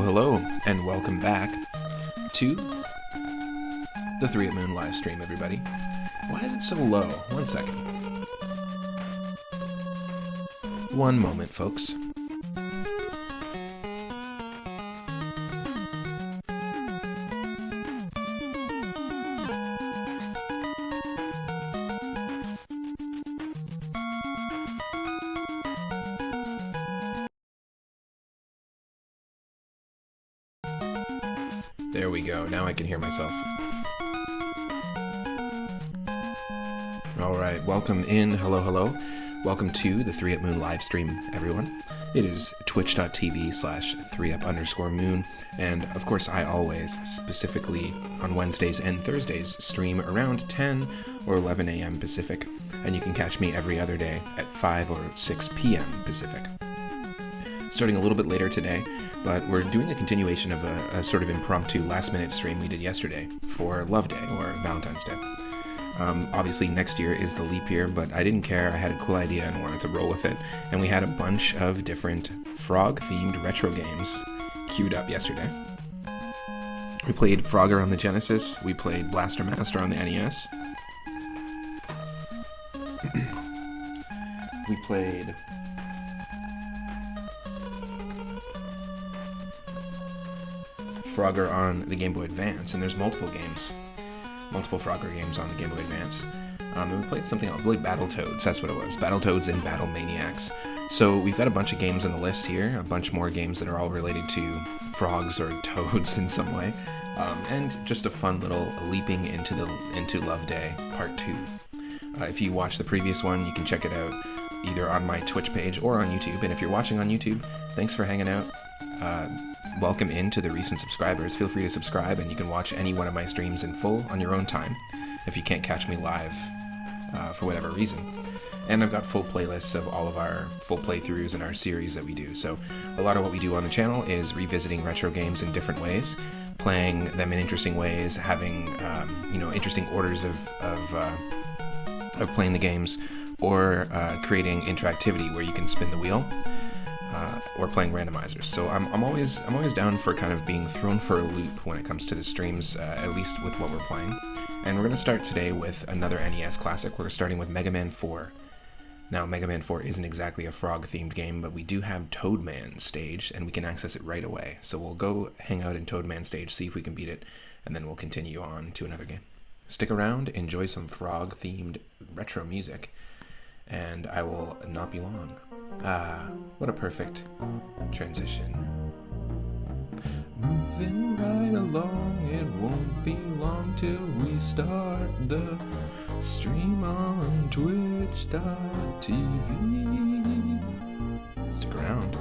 Hello, and welcome back to the 3 at Moon live stream, everybody. Why is it so low? 1 second. One moment, folks. There we go. Now I can hear myself. Alright, welcome in. Hello. Welcome to the 3 at Moon live stream, everyone. It is twitch.tv/3up_moon, and of course I always, specifically on Wednesdays and Thursdays, stream around 10 or 11 a.m. Pacific, and you can catch me every other day at 5 or 6 p.m. Pacific. Starting a little bit later today, but we're doing a continuation of a sort of impromptu last-minute stream we did yesterday for Love Day, or Valentine's Day. Obviously, next year is the leap year, but I didn't care. I had a cool idea and wanted to roll with it, and we had a bunch of different frog-themed retro games queued up yesterday. We played Frogger on the Genesis, we played Blaster Master on the NES, we played Frogger on the Game Boy Advance, and there's multiple Frogger games on the Game Boy Advance. And we played something else, we played Battletoads, that's what it was, Battletoads and Battle Maniacs. So we've got a bunch of games on the list here, a bunch more games that are all related to frogs or toads in some way, and just a fun little leaping into Love Day Part 2. If you watched the previous one, you can check it out either on my Twitch page or on YouTube, and if you're watching on YouTube, thanks for hanging out. Welcome in to the recent subscribers. Feel free to subscribe, and you can watch any one of my streams in full on your own time if you can't catch me live for whatever reason. And I've got full playlists of all of our full playthroughs and our series that we do. So a lot of what we do on the channel is revisiting retro games in different ways, playing them in interesting ways, having interesting orders of playing the games, or creating interactivity where you can spin the wheel. Or playing randomizers. So I'm always down for kind of being thrown for a loop when it comes to the streams, at least with what we're playing. And we're going to start today with another NES classic. We're starting with Mega Man 4. Now, Mega Man 4 isn't exactly a frog-themed game, but we do have Toadman stage, and we can access it right away. So we'll go hang out in Toadman stage, see if we can beat it, and then we'll continue on to another game. Stick around, enjoy some frog-themed retro music, and I will not be long. What a perfect transition. Moving right along, it won't be long till we start the stream on twitch.tv. Stick around.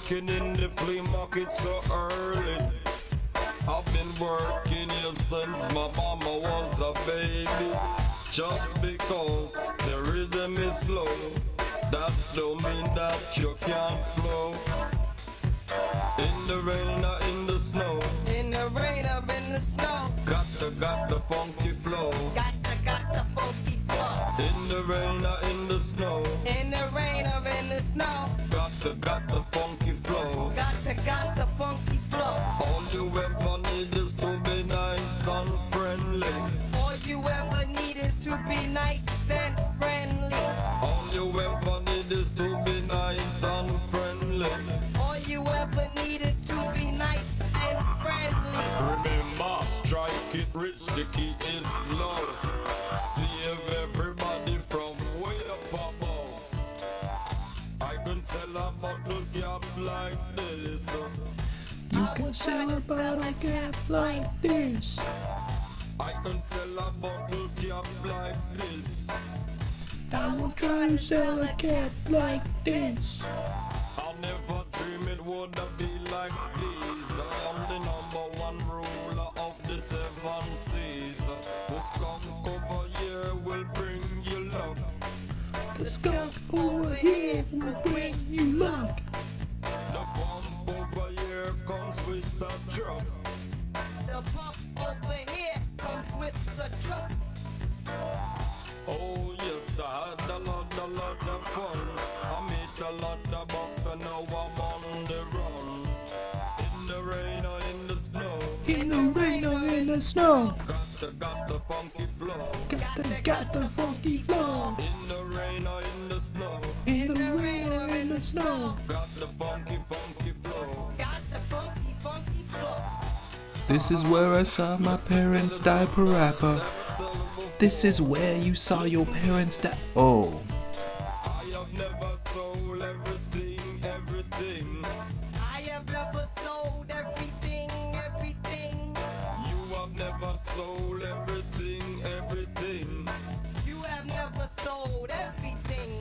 working in the flea market so early. I've been working here since my mama was a baby. Just because the rhythm is slow, that don't mean that you can't flow. In the rain or in the snow, in the rain or in the snow, got the funky flow. got the funky flow. In the rain or in the snow, In the rain or in the snow, got the funky flow. got the funky flow. All you ever need is to be nice and friendly. All you ever need is to be nice and friendly. All you ever need is to be nice and friendly. All you ever need is to be nice and friendly. Remember, strike it rich, the key is love. Save everybody from way up above. I can sell a bottle cap like this. You can sell a bottle cap like this. I can sell a bottle cap like this. I will try to sell a cap like this. I never dream it would be like this. I am the #1 ruler of the 7 seas. The skunk over here will bring you luck. The skunk over here will bring you luck. The pump over here comes with the truck. The pump over here comes with the truck. Oh yes, I had a lot of fun. I made a lot of bucks and now I'm on the run. In the rain or in the snow, In the rain or in the snow, got the funky flow. got the funky flow. In the rain or in the snow, In the rain or in the snow. got the funky flow. Got the funky flow. This is where I saw my parents diaper wrapper. This is where you saw your parents die. Oh. I have never sold everything. I have never sold everything. You have never sold everything. You have never sold everything.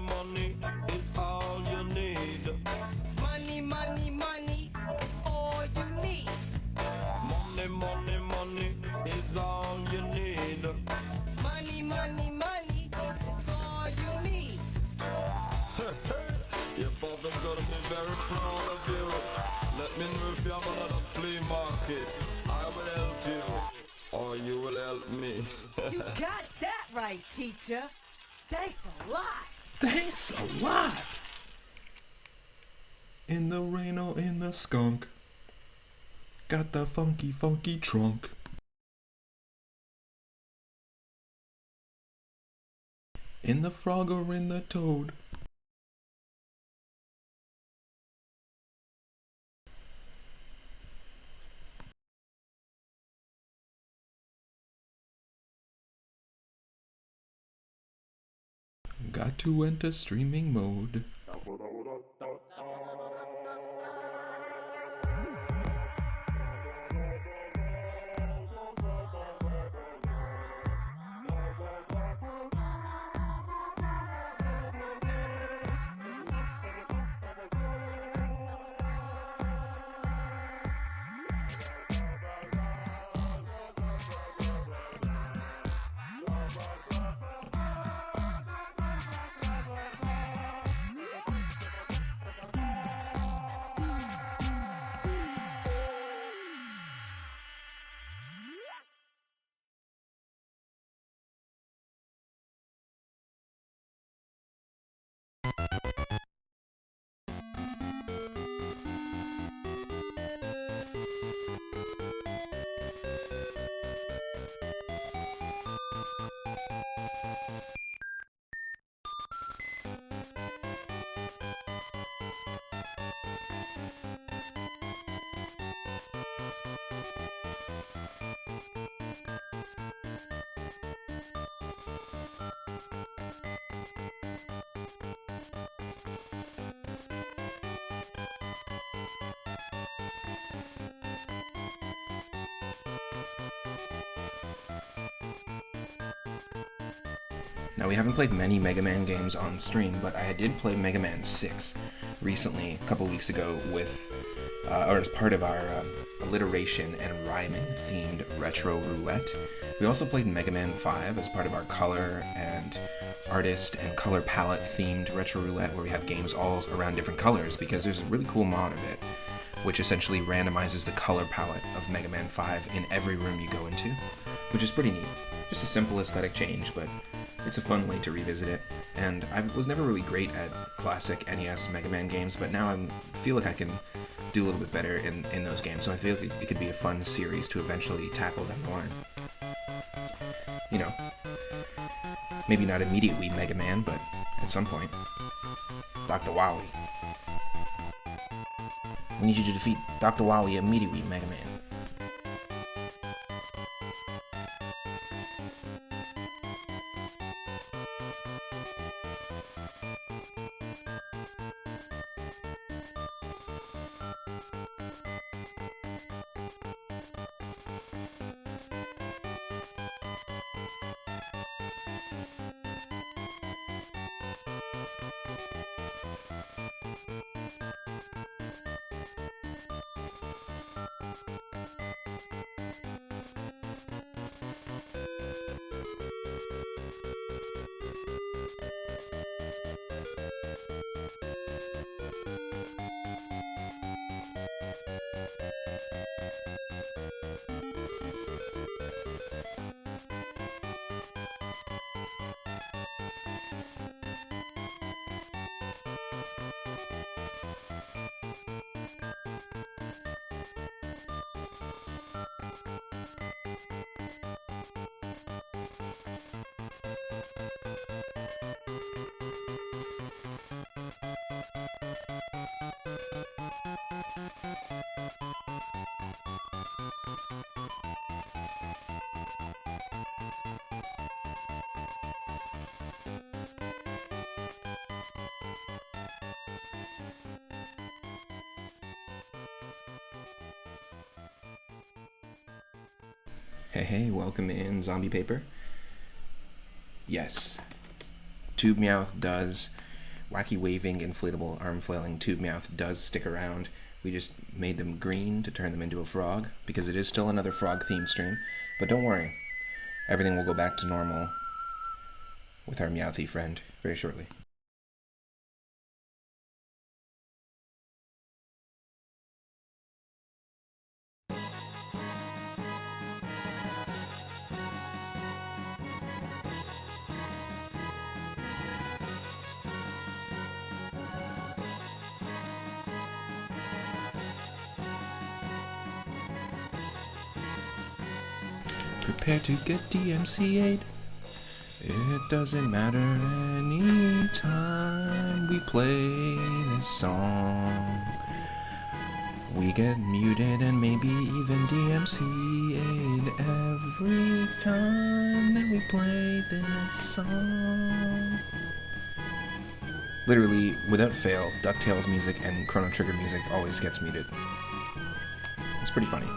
Money is all you need. Money is all you need. Money is all you need. Money is all you need. Your father's gonna be very proud of you. Let me know if you have another flea market. I will help you, or you will help me. You got that right, teacher. Thanks a lot. Thanks a lot. In the rain or in the skunk, got the funky trunk. In the frog or in the toad, got to enter streaming mode. Now, we haven't played many Mega Man games on stream, but I did play Mega Man 6 recently, a couple weeks ago, with, or as part of our alliteration and rhyming themed retro roulette. We also played Mega Man 5 as part of our color and artist and color palette themed retro roulette, where we have games all around different colors, because there's a really cool mod of it, which essentially randomizes the color palette of Mega Man 5 in every room you go into, which is pretty neat. Just a simple aesthetic change, but it's a fun way to revisit it. And I was never really great at classic NES Mega Man games, but now I feel like I can do a little bit better in those games, so I feel like it could be a fun series to eventually tackle down the line. You know, maybe not immediately Mega Man, but at some point. Dr. Wily. We need you to defeat Dr. Wily immediately, Mega Man. Hey, welcome in, Zombie Paper. Yes, Tube Meowth does, wacky waving, inflatable, arm flailing Tube Meowth does stick around. We just made them green to turn them into a frog, because it is still another frog-themed stream. But don't worry, everything will go back to normal with our Meowthy friend very shortly. Prepare to get DMCA'd. It doesn't matter any time we play this song. We get muted and maybe even DMCA'd every time that we play this song. Literally, without fail, DuckTales music and Chrono Trigger music always gets muted. It's pretty funny.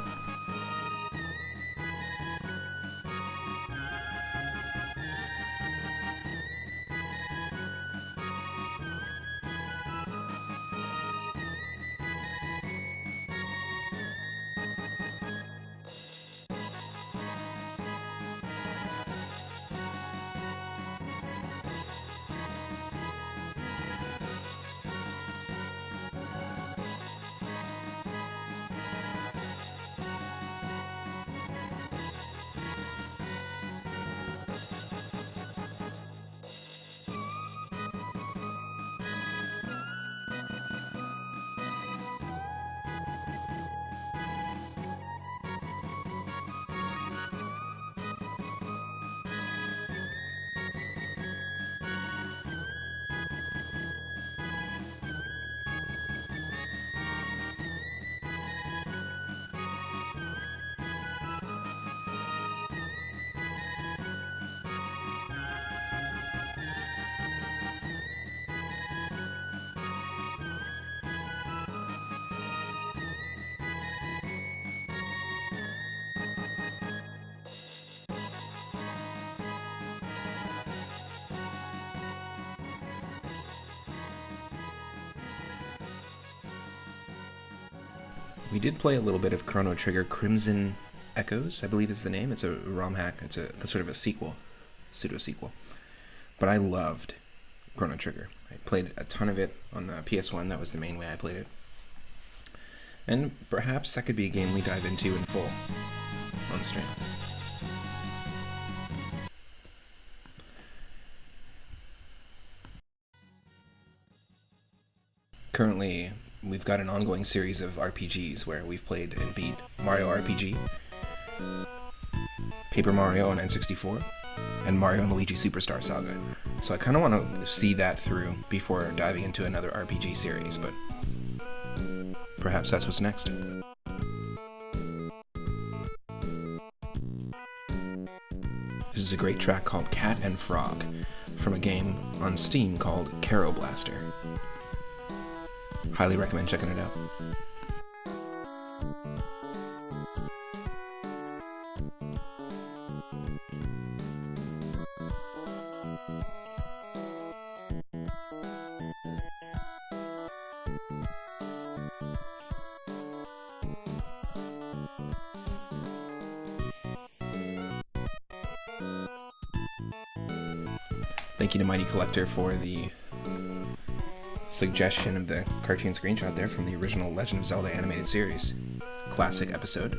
We did play a little bit of Chrono Trigger Crimson Echoes, I believe is the name. It's a ROM hack. It's a sort of a sequel, pseudo-sequel. But I loved Chrono Trigger. I played a ton of it on the PS1. That was the main way I played it. And perhaps that could be a game we dive into in full on stream. Currently, we've got an ongoing series of RPGs where we've played and beat Mario RPG, Paper Mario on N64, and Mario and Luigi Superstar Saga. So I kind of want to see that through before diving into another RPG series, but perhaps that's what's next. This is a great track called Cat and Frog from a game on Steam called Caro Blaster. Highly recommend checking it out. Thank you to Mighty Collector for the suggestion of the cartoon screenshot there from the original Legend of Zelda animated series. Classic episode.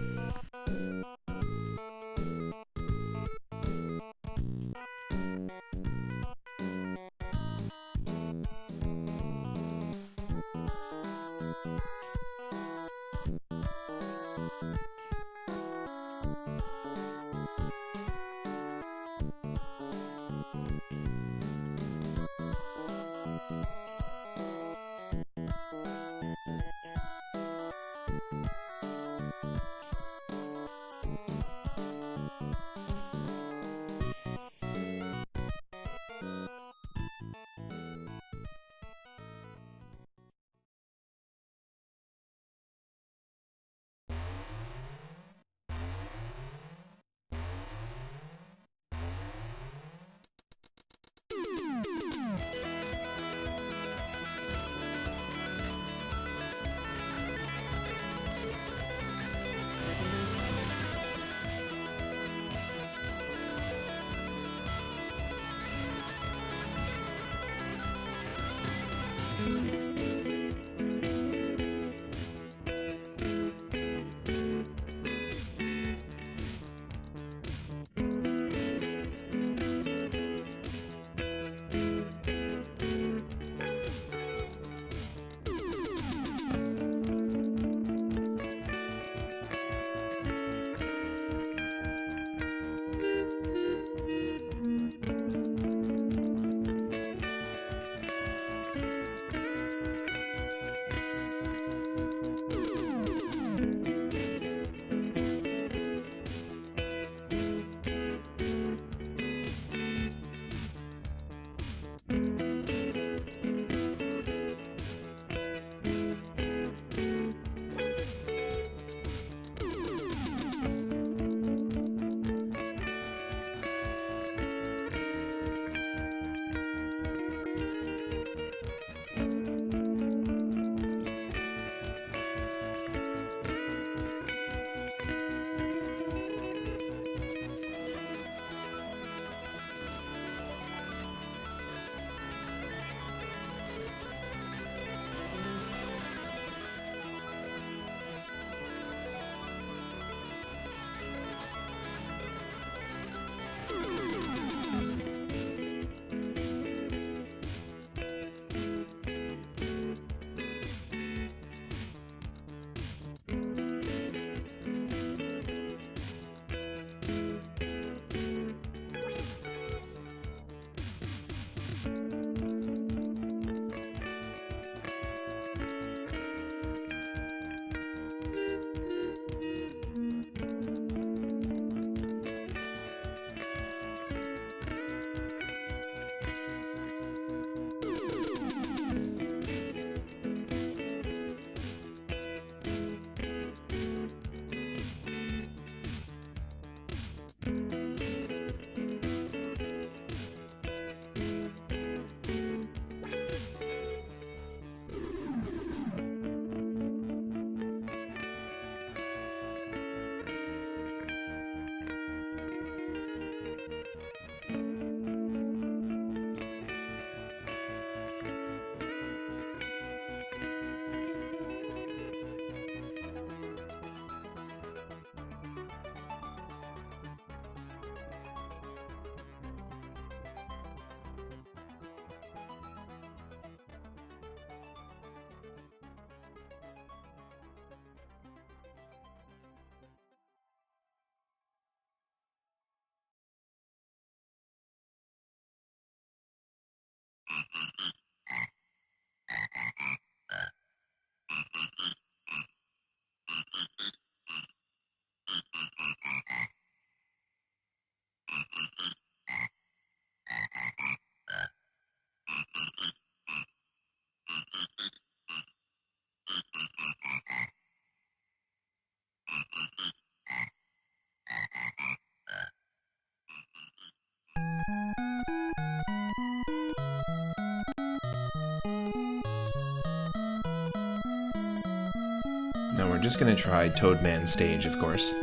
Now we're just going to try Toadman's stage, of course.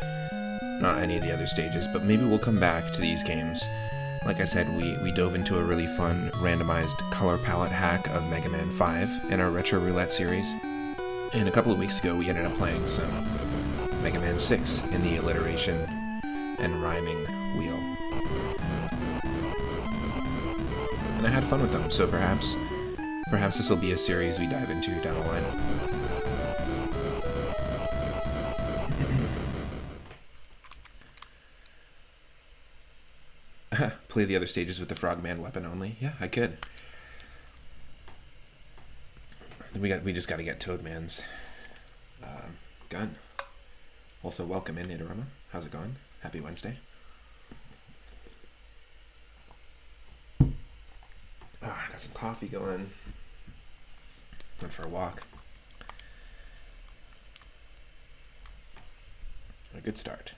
Not any of the other stages, but maybe we'll come back to these games. Like I said, we dove into a really fun randomized color palette hack of Mega Man 5 in our Retro Roulette series. And a couple of weeks ago, we ended up playing some Mega Man 6 in the alliteration and rhyming wheel. And I had fun with them, so perhaps this will be a series we dive into down the line. Play the other stages with the Frogman weapon only? Yeah, I could. We just got to get Toadman's gun. Also, welcome in, Nadarama. How's it going? Happy Wednesday. I got some coffee going. Went for a walk. A good start.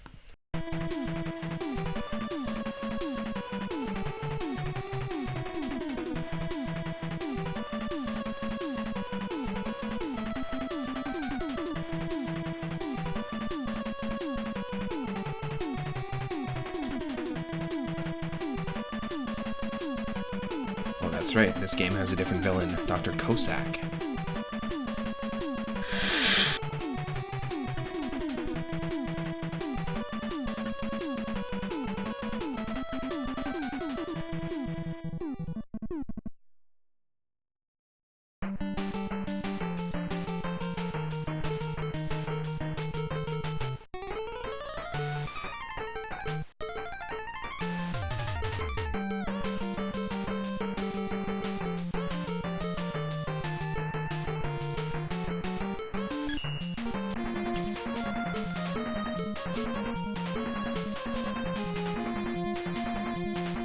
That's right, this game has a different villain, Dr. Cossack.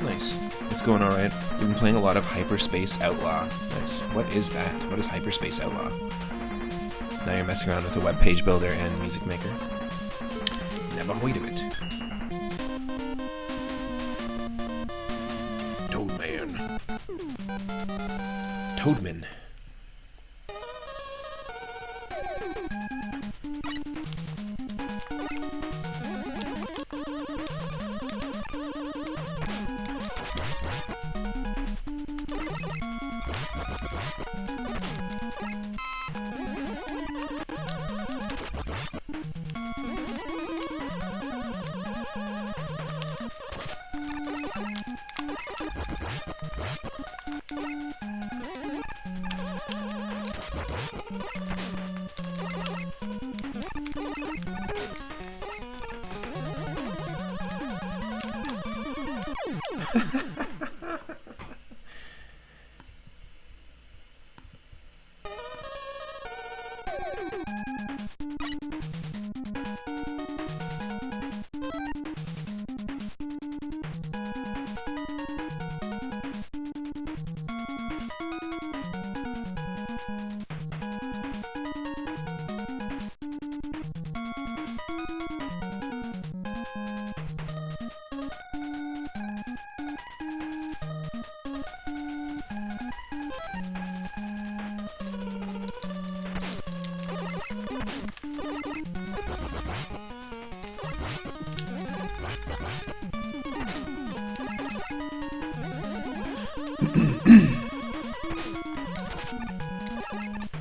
Nice. It's going alright. We've been playing a lot of Hyperspace Outlaw. Nice. What is that? What is Hyperspace Outlaw? Now you're messing around with a web page builder and music maker. Never heard of it. Toadman. Toadman.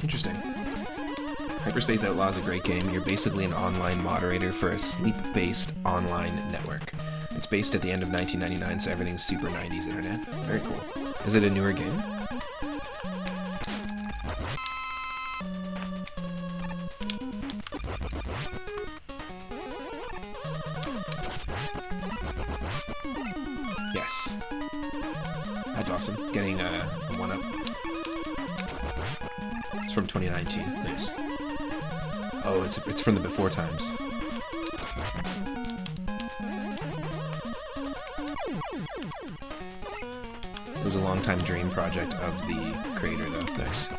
Interesting. Hyperspace Outlaw is a great game. You're basically an online moderator for a sleep-based online network. It's based at the end of 1999, so everything's super 90s internet. Very cool. Is it a newer game? Yes. That's awesome. Getting a 1-up. It's from 2019. Nice. Oh, it's from the before times. It was a long-time dream project of the creator, though. Nice.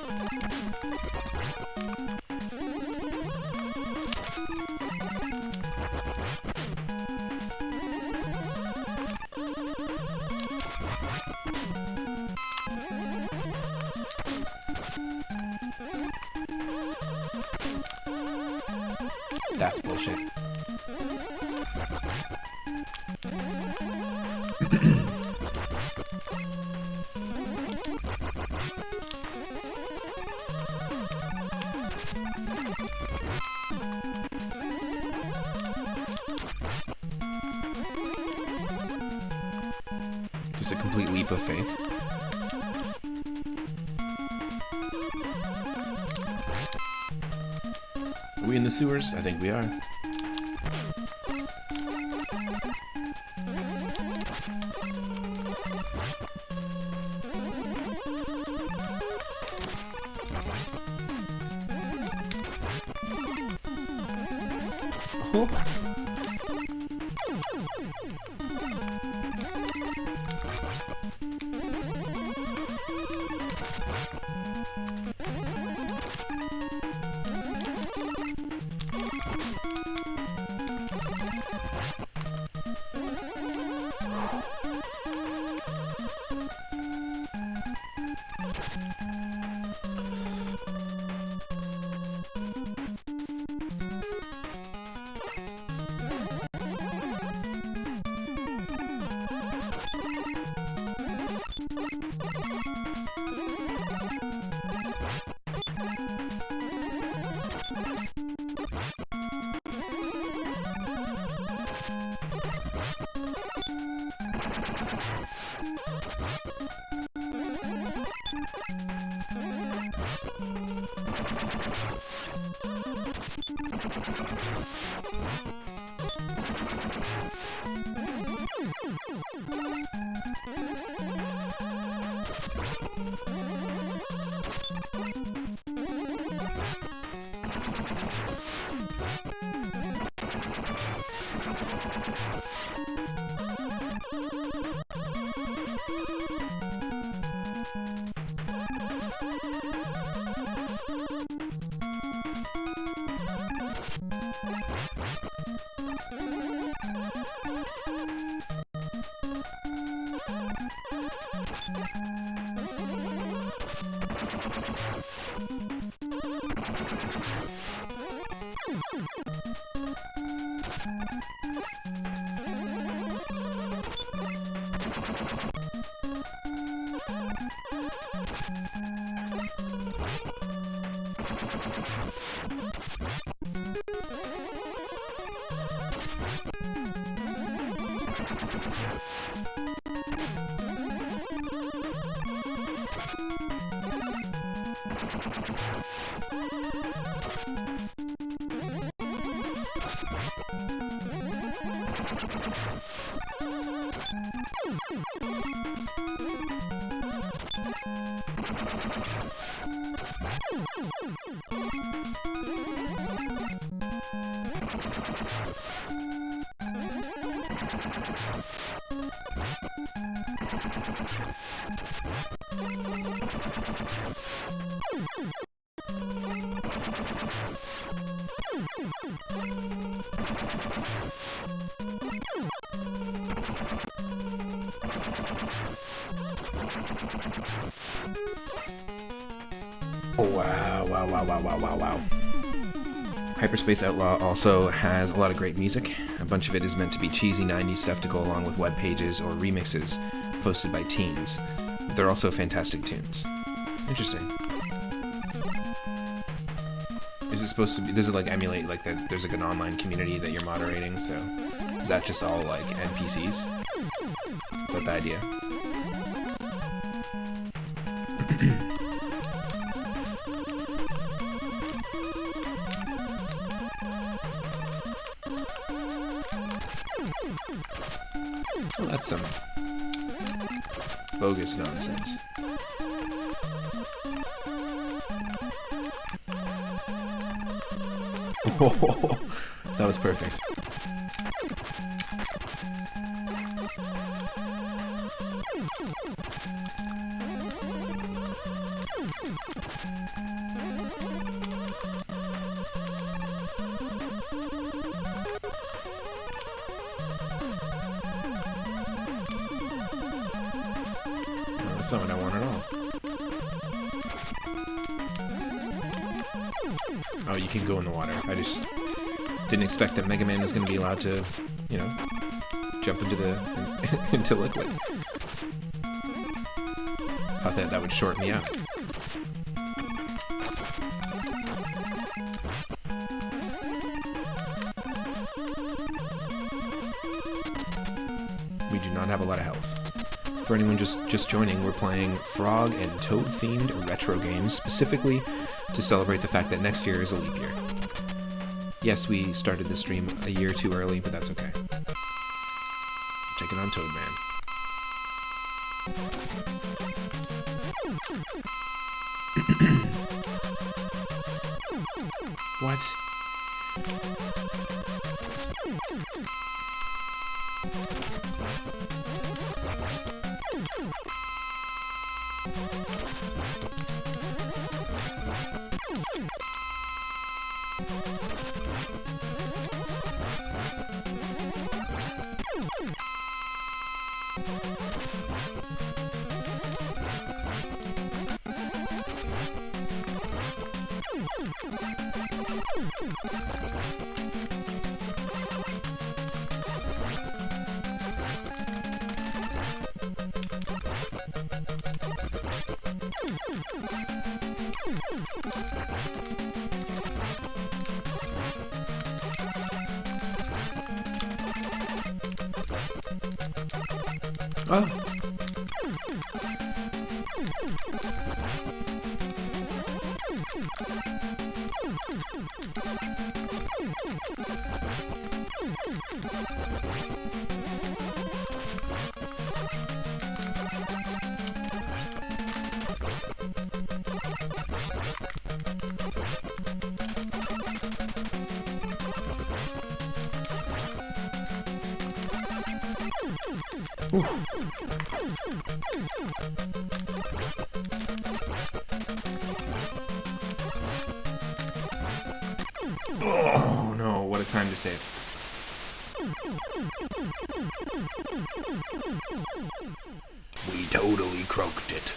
That's bullshit. Just a complete leap of faith. Are we in the sewers? I think we are. Oh. Oh, wow. Hyperspace Outlaw also has a lot of great music. A bunch of it is meant to be cheesy 90s stuff to go along with web pages or remixes posted by teens. But they're also fantastic tunes. Interesting. Is it supposed to be, does it like emulate like that there's like an online community that you're moderating, so is that just all like NPCs? Is that the idea? Oh, that's some bogus nonsense. Oh, that was perfect. That's not what I want at all. Oh, you can go in the water. I just didn't expect that Mega Man was going to be allowed to, you know, jump into the into liquid. Thought that would short me out. We do not have a lot of health. For anyone just joining, we're playing Frog and Toad-themed retro games, specifically to celebrate the fact that next year is a leap year. Yes, we started the stream a year too early, but that's okay. Taking on Toad Man. What? Oh. Oh no, what a time to save. We totally croaked it.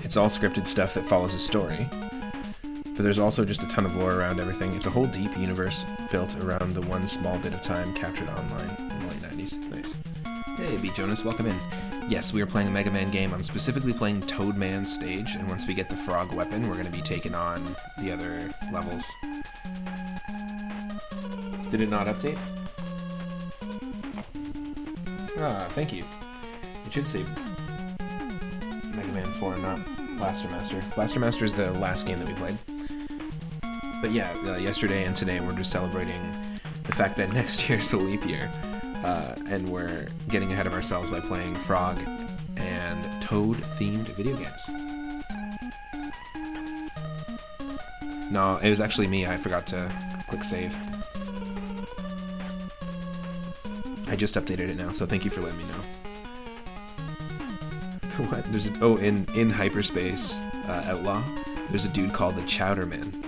It's all scripted stuff that follows a story, but there's also just a ton of lore around everything. It's a whole deep universe built around the one small bit of time captured online in the late 90s. Nice. Hey, B. Jonas, welcome in. Yes, we are playing a Mega Man game. I'm specifically playing Toad Man stage, and once we get the frog weapon, we're going to be taking on the other levels. Did it not update? Ah, thank you. It should say Mega Man 4, not Blaster Master. Blaster Master is the last game that we played. But yeah, yesterday and today we're just celebrating the fact that next year's the leap year. And we're getting ahead of ourselves by playing Frog and Toad-themed video games. No, it was actually me. I forgot to click save. I just updated it now, so thank you for letting me know. What? There's in Hyperspace Outlaw, there's a dude called the Chowderman,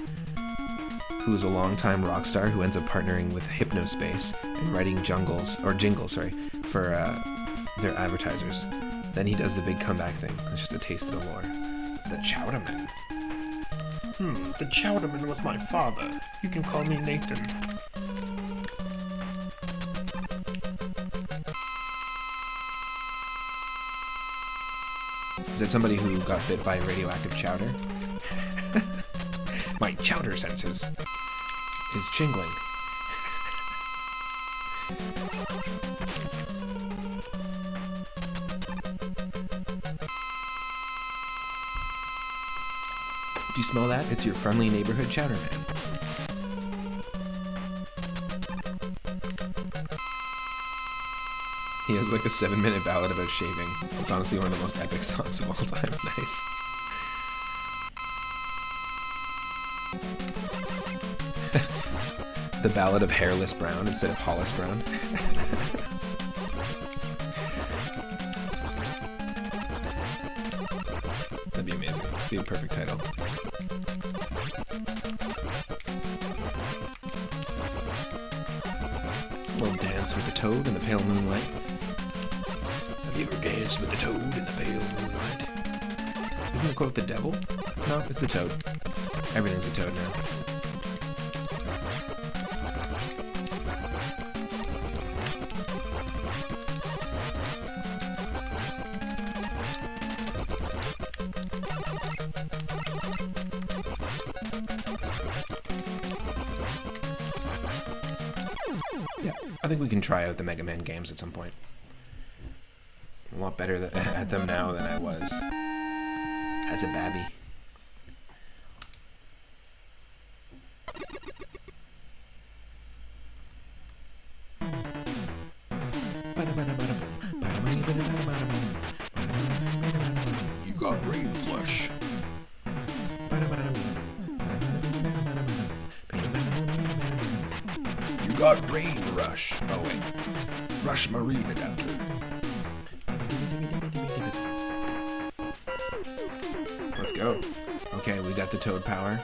who is a longtime rock star who ends up partnering with Hypnospace and writing jingles for their advertisers. Then he does the big comeback thing. It's just a taste of the lore. The Chowderman. The Chowderman was my father. You can call me Nathan. Is that somebody who got bit by radioactive chowder? My chowder senses is jingling. Do smell that? It's your friendly neighborhood chowder man. He has like a 7-minute ballad about shaving. It's honestly one of the most epic songs of all time. Nice. The ballad of hairless Brown instead of Hollis Brown. That'd be amazing. That'd be a perfect title. We'll dance with the toad in the pale moonlight. Have you ever danced with the toad in the pale moonlight? Isn't the quote the devil? No, it's the toad. Everything's a toad now. Yeah, I think we can try out the Mega Man games at some point. I'm a lot better at them now than I was as a babby. You got rain flush. You got rain rush. Oh wait. Rush marine adapter. Let's go. Okay, we got the toad power.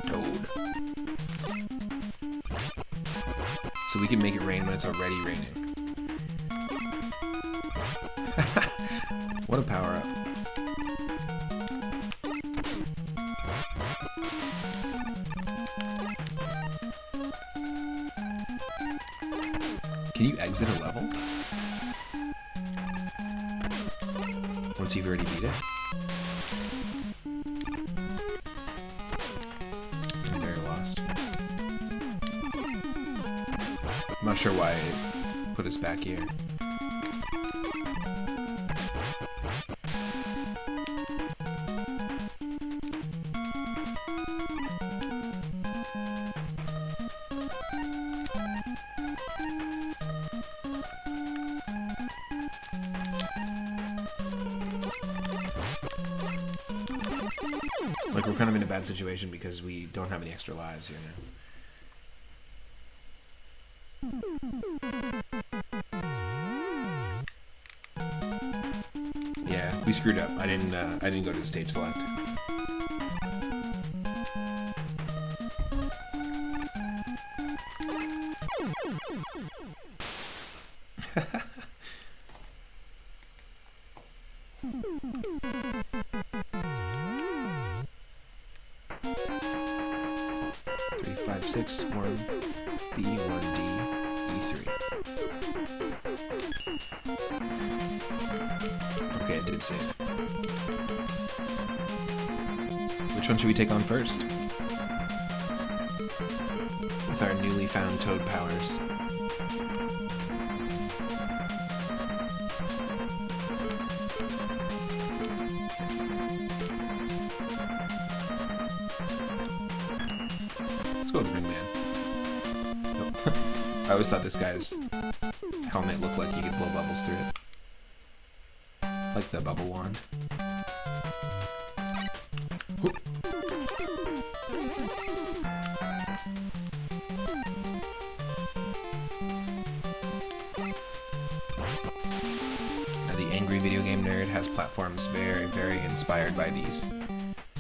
Toad. So we can make it rain when it's already raining. What a power up. Can you exit a level? Once you've already beat it? I'm very lost. I'm not sure why it put us back here. Like, we're kind of in a bad situation because we don't have any extra lives here now. Yeah, we screwed up. I didn't go to the stage select. Six, 1, B, 1D, E3. Okay, it did save. Which one should we take on first? With our newly found toad powers. Let's go with Ring Man. Nope. I always thought this guy's helmet looked like you could blow bubbles through it. Like the bubble wand. Now the Angry Video Game Nerd has platforms very, very inspired by these.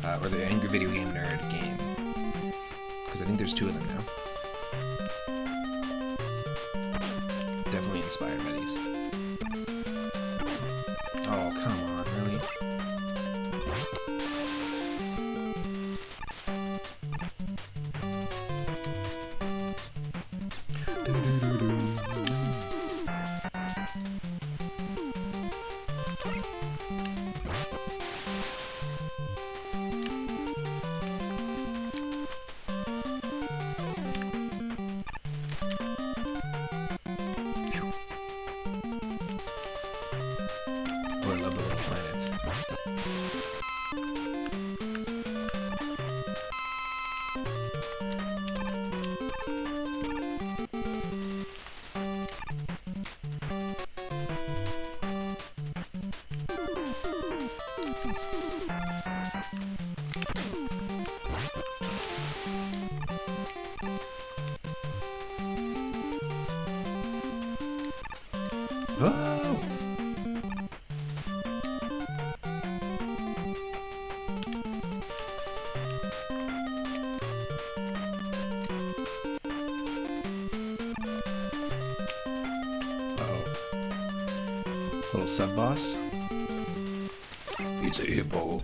Or the Angry Video Game Nerd game. Because I think there's 2 of them now. Definitely inspired by these. Oh, come on, really? Oh, I love the little planets. sub-boss. It's a hippo.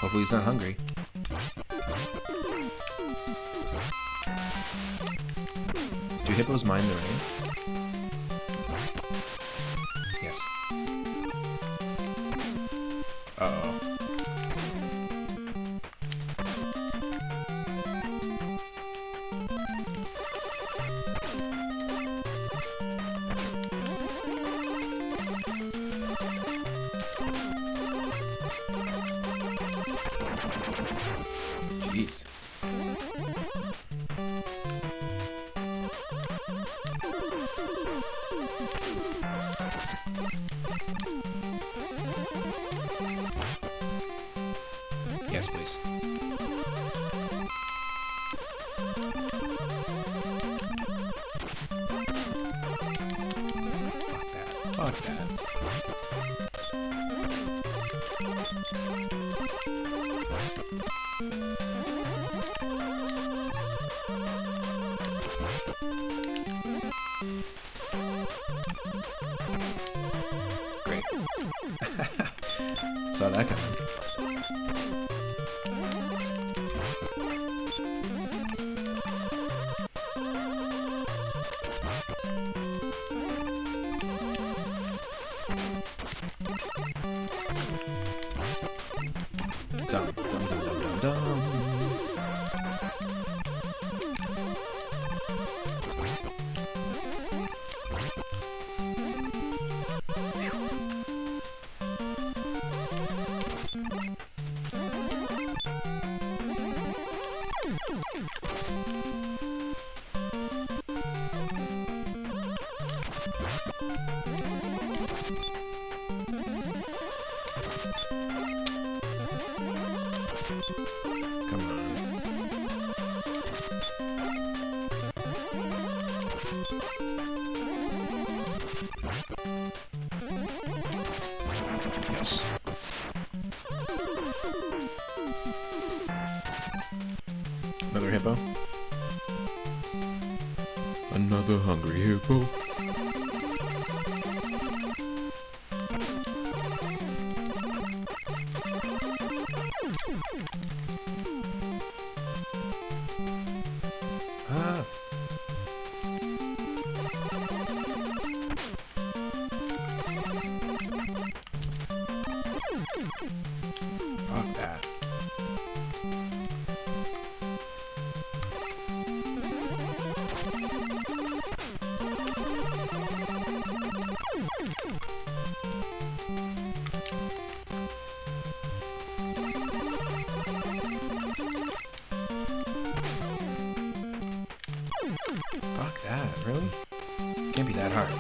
Hopefully he's not hungry. Do hippos mind the rain? Yes. Uh-oh. Jeez. Yes, please. Fuck that. Great. Saw that coming. Dum, dum, dum, dum, dum, dum. Come on. Yes. Another hippo. Another hungry hippo. Ah. Fuck that. Fuck that, really? Can't be that hard.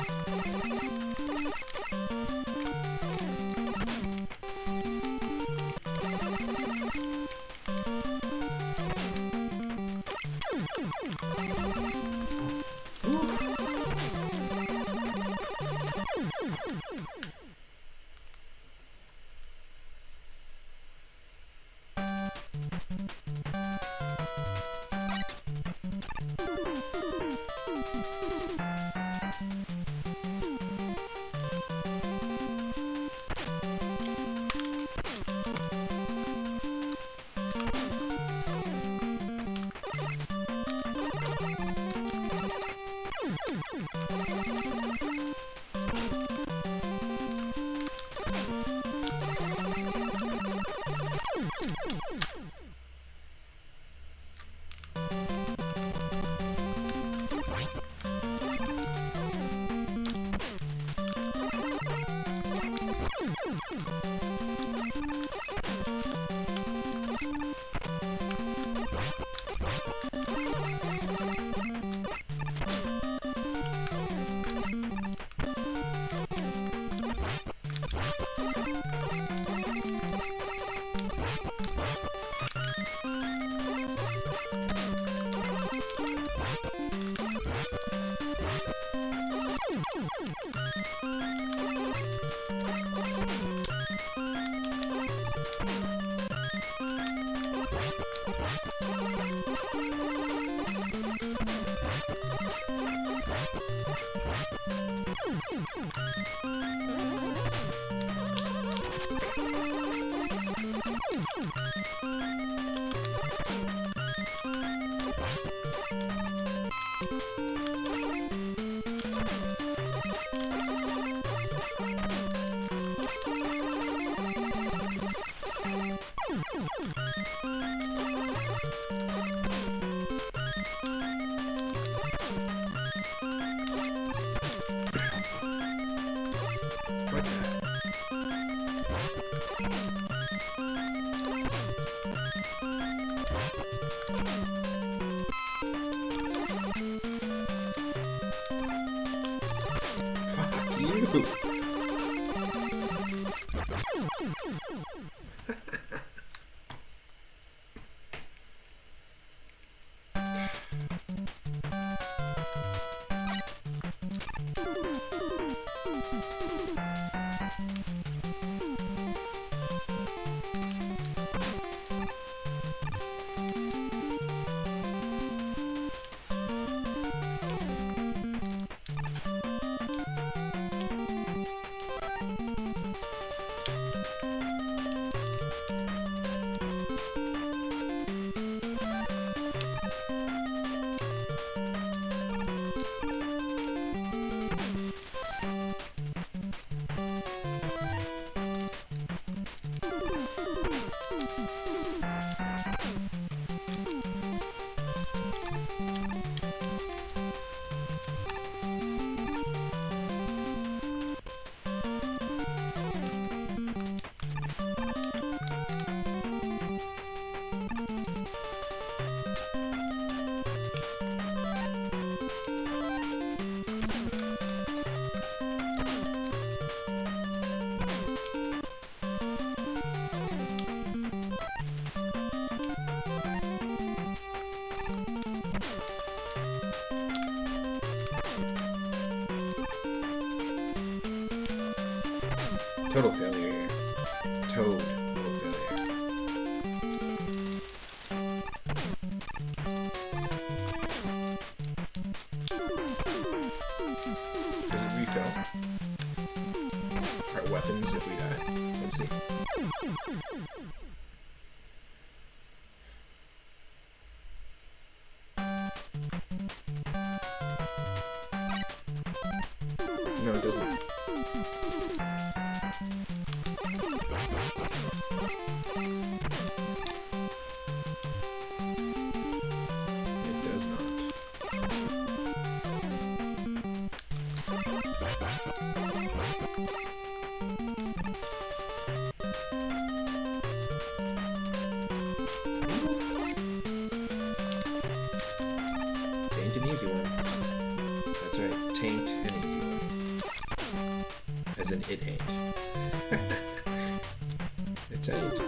Fuck you! Total failure here. Total failure. Does it refill our weapons if we die? Let's see. No, it doesn't. Taint an easy one. That's right, taint an easy one. As in it ain't. It ain't.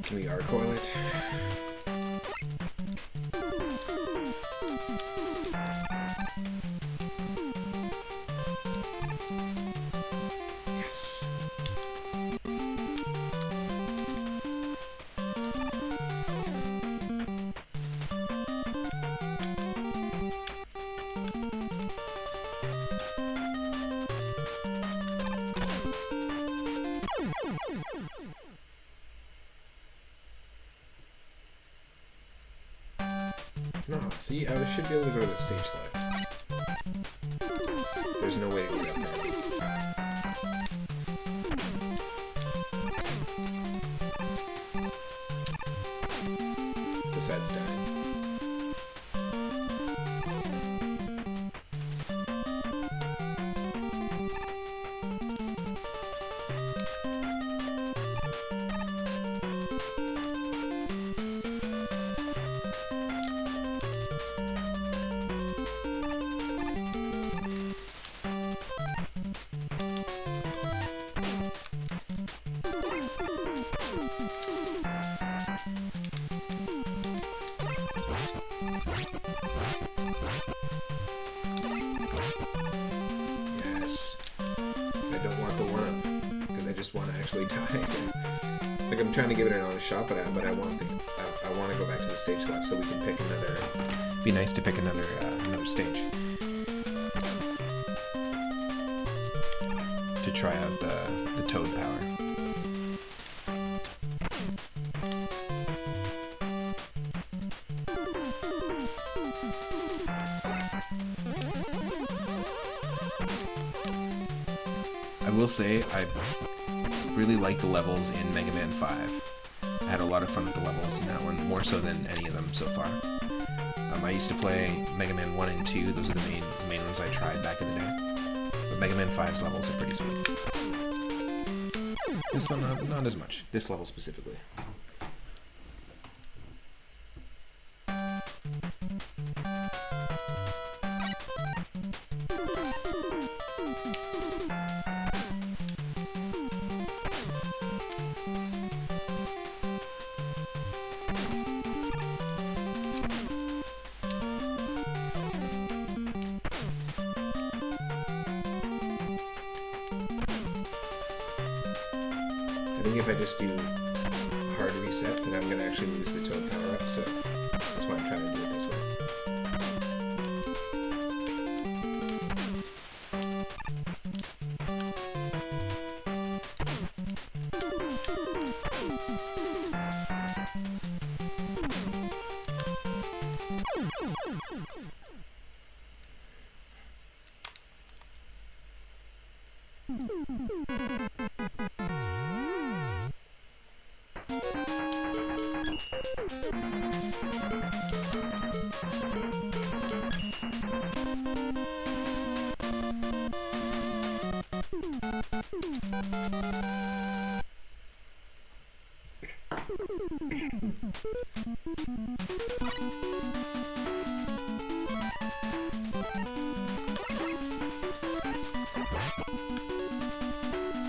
Can we R-coil it? Yes. No, see, I should be able to go to the stage select. There's no way to do that part. Besides dying. Yes. I don't want the one-up, because I just want to actually die. Like, I'm trying to give it another shot, but I want to go back to the stage left so we can pick another. Be nice to pick another stage. to try out the Toad power. I will say I really like the levels in Mega Man 5. I had a lot of fun with the levels in that one, more so than any of them so far. I used to play Mega Man 1 and 2, those are the main ones I tried back in the day. But Mega Man 5's levels are pretty sweet. This one, not as much. This level specifically. I think if I just do hard reset, then I'm going to actually lose the Toad power up, so that's why I'm trying to do it this way.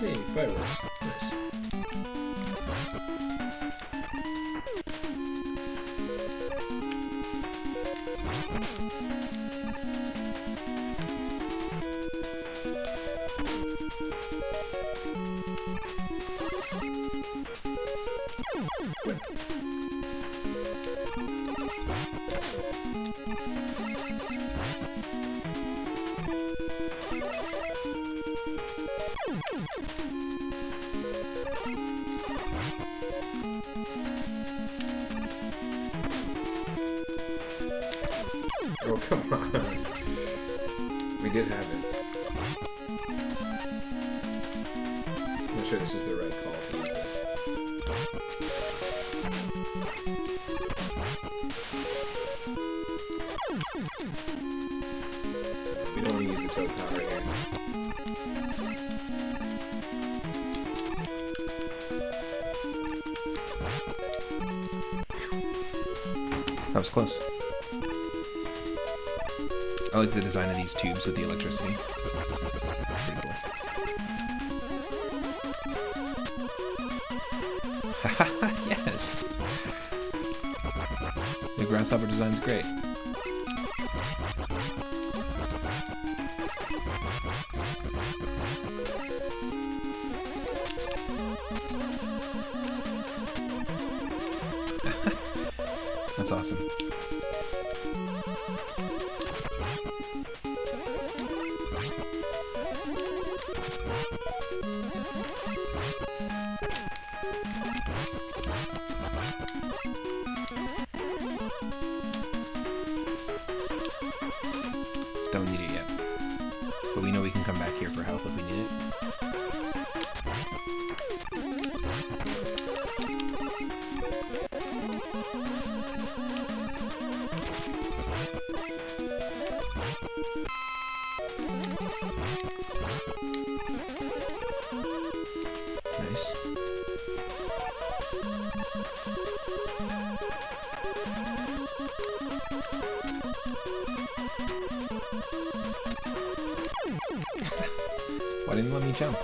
Hey, fireworks. Nice. Oh, come on. We did have it. I'm not sure this is the right call to use this. We don't want to use the Toad power here. That was close. I like the design of these tubes with the electricity. Pretty cool. Haha, yes! The grasshopper design's great. That's awesome. Don't need it yet. But we know we can come back here for help if we need it. Nice. Why didn't you let me jump?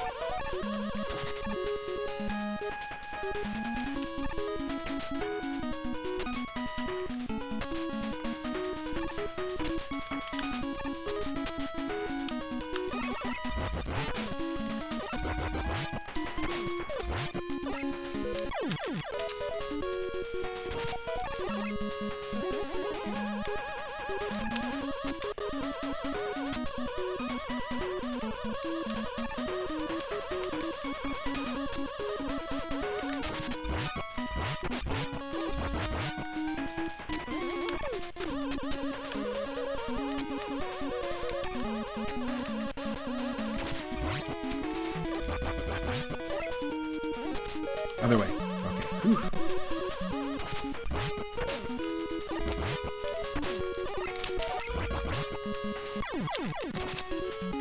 Other way. Okay. Whew.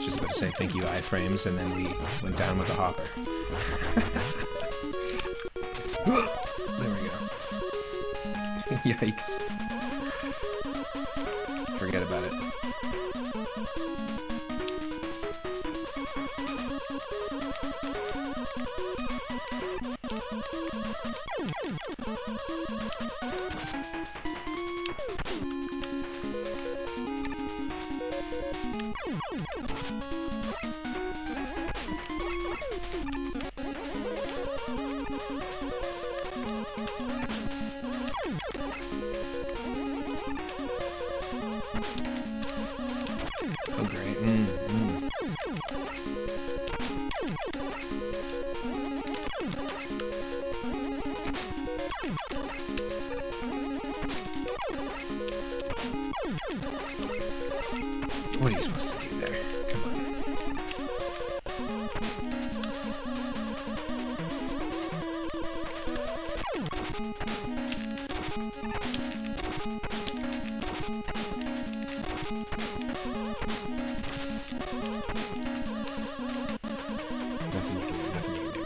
Just about to say thank you, iframes, and then we went down with the hopper. There we go. Yikes. Forget about it. Oh, great. What are you supposed to do there? Come on. Nothing you can do, nothing you can do.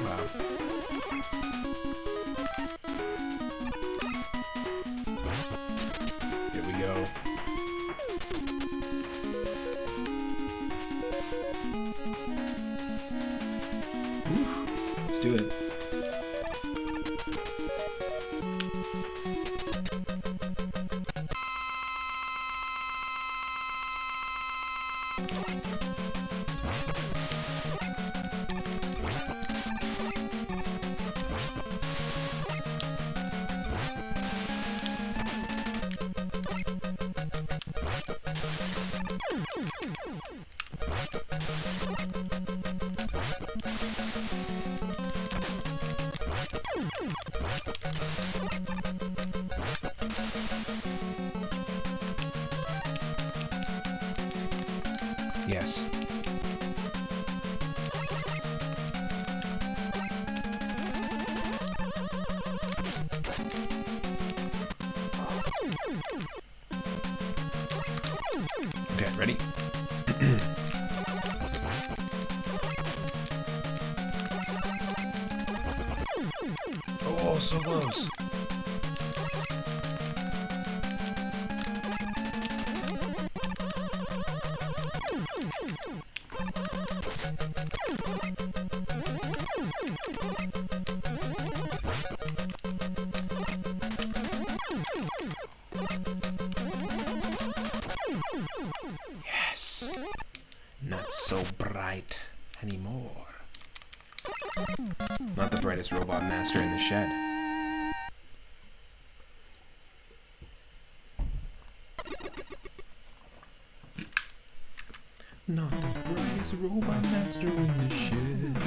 Wow. Here we go. Whew. Let's do it. Yes. Okay, ready? Oh, so close. Yes. Not so bright anymore. Not the brightest robot master in the shed. Not the brightest robot master in the shed.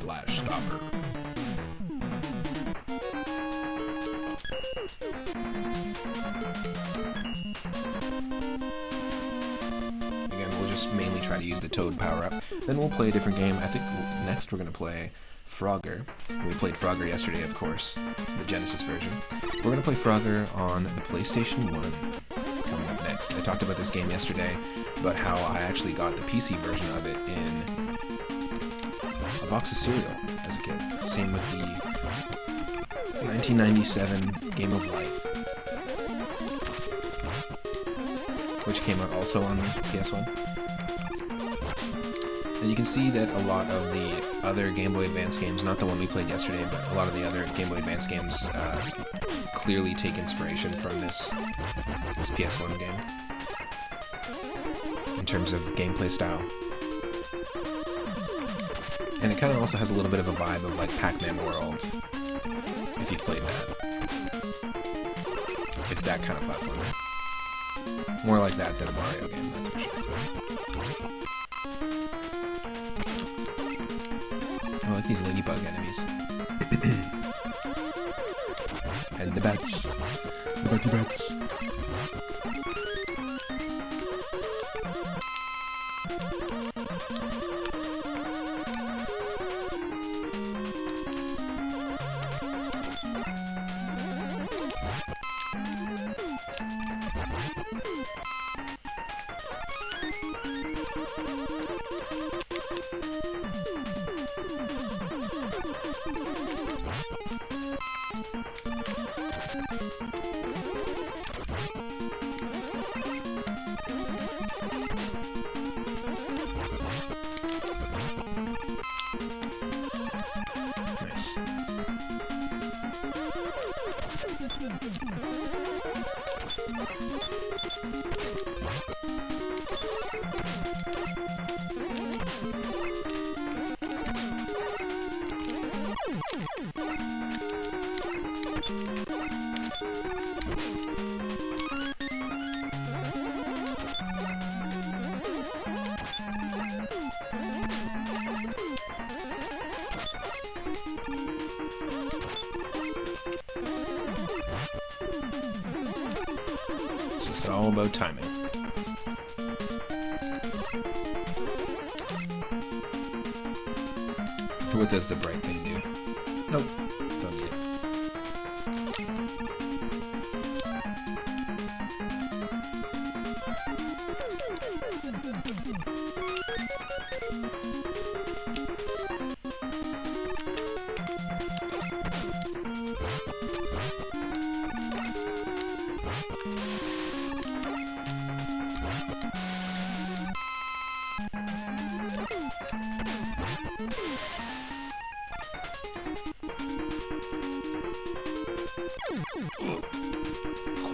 Flash stopper. Again, we'll just mainly try to use the Toad power-up. Then we'll play a different game. I think next we're going to play Frogger. We played Frogger yesterday, of course, the Genesis version. We're going to play Frogger on the PlayStation 1 coming up next. I talked about this game yesterday, about how I actually got the PC version of it in a box of cereal as a kid. Same with the 1997 Game of Life, which came out also on PS1. And you can see that a lot of the other Game Boy Advance games, not the one we played yesterday, but a lot of the other Game Boy Advance games clearly take inspiration from this PS1 game in terms of gameplay style. And it kind of also has a little bit of a vibe of like Pac-Man World, if you've played that. It's that kind of platformer. More like that than a Mario game, that's for sure. I like these ladybug enemies. And the bats. The batty bats. Nice. It's just all about timing. What does the bright thing do? Nope, don't need it.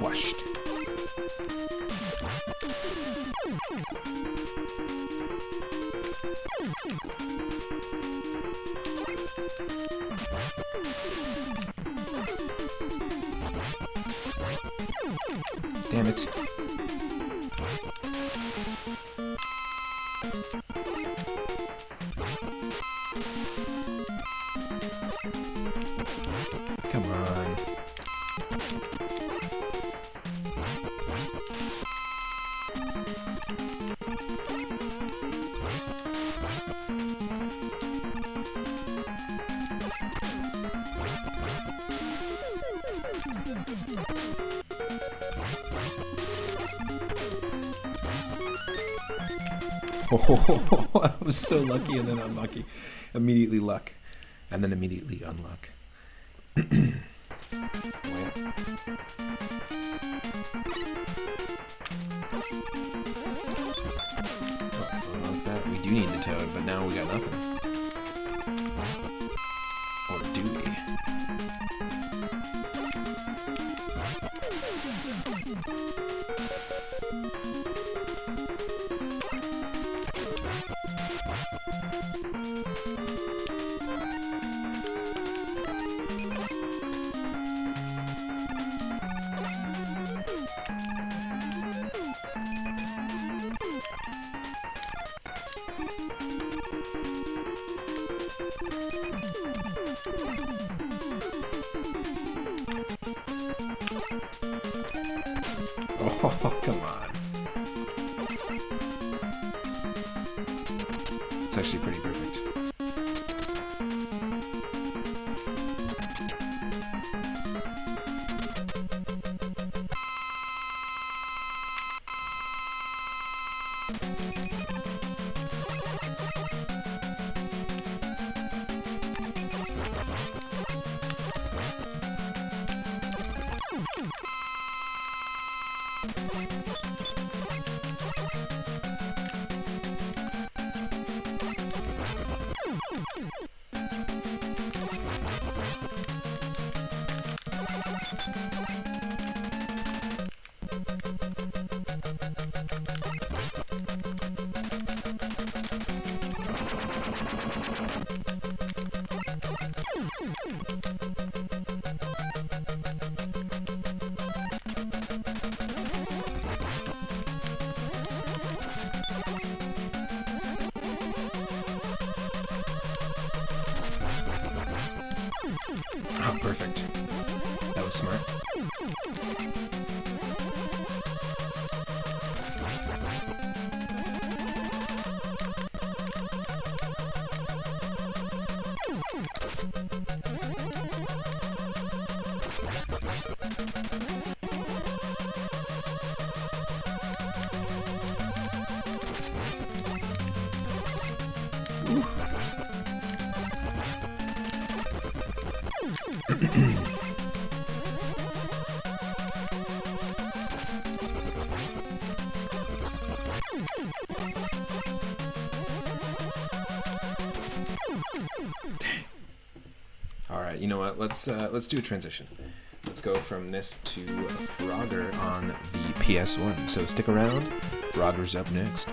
Quashed. Damn it. Come on. Oh, I was so lucky and then unlucky. Immediately luck. And then immediately unluck. Like that. We do need the toad, but now we got nothing. Or do we? Oh, come on. It's actually pretty perfect. Oh, perfect. That was smart. Dang. All right, you know what? Let's do a transition. Let's go from this to Frogger on the PS1. So stick around. Frogger's up next.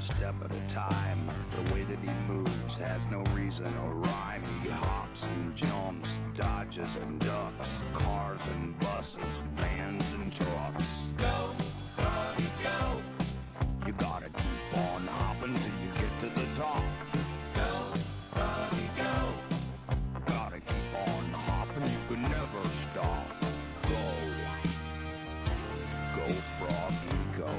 Step at a time. The way that he moves has no reason or rhyme. He hops and jumps, dodges and ducks, cars and buses, vans and trucks. Go, Froggy, go. You gotta keep on hopping till you get to the top. Go, Froggy, go. Gotta keep on hopping, you can never stop. Go, go, Froggy, go.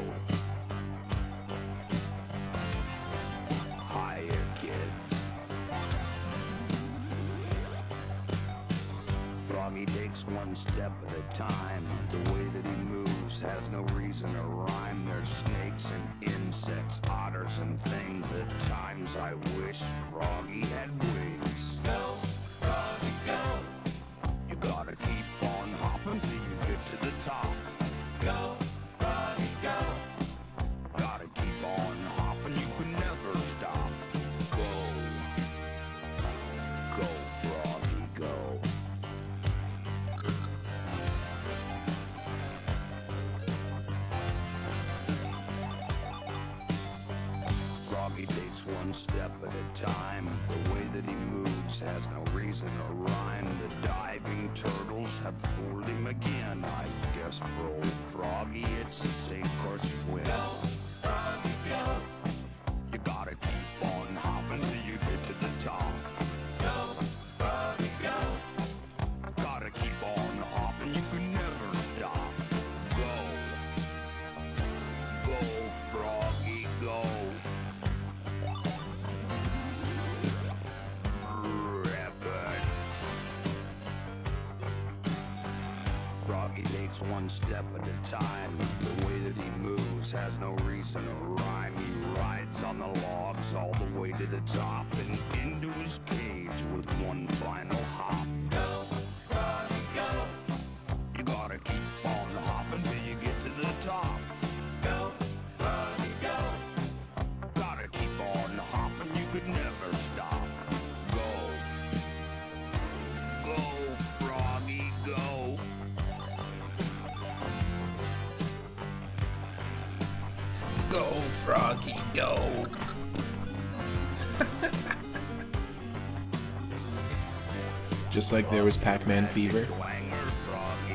a time. The way that he moves has no reason or rhyme. There's snakes and insects, otters and things. At times I wish Froggy had wings. Go, Froggy, go. You gotta keep on hopping till you get to the top. Go, Froggy, go. Gotta keep on hopping, you can never stop. Go, go, Froggy, go. Froggy takes one step at a time. The way that he moves has no reason or rhyme. The diving turtles have fooled him again. I guess for old Froggy it's a safe course to win. Go, Froggy, go. You gotta keep on hopping till you get to the top. Go, Froggy, go. Gotta keep on hopping, you can never stop. Go, go, Froggy, go. Rabbit. Froggy takes one step at a time. The way that he moves has no reason or rhyme. He rides on the logs all the way to the top and into his cage with one final hop. Go, Froggy, go. You gotta keep on hopping till you get to the top. Go, Froggy, go. Gotta keep on hopping, you could never stop. Go, go, Froggy, go. Go, Froggy, go. Just like there was Pac-Man fever,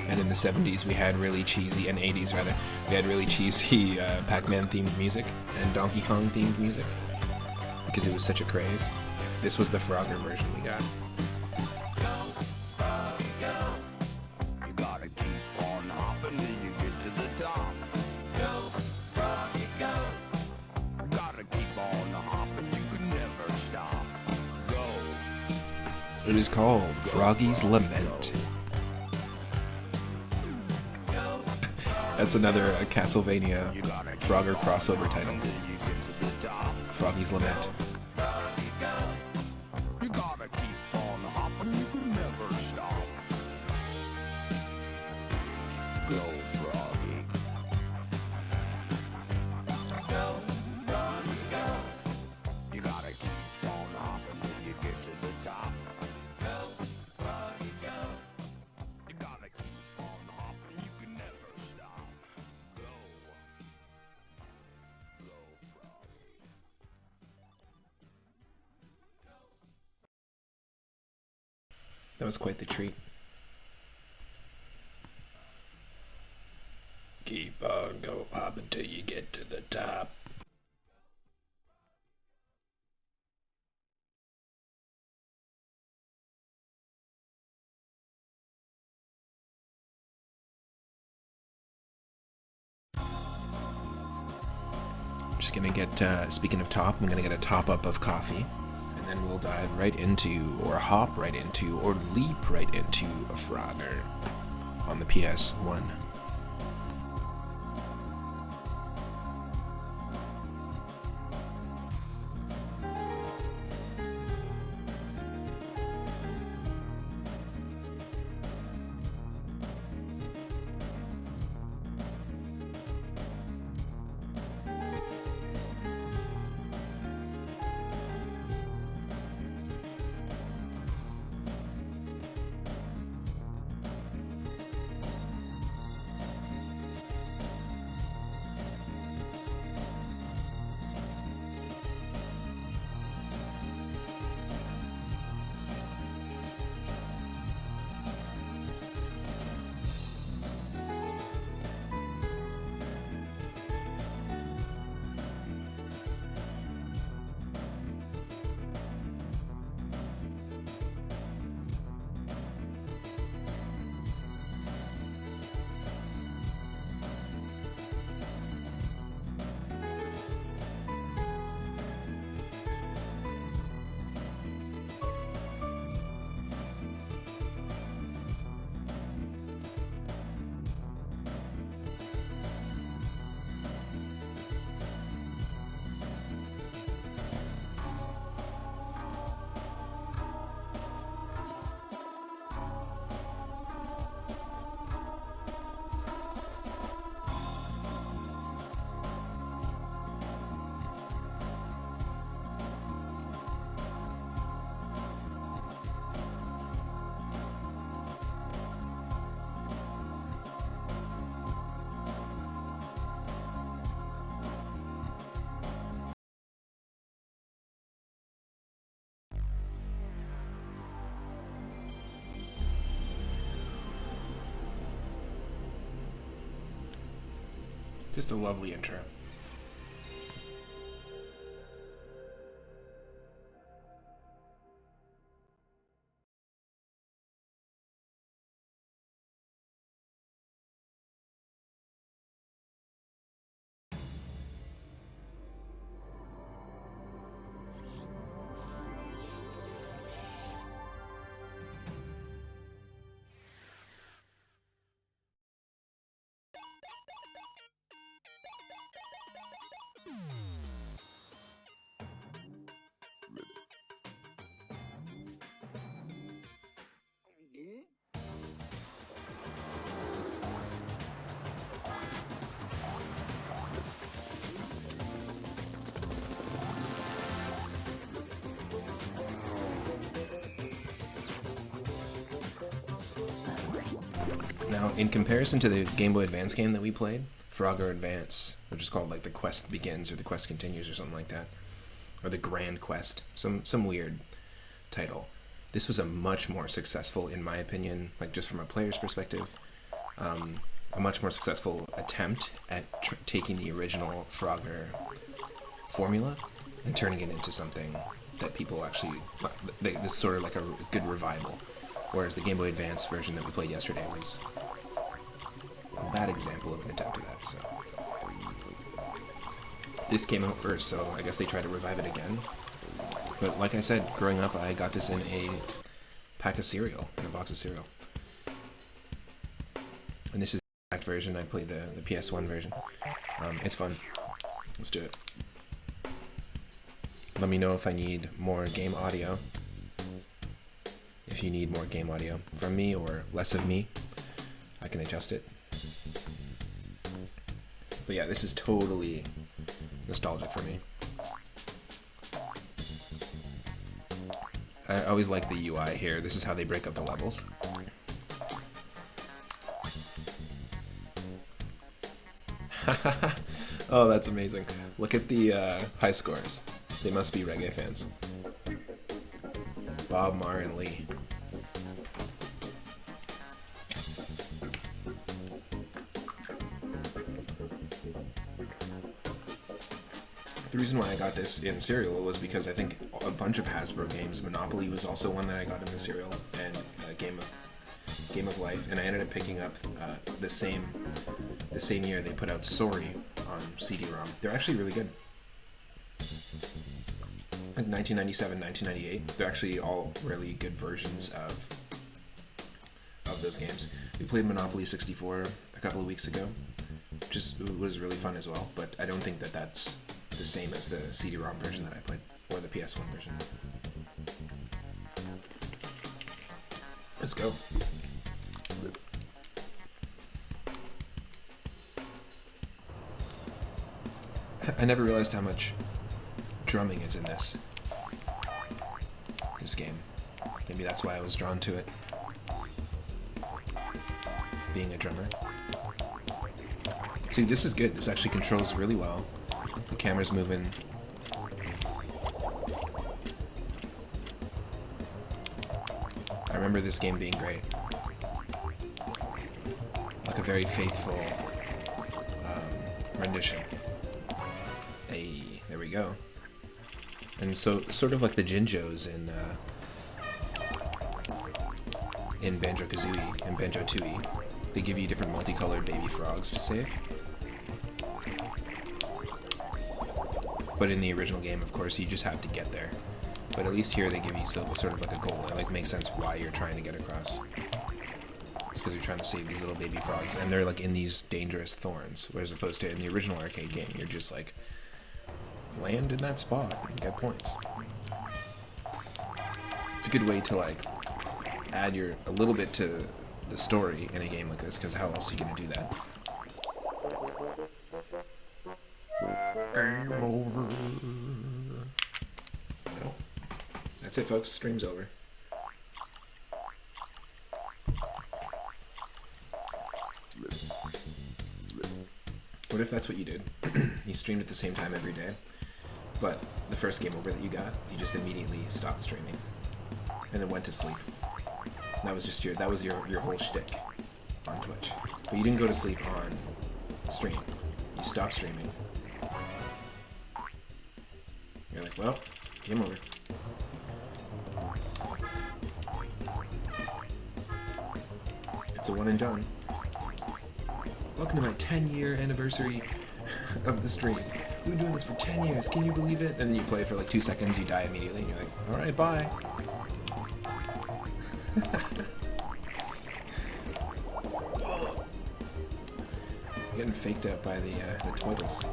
and in the 70s we had really cheesy, and 80s rather, we had really cheesy Pac-Man themed music and Donkey Kong themed music because it was such a craze. This was the Frogger version we got. You gotta keep on hopping till you get to the top. Go, Froggy, go. Gotta keep on hopping, you can never stop. Go. It is called Froggy's Lament. That's another Castlevania Frogger crossover title. Froggy's Lament. You gotta keep on hopping, you can never stop. Go, Froggy. Go, Froggy, go. You gotta keep on hopping till you get to the top. Go, Froggy, go. You gotta keep on hopping, you can never stop. Go, go, Froggy. That was quite the treat. Keep on go up until you get to the top. I'm just gonna get, speaking of top, I'm gonna get a top up of coffee. And then we'll dive right into, or hop right into, or leap right into a Frogger on the PS1. Just a lovely intro. Now, in comparison to the Game Boy Advance game that we played, Frogger Advance, which is called like the Quest Begins or the Quest Continues or something like that, or the Grand Quest, some weird title. This was a much more successful, in my opinion, like just from a player's perspective, a much more successful attempt at taking the original Frogger formula and turning it into something that people actually, this is sort of like a good revival. Whereas the Game Boy Advance version that we played yesterday was a bad example of an attempt at that, so. This came out first, so I guess they tried to revive it again. But like I said, growing up, I got this in a pack of cereal, in a box of cereal. And this is the exact version. I played the PS1 version. It's fun. Let's do it. Let me know if I need more game audio. If you need more game audio from me or less of me, I can adjust it. But yeah, this is totally nostalgic for me. I always like the UI here. This is how they break up the levels. Oh, that's amazing. Look at the high scores. They must be reggae fans. Bob, Marr, and Lee. The reason why I got this in cereal was because I think a bunch of Hasbro games, Monopoly was also one that I got in the cereal, and Game of Life, and I ended up picking up the same year they put out Sorry on CD-ROM. They're actually really good. Like 1997, 1998, they're actually all really good versions of those games. We played Monopoly 64 a couple of weeks ago, which was really fun as well, but I don't think that that's the same as the CD-ROM version that I played, or the PS1 version. Let's go. I never realized how much drumming is in this game. Maybe that's why I was drawn to it. Being a drummer. See, this is good. This actually controls really well. The camera's moving. I remember this game being great. Like a very faithful rendition. Hey, there we go. And so, sort of like the Jinjos in Banjo-Kazooie and Banjo-Tooie, they give you different multicolored baby frogs to save. But in the original game, of course, you just have to get there. But at least here they give you sort of like a goal. It like makes sense why you're trying to get across. It's because you're trying to save these little baby frogs, and they're like in these dangerous thorns, whereas opposed to in the original arcade game, you're just like land in that spot and get points. It's a good way to like add a little bit to the story in a game like this, because how else are you gonna do that? Game over. No. That's it, folks. Stream's over. What if that's what you did? You streamed at the same time every day, but the first game over that you got, you just immediately stopped streaming and then went to sleep. That was just your whole shtick on Twitch. But you didn't go to sleep on stream. You stop streaming. You're like, well, game over. It's a one and done. Welcome to my 10-year anniversary of the stream. We've been doing this for 10 years, can you believe it? And then you play for like 2 seconds, you die immediately, and you're like, alright, bye. You're getting faked out by the toilets.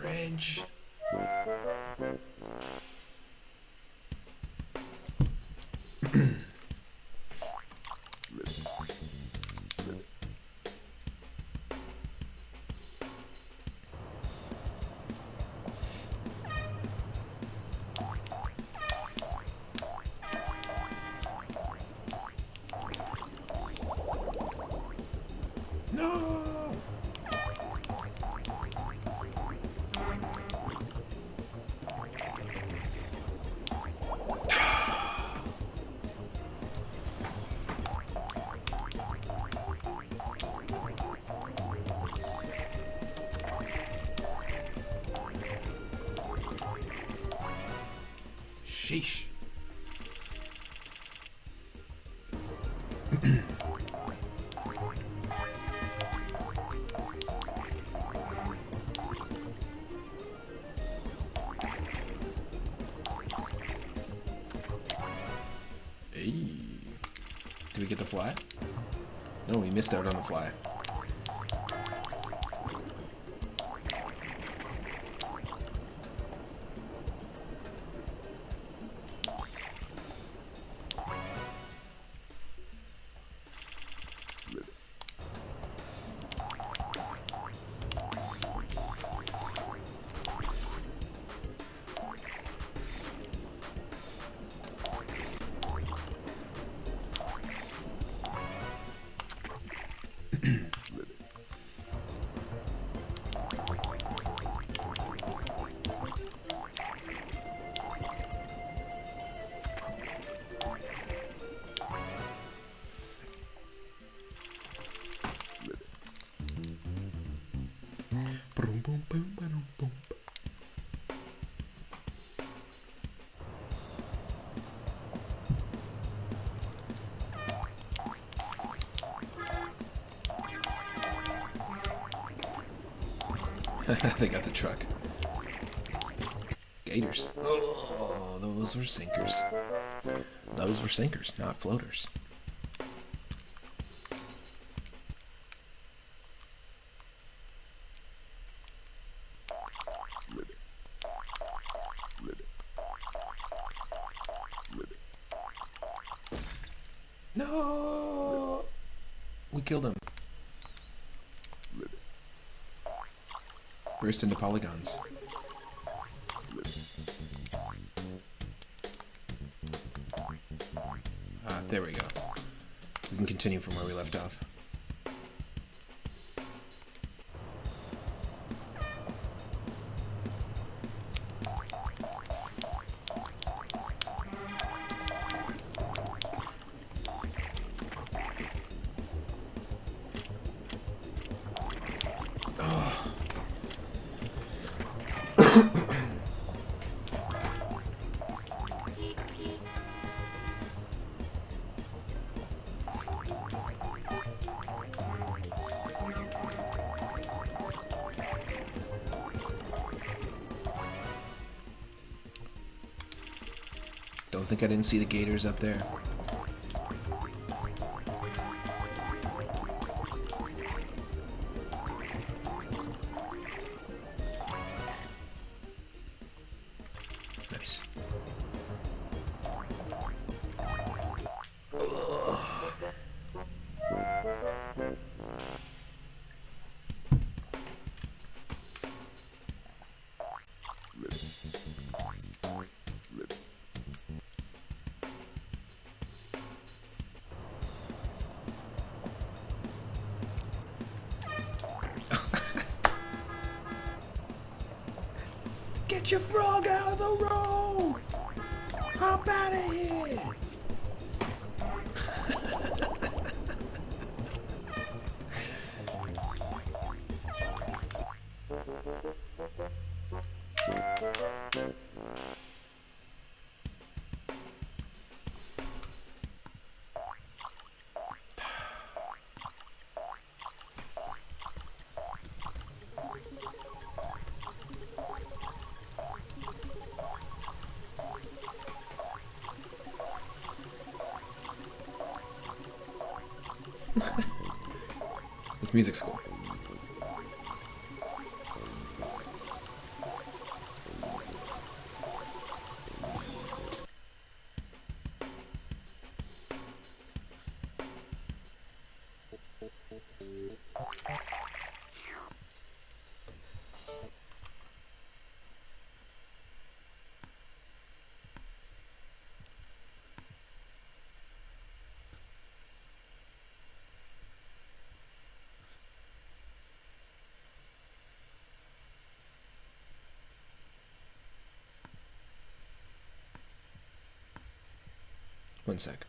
Fridge. No! Sheesh. Hey. Did we get the fly? No, we missed out on the fly. Boom, boom, boom, boom, boom. They got the truck. Gators. Oh, those were sinkers. Those were sinkers, not floaters. No! We killed him. Burst into polygons. There we go. We can continue from where we left off. Don't think I didn't see the gators up there. Nice. Get your frog out of the road! Hop out of here! This music's cool. One sec.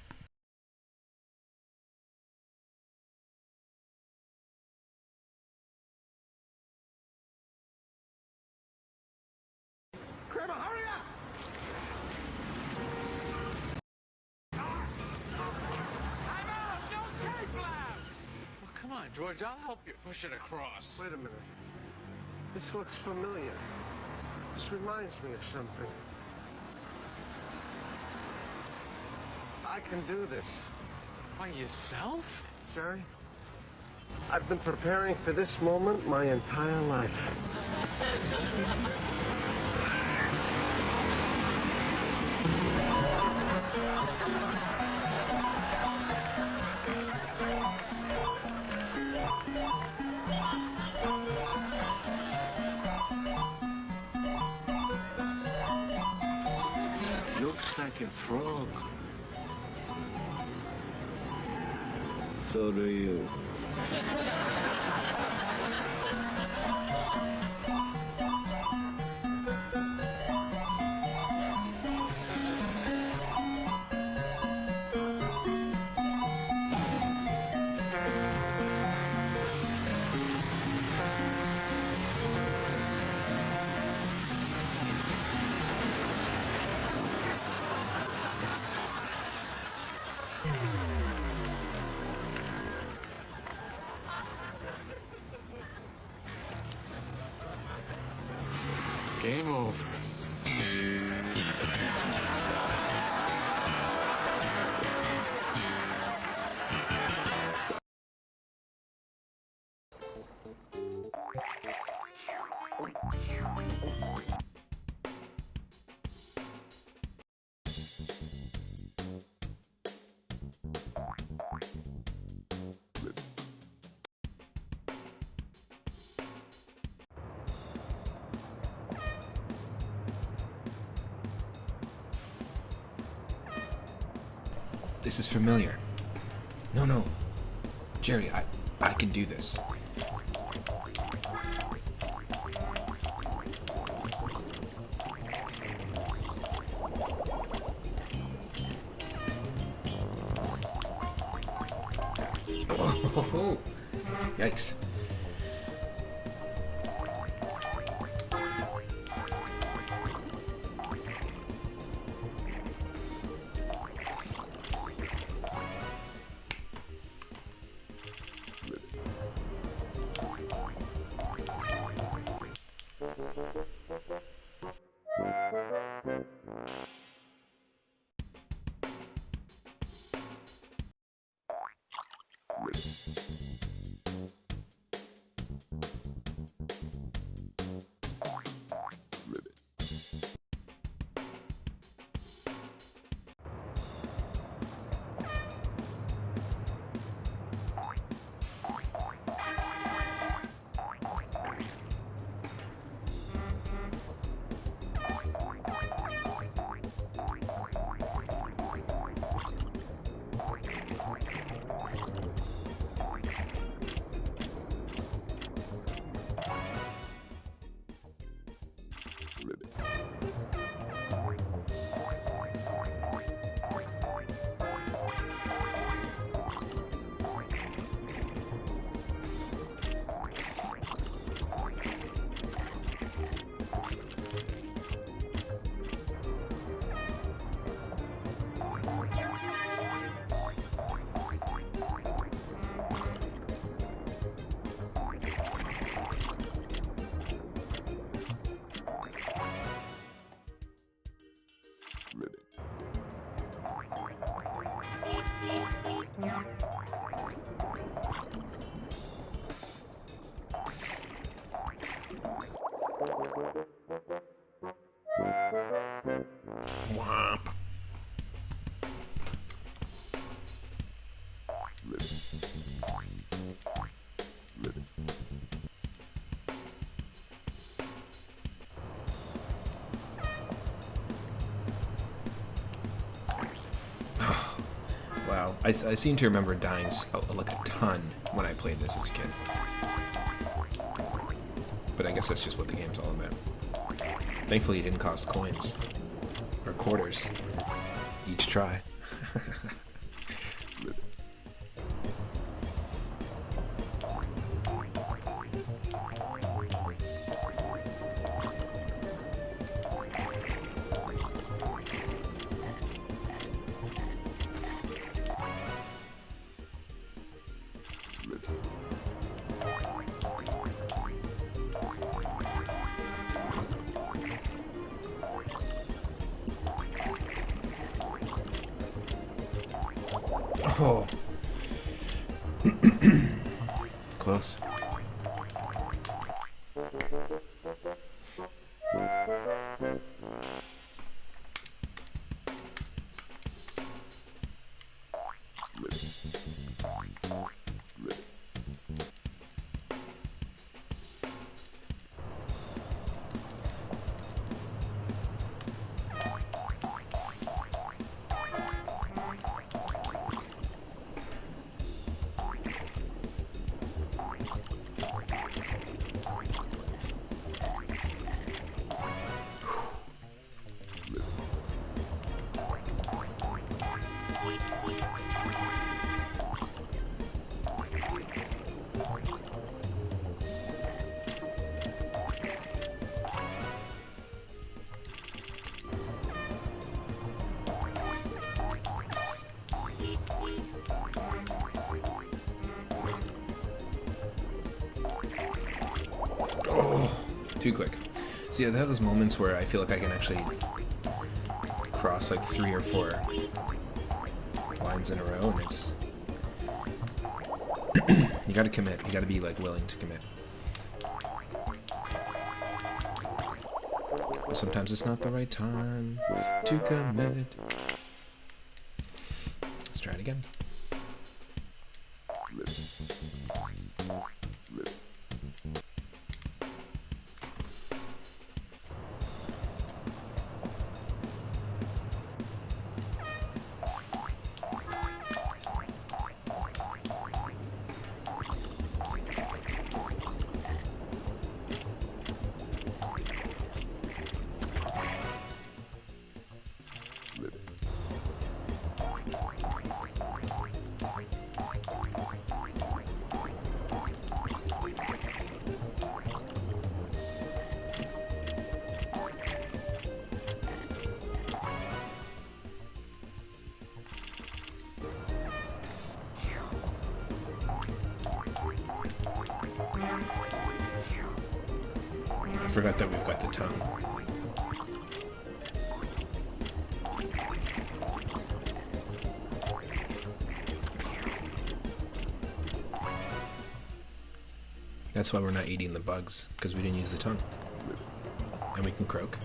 Kramer, hurry up! I'm out! No tape left! Well, come on, George. I'll help you push it across. Wait a minute. This looks familiar. This reminds me of something. I can do this. By yourself? Jerry, I've been preparing for this moment my entire life. Looks like a frog. So do you. Game over. This is familiar. No. Jerry, I can do this. Oh, yikes. Wow, I seem to remember dying like a ton when I played this as a kid. But I guess that's just what the game's all about. Thankfully, it didn't cost coins or quarters each try. Oh. Close. Oh, too quick. See, I have those moments where I feel like I can actually cross like 3 or 4 lines in a row, and it's you gotta commit. You gotta be like willing to commit. But sometimes it's not the right time to commit. Let's try it again. I forgot that we've got the tongue. That's why we're not eating the bugs, because we didn't use the tongue. And we can croak.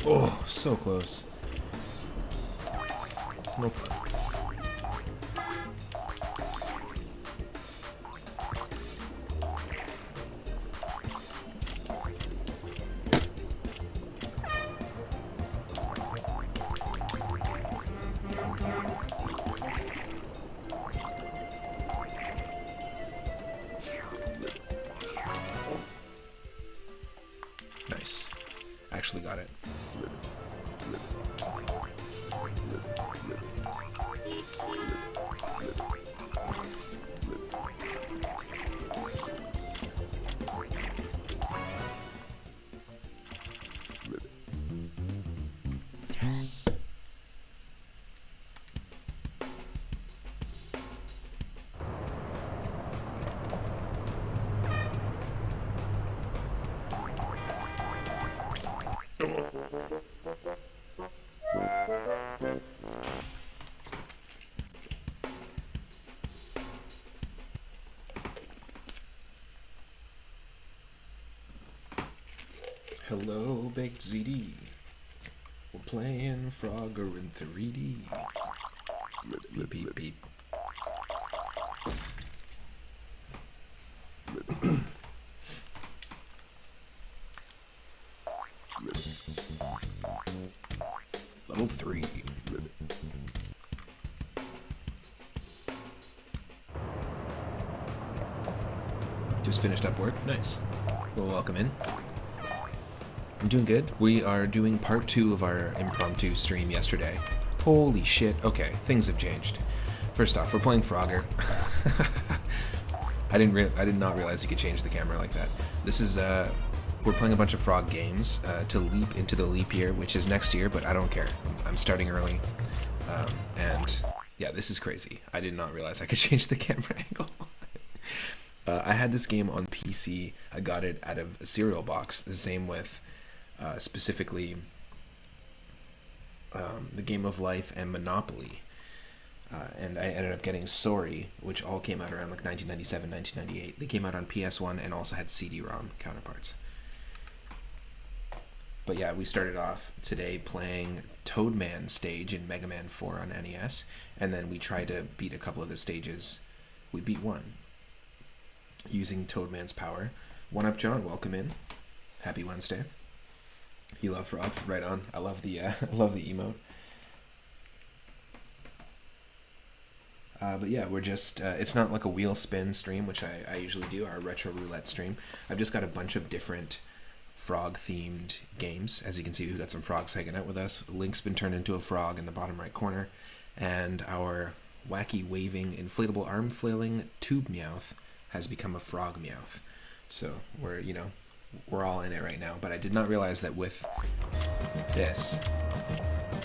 Oh, so close. No fun. Nice. Actually got it. Yes. Hello, Baked ZD. We're playing Frogger in 3D. Beep, beep, beep. Level 3. Just finished up work. Nice. Well, welcome in. I'm doing good. We are doing part 2 of our impromptu stream yesterday. Holy shit. Okay, things have changed. First off, we're playing Frogger. I did not realize you could change the camera like that. This is we're playing a bunch of Frog games to leap into the leap year, which is next year, but I don't care. I'm starting early. And yeah, this is crazy. I did not realize I could change the camera angle. I had this game on PC. I got it out of a cereal box. The same with specifically the Game of Life and Monopoly. And I ended up getting Sorry, which all came out around like 1997, 1998. They came out on PS1 and also had CD-ROM counterparts. But yeah, we started off today playing Toadman stage in Mega Man 4 on NES, and then we tried to beat a couple of the stages. We beat one using Toadman's power. One Up John, welcome in. Happy Wednesday. You love frogs, right on. I love the I love the emote. But yeah, we're just, it's not like a wheel spin stream, which I usually do, our retro roulette stream. I've just got a bunch of different frog-themed games. As you can see, we've got some frogs hanging out with us. Link's been turned into a frog in the bottom right corner. And our wacky, waving, inflatable arm flailing tube Meowth has become a frog Meowth. So we're, you know, we're all in it right now. But I did not realize that with this,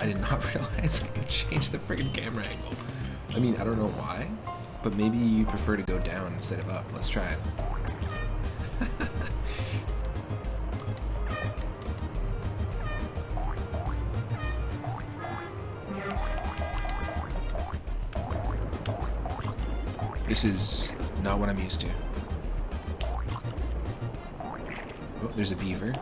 I did not realize I could change the friggin' camera angle. I mean, I don't know why, but maybe you prefer to go down instead of up. Let's try it. This is not what I'm used to. Oh, there's a beaver.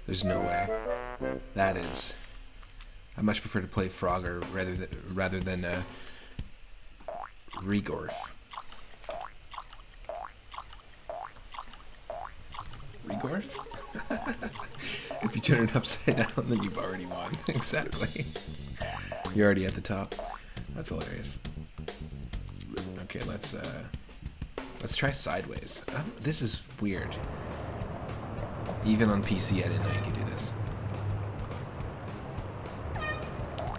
There's no way. That is. I much prefer to play Frogger rather than Regorth. Regorth? If you turn it upside down, then you've already won. Exactly. You're already at the top. That's hilarious. Okay, let's try sideways. This is weird. Even on PC, I didn't know you could do this.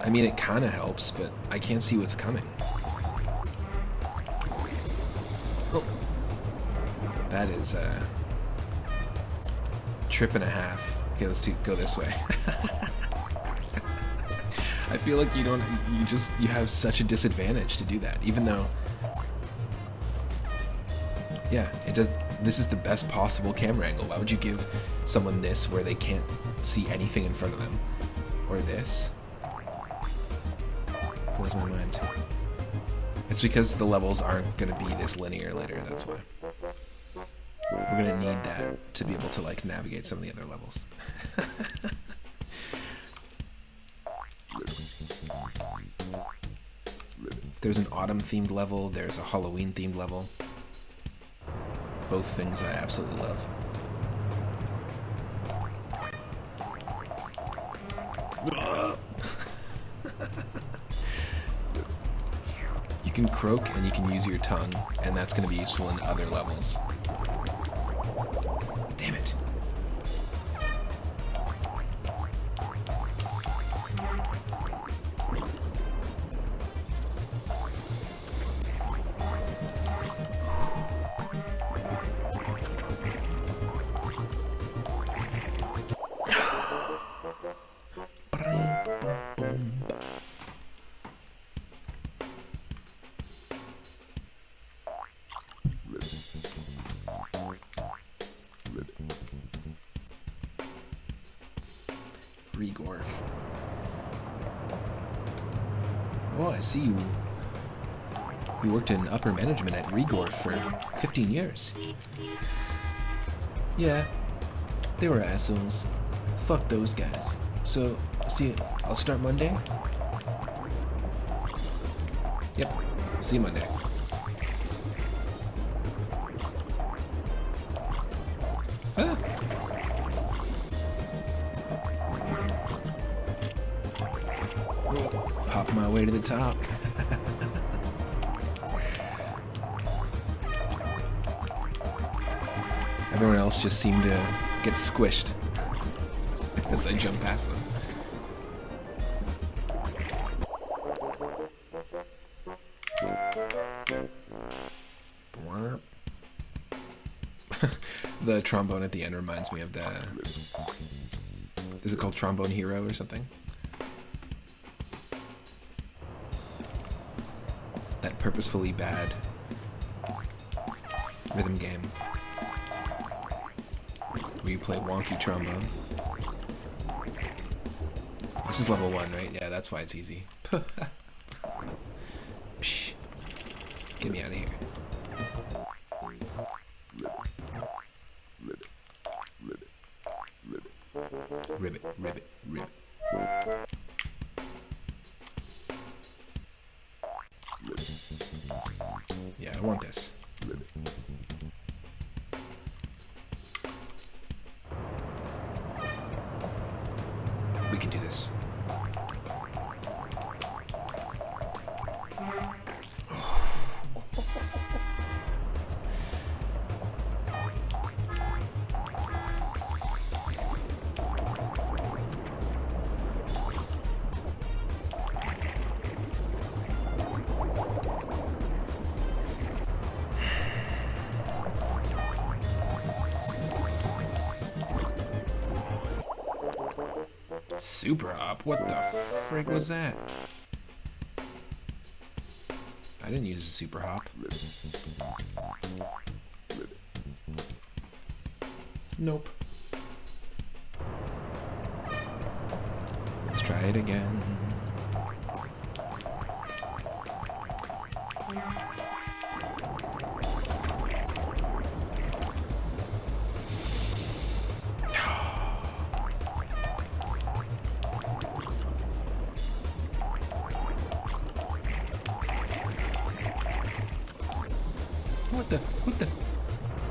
I mean, it kind of helps, but I can't see what's coming. Oh. That is a trip and a half. Okay, let's go this way. I feel like you have such a disadvantage to do that, even though, yeah, it does. This is the best possible camera angle. Why would you give someone this where they can't see anything in front of them? Or this? Blows my mind. It's because the levels aren't going to be this linear later, that's why. We're going to need that to be able to like navigate some of the other levels. There's an autumn-themed level, there's a Halloween-themed level. Both things I absolutely love. You can croak and you can use your tongue, and that's going to be useful in other levels. Damn it. Regorth. Oh, I see you. He worked in upper management at Rigor for 15 years. Yeah, they were assholes. Fuck those guys. So, see, I'll start Monday? Yep, see you Monday. Ah. Hop my way to the top. Everyone else just seemed to get squished as I jump past them. The trombone at the end reminds me of the... Is it called Trombone Hero or something? That purposefully bad rhythm game where you play wonky trombone. This is level 1, right? Yeah, that's why it's easy. Psh. Get me out of here. Ribbit, ribbit, ribbit. Yeah, I want this. We can do this. Super hop? What the frig was that? I didn't use a super hop. Nope. Let's try it again.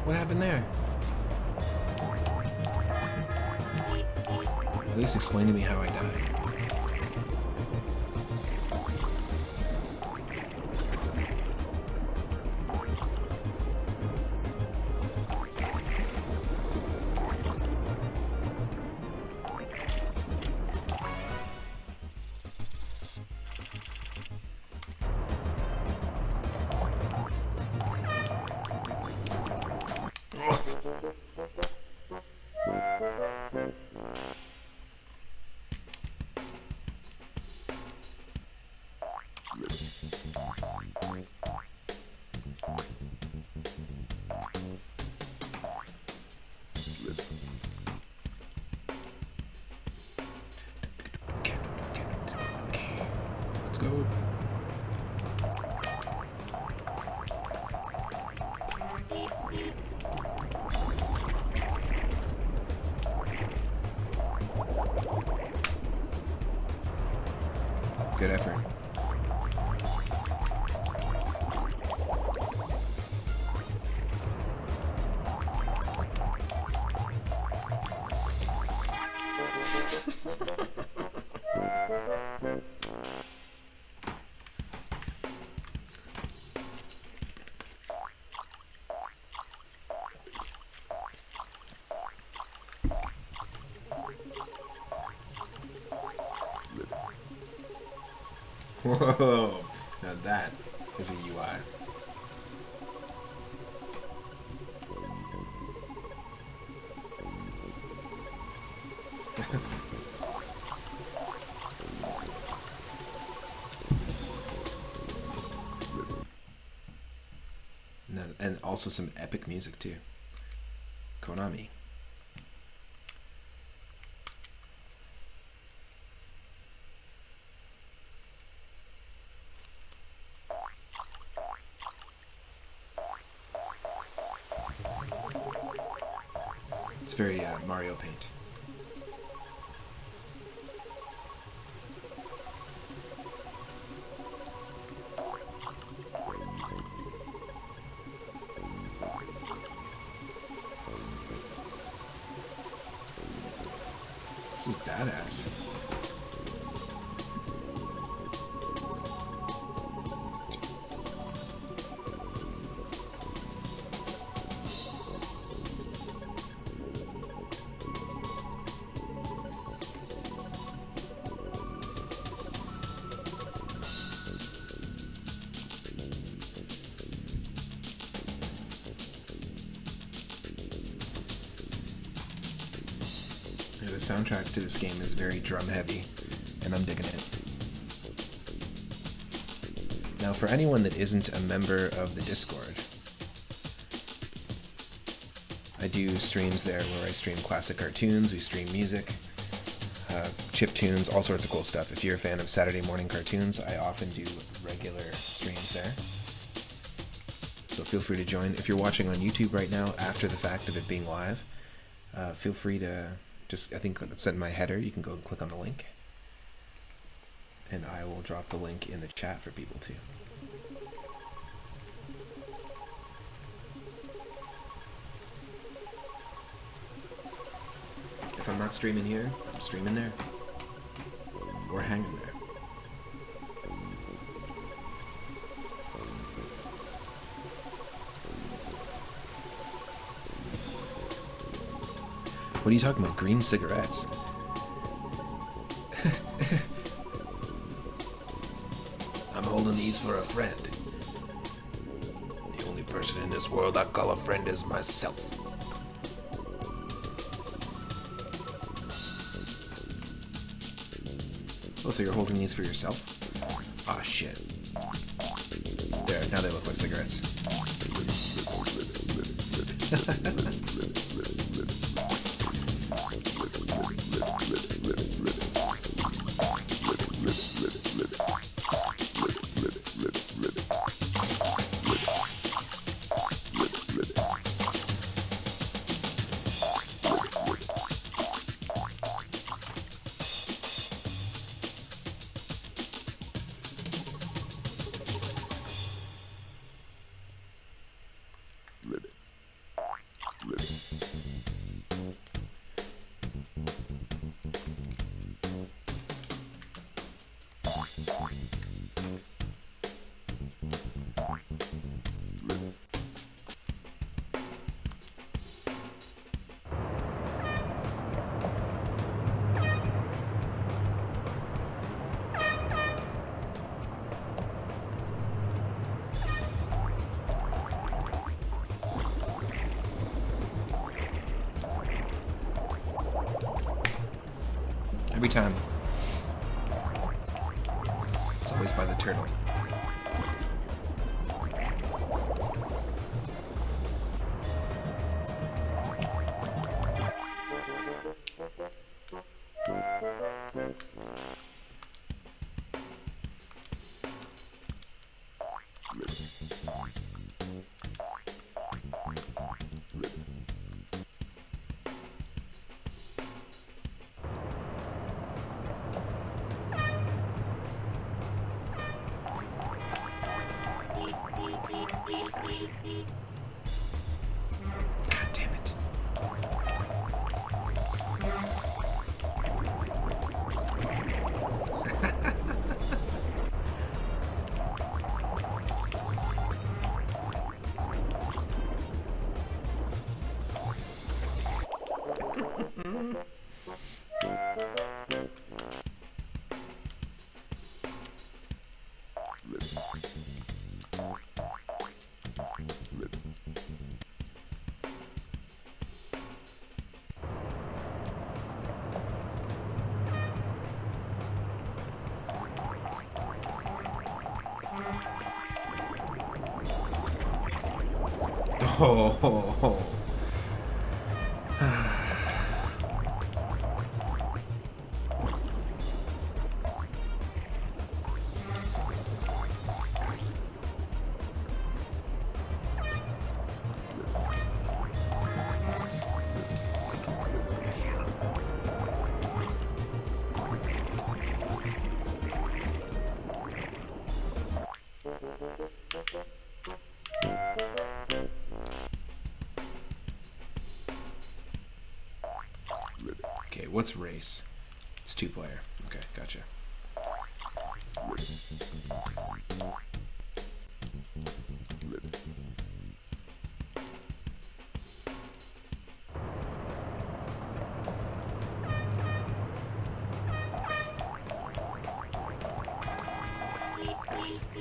What happened there? At least explain to me how I died. Let's go. Good effort. Whoa, now that is a UI. And also some epic music too. Konami. It's very Mario Paint. This is badass. The soundtrack to this game is very drum heavy, and I'm digging it. Now, for anyone that isn't a member of the Discord, I do streams there where I stream classic cartoons, we stream music, chiptunes, all sorts of cool stuff. If you're a fan of Saturday morning cartoons, I often do regular streams there. So feel free to join. If you're watching on YouTube right now, after the fact of it being live, feel free to I think it's in my header. You can go and click on the link. And I will drop the link in the chat for people too. If I'm not streaming here, I'm streaming there. Or hanging there. What are you talking about? Green cigarettes? I'm holding these for a friend. The only person in this world I call a friend is myself. Oh, so you're holding these for yourself? Ah, shit. There, now they look like cigarettes. Every time. It's always by the turtle. God damn it. Oh. Okay, what's race? It's 2-player. Okay, gotcha.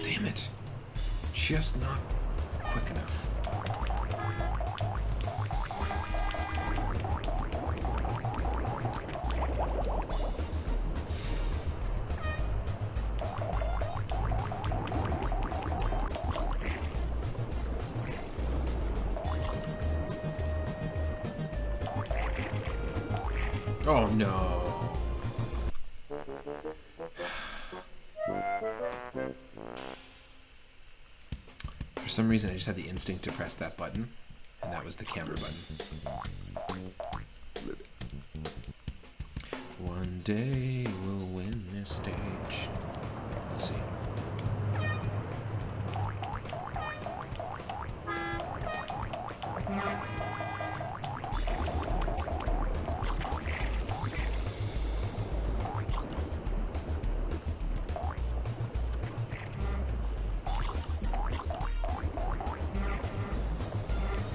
Damn it. Just not quick enough. Oh no. For some reason, I just had the instinct to press that button, and that was the camera button. One day we'll win this stage. Let's see.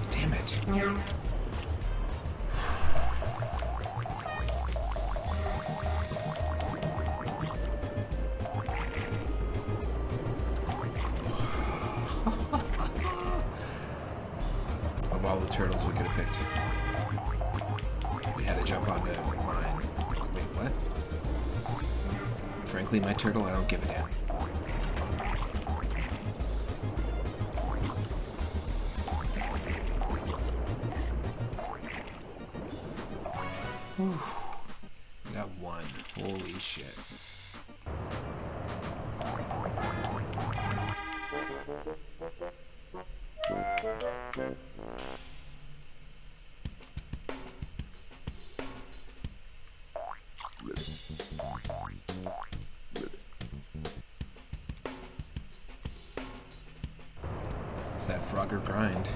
Damn it. Of all the turtles we could have picked, we had to jump onto mine. Wait, what? Frankly, my turtle, I don't give a damn. Whew. We got one. Holy shit. It's that Frogger grind.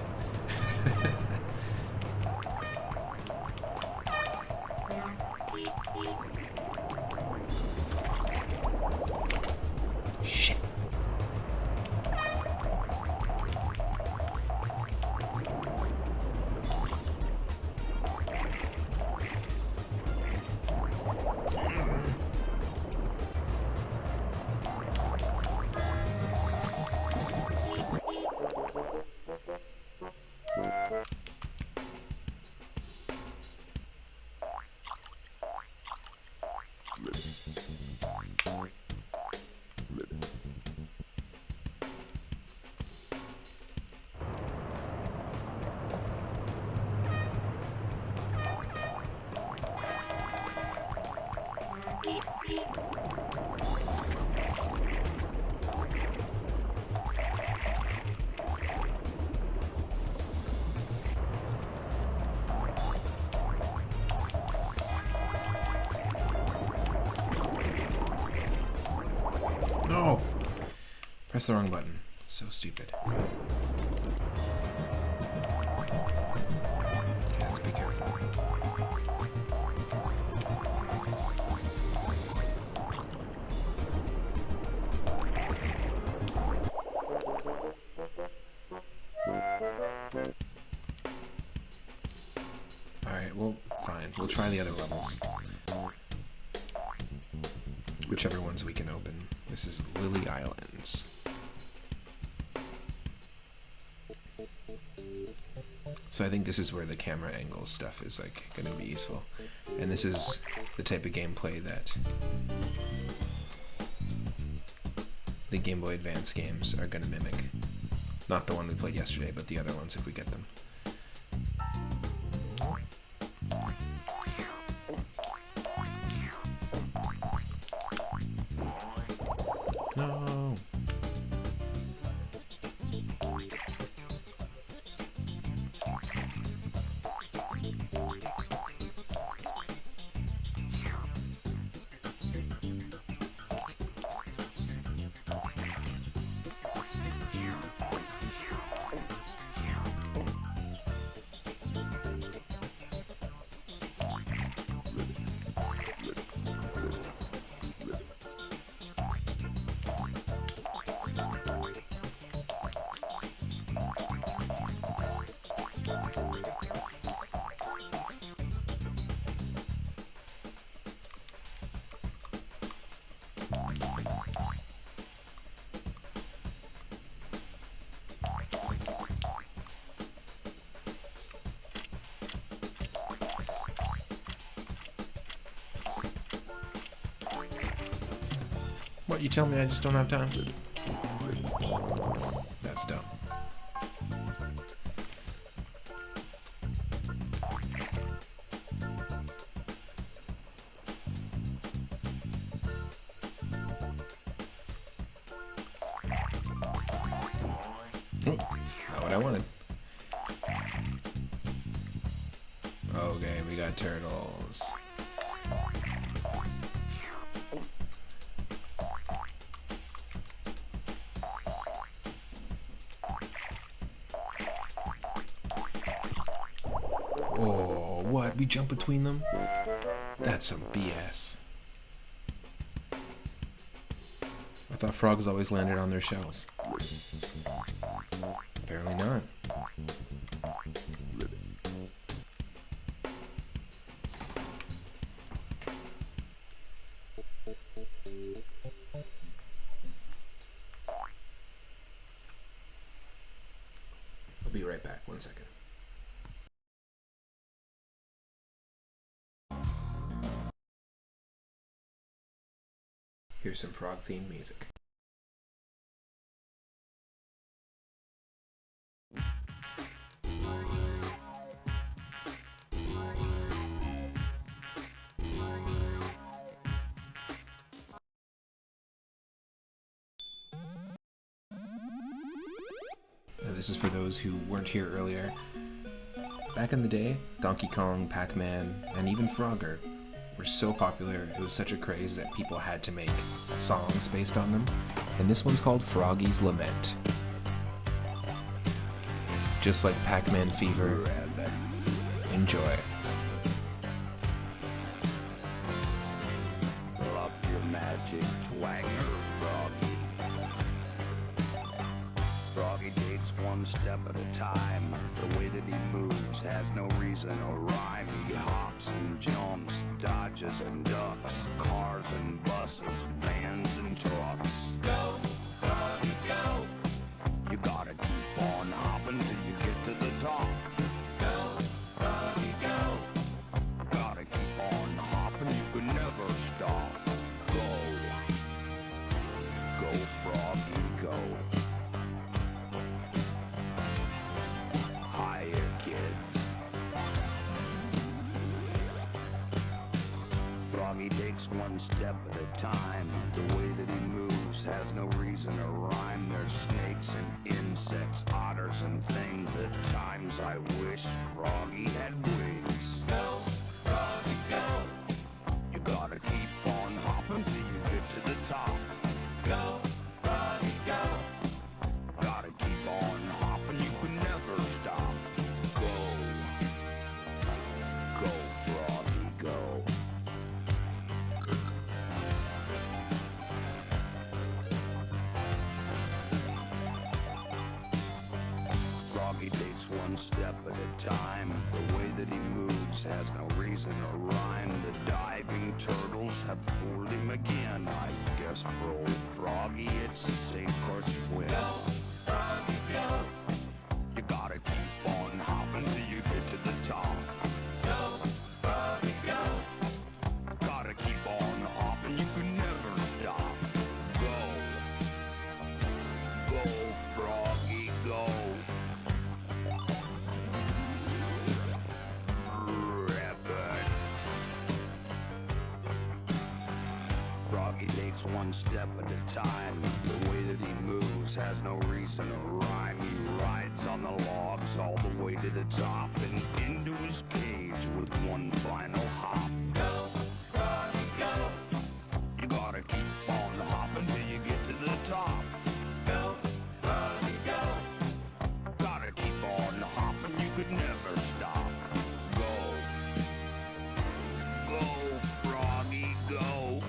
Shit. No! Press the wrong button. So stupid. Okay, let's be careful. Alright, well, fine. We'll try the other levels. Whichever ones we can open. This is Lily Islands. So I think this is where the camera angle stuff is like going to be useful. And this is the type of gameplay that the Game Boy Advance games are going to mimic. Not the one we played yesterday, but the other ones if we get them. No. What, you tell me I just don't have time? That's dumb. Oh, not what I wanted. Okay, we got turtles. Oh, what? We jump between them? That's some BS. I thought frogs always landed on their shells. Apparently not. I'll be right back. 1 second. Here's some frog-themed music. Now, this is for those who weren't here earlier. Back in the day, Donkey Kong, Pac-Man, and even Frogger were so popular, it was such a craze that people had to make songs based on them. And this one's called Froggy's Lament. Just like Pac-Man Fever, enjoy. Love your magic twanger, Froggy. Froggy takes one step at a time. The way that he moves has no reason or rhyme. He hops and jumps, dodges and ducks, cars and buses, vans and trucks. Go, Froggy, go! You gotta keep on hopping till you get to the top. Go, Froggy, go! Gotta keep on hopping, you can never stop. Go, go, Froggy, go. Hiya, kids. Froggy takes one step at a time. The way that he moves has no reason or rhyme. There's snakes and insects, otters and things. At times I wish Froggy had wings. Go, Froggy, go! You gotta keep on hopping till you get to the top. Go, Froggy, go! Gotta keep on hopping, you can never stop. Go, go, Froggy, go. Froggy takes one step at a time. The way that he moves has no reason or rhyme. The diving turtles have fooled him again. I guess for old Froggy it's sink or swim. Go, Froggy, go! You gotta keep on hopping till you get to the top. Go, Froggy, go! Gotta keep on hopping, you can never stop. Go, go, Froggy, go! Rabbit. Froggy takes one step at a time. The way that he moves has no reason or rhyme. He rides on the logs all the way to the top and into his cage with one final hop. Go, Froggy, go! You gotta keep on hopping till you get to the top. Go, Froggy, go! Gotta keep on hopping, you could never stop. Go, go, Froggy, go!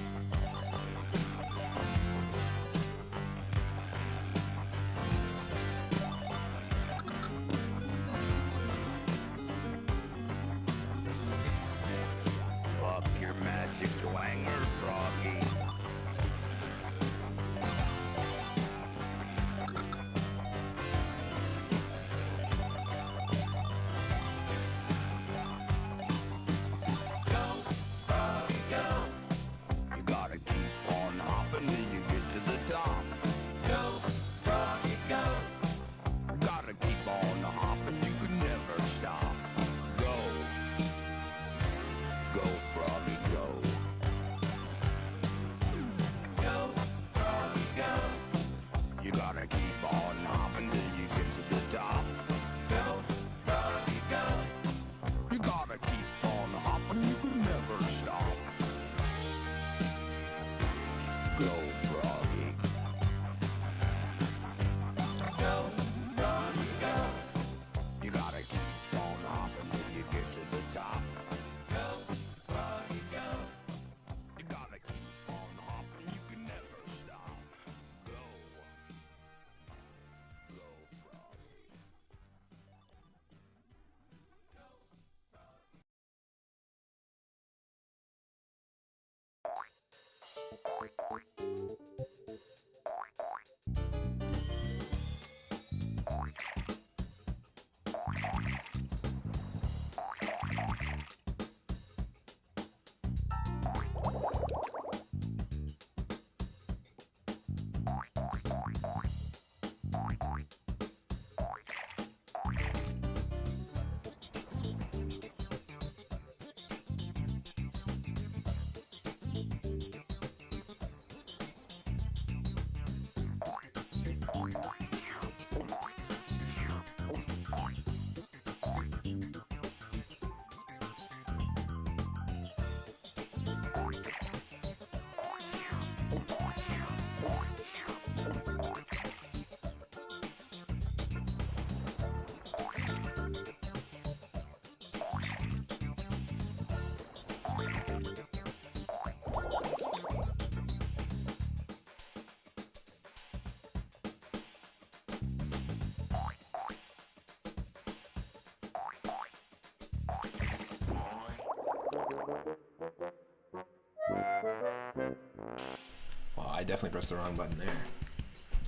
Well, I definitely pressed the wrong button there.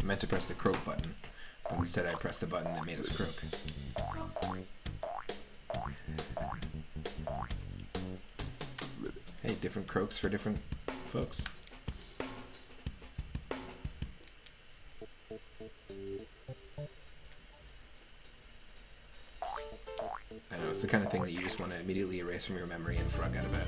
I meant to press the croak button, but instead I pressed the button that made us croak. Hey, different croaks for different folks. I know, it's the kind of thing that you just want to immediately erase from your memory and forget about.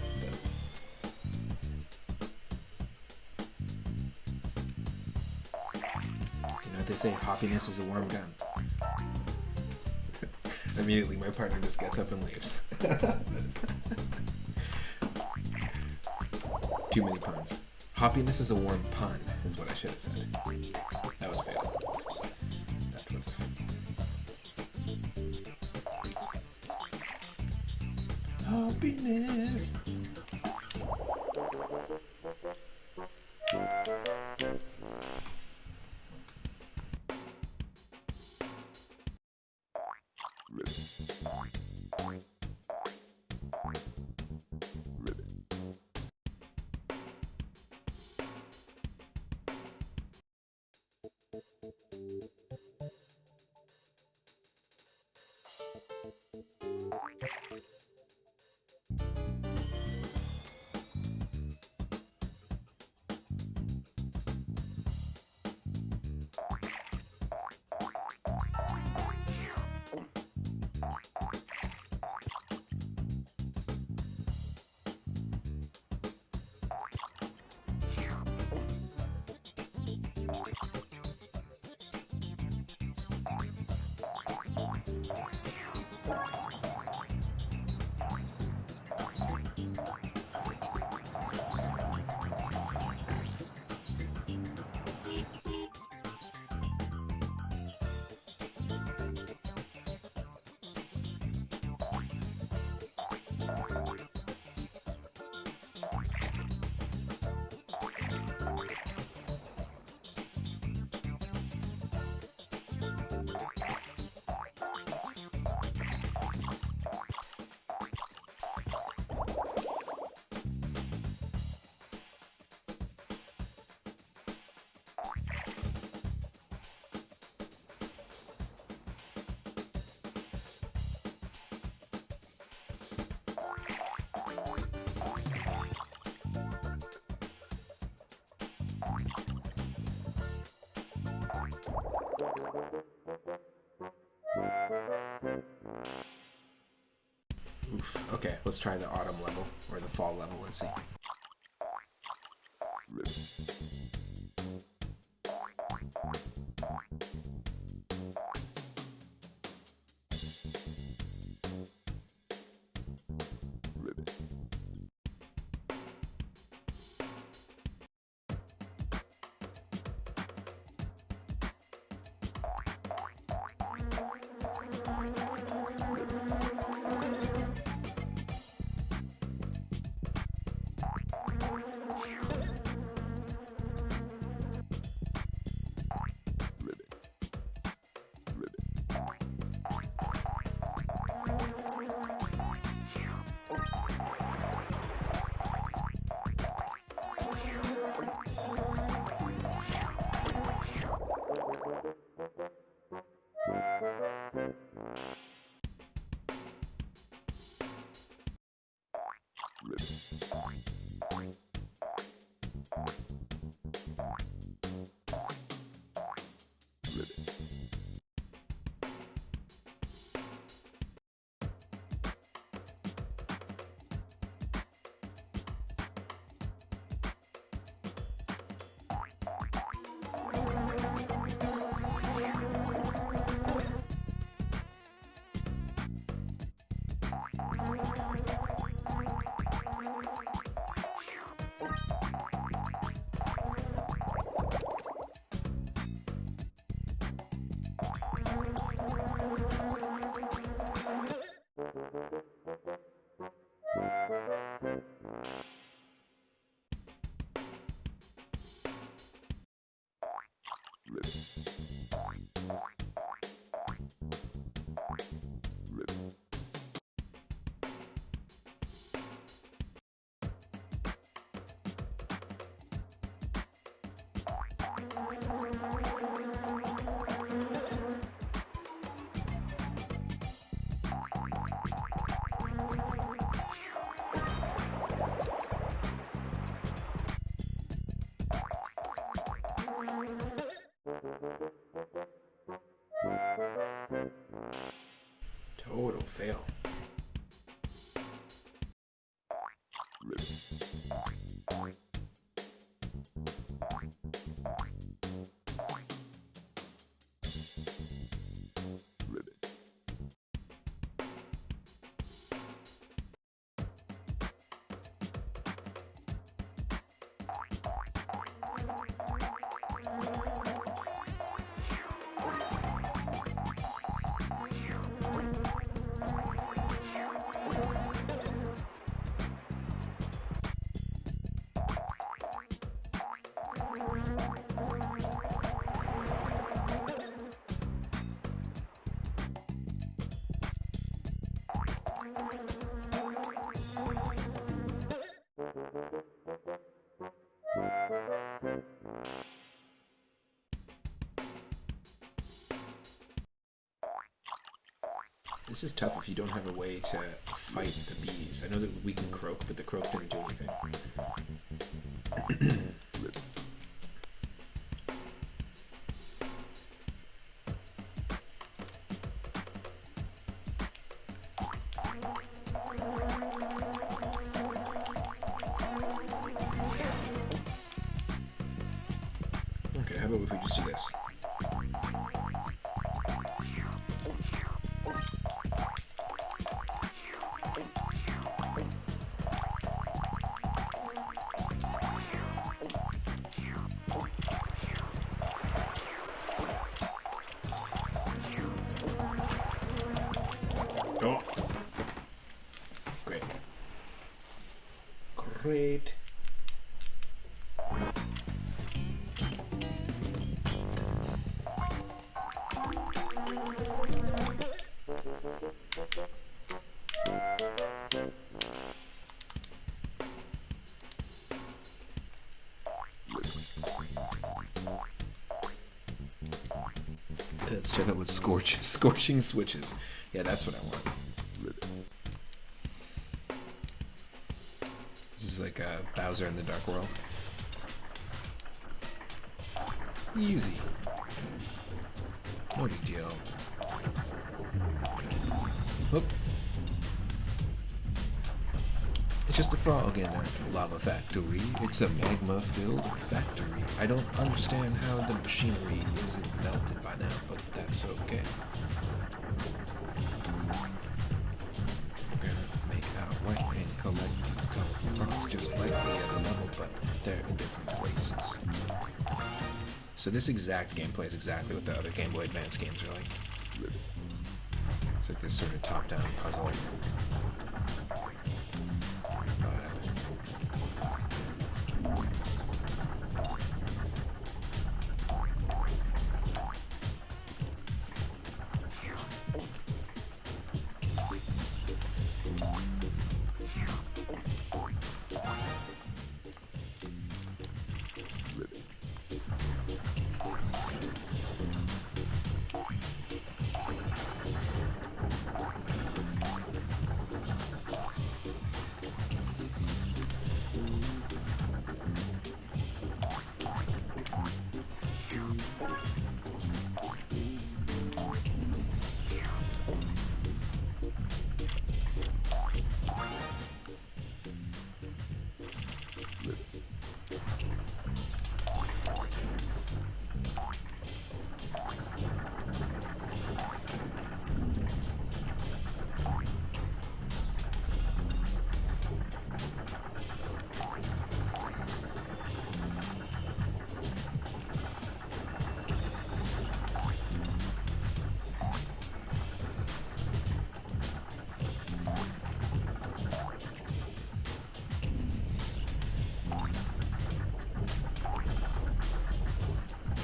You know what they say, hoppiness is a warm gun. Immediately my partner just gets up and leaves. Too many puns. Hoppiness is a warm pun, is what I should have said. That was fatal. That was a fail. Happiness. Oof. Okay, let's try the autumn level, or the fall level, let's see. Total fail. This is tough if you don't have a way to fight the bees. I know that we can croak, but the croak didn't do anything. Okay, how about if we just do this? Oh. Great. Great. Let's check out what scorching switches. Yeah, that's what I want. This is like Bowser in the Dark World. Easy. No big deal. Oop. It's just a frog in a lava factory. It's a magma-filled factory. I don't understand how the machinery isn't melted by now, but that's okay. We're gonna make our way and collect these colorful frogs just like the other level, but they're in different places. So this exact gameplay is exactly what the other Game Boy Advance games are like. It's like this sort of top-down puzzle.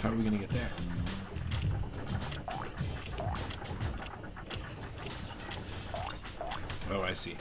How are we gonna get there? Oh, I see.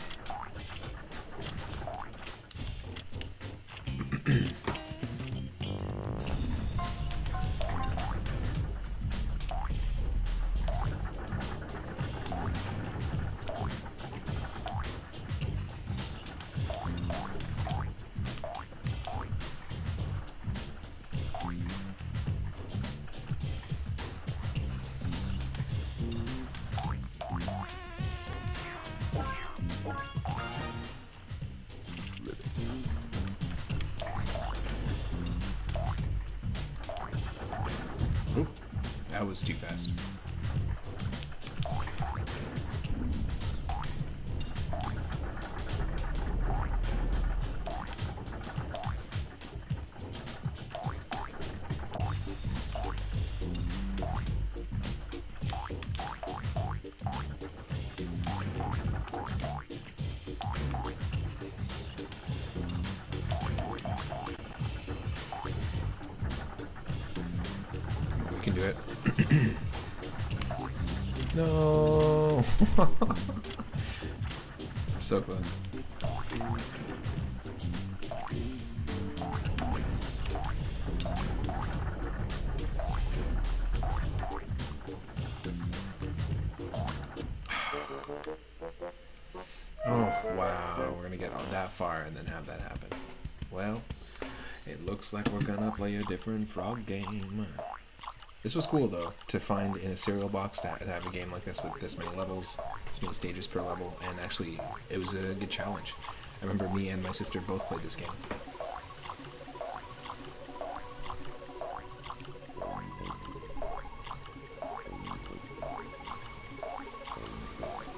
Oop, that was too fast. We can do it. No. So close. Oh, wow. We're gonna get that far and then have that happen. Well, it looks like we're gonna play a different frog game. This was cool, though, to find in a cereal box to have a game like this with this many levels, this many stages per level, and actually, it was a good challenge. I remember me and my sister both played this game.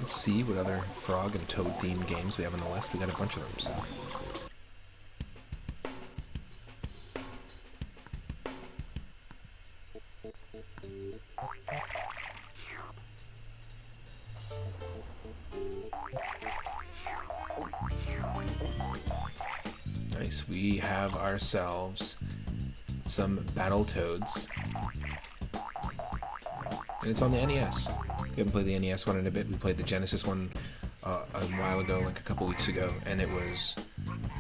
Let's see what other frog and toad themed games we have on the list. We got a bunch of them, so. Nice, we have ourselves some Battletoads. And it's on the NES. We haven't played the NES one in a bit. We played the Genesis one a while ago, like a couple weeks ago, and it was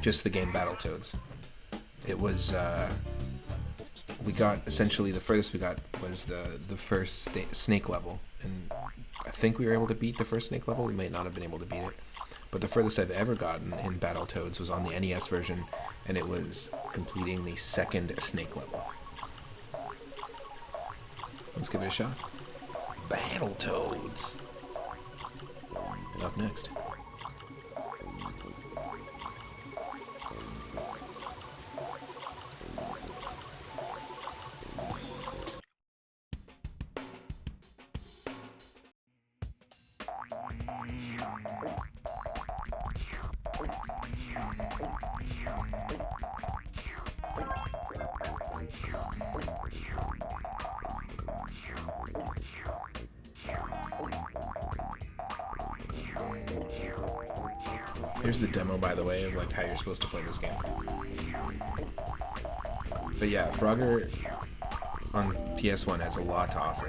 just the game Battletoads. It was, we got, essentially, the furthest we got was the first snake level, and I think we were able to beat the first snake level. We might not have been able to beat it, but the furthest I've ever gotten in Battletoads was on the NES version, and it was completing the second snake level. Let's give it a shot. Battletoads. Up next. Here's the demo, by the way, of like how you're supposed to play this game. But yeah, Frogger on PS1 has a lot to offer.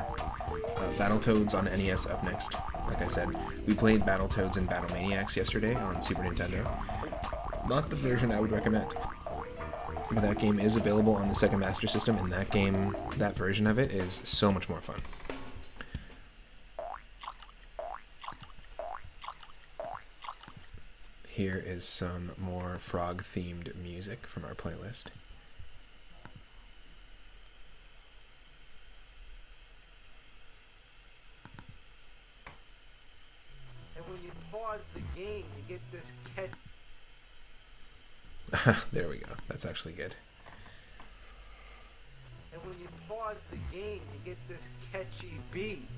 Battletoads on NES up next. Like I said, we played Battletoads and Battle Maniacs yesterday on Super Nintendo. Not the version I would recommend. But that game is available on the Sega Master System, and that version of it is so much more fun. Here is some more frog-themed music from our playlist. And when you pause the game, you get this catch. There we go. That's actually good. And when you pause the game, you get this catchy beat.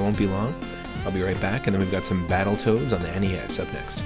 won't be long. I'll be right back, and then we've got some Battletoads on the NES up next.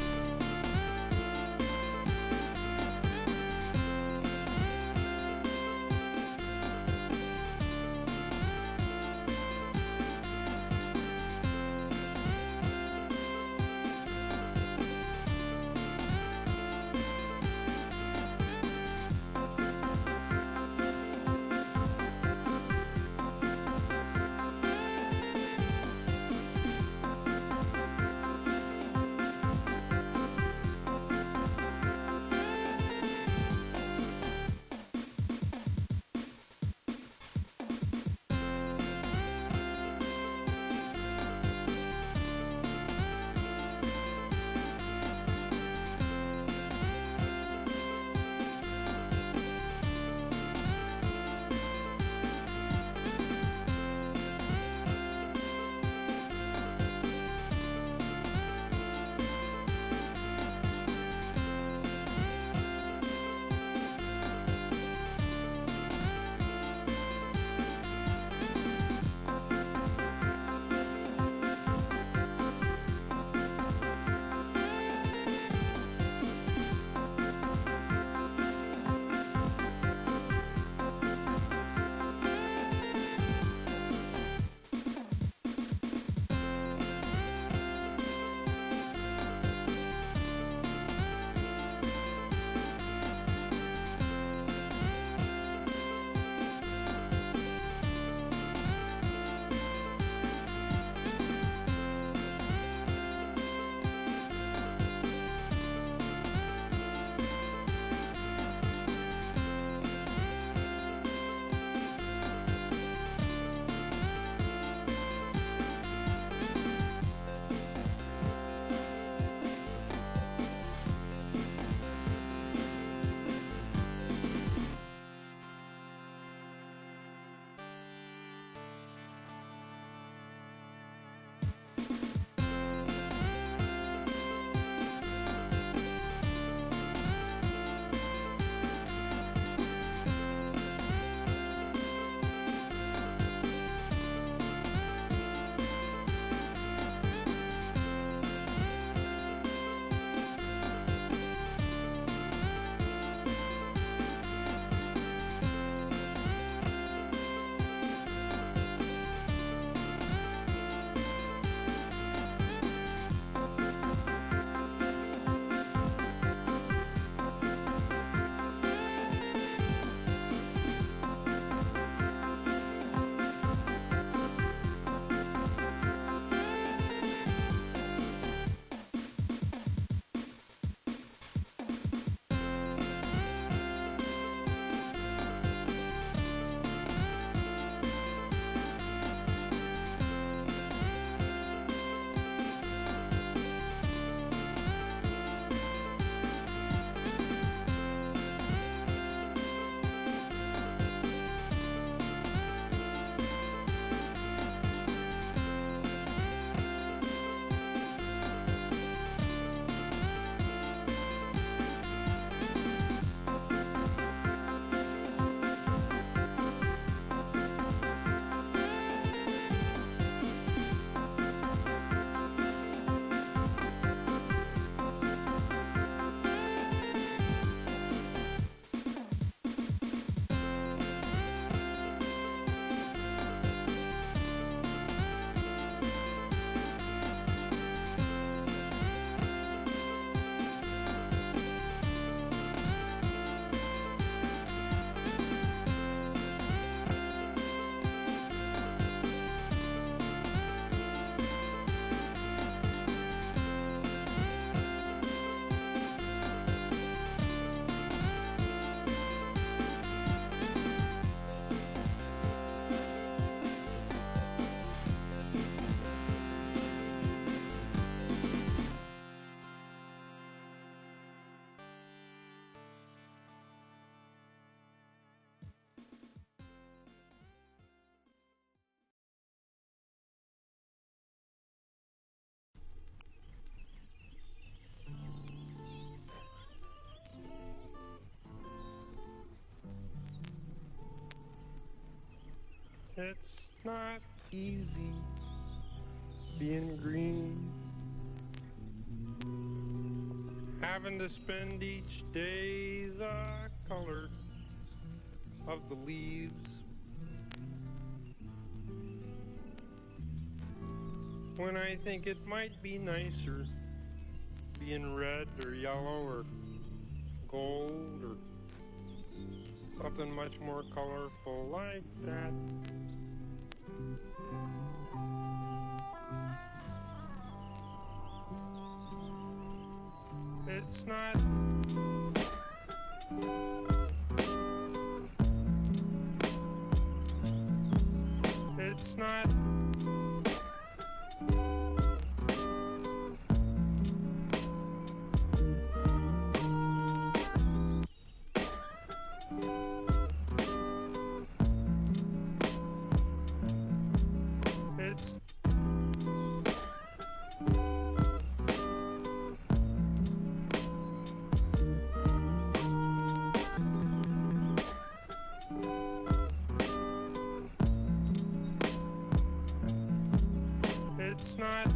It's not easy being green. Having to spend each day the color of the leaves. When I think it might be nicer being red or yellow or gold or something much more colorful like that. It's not. It's not. It's It's not.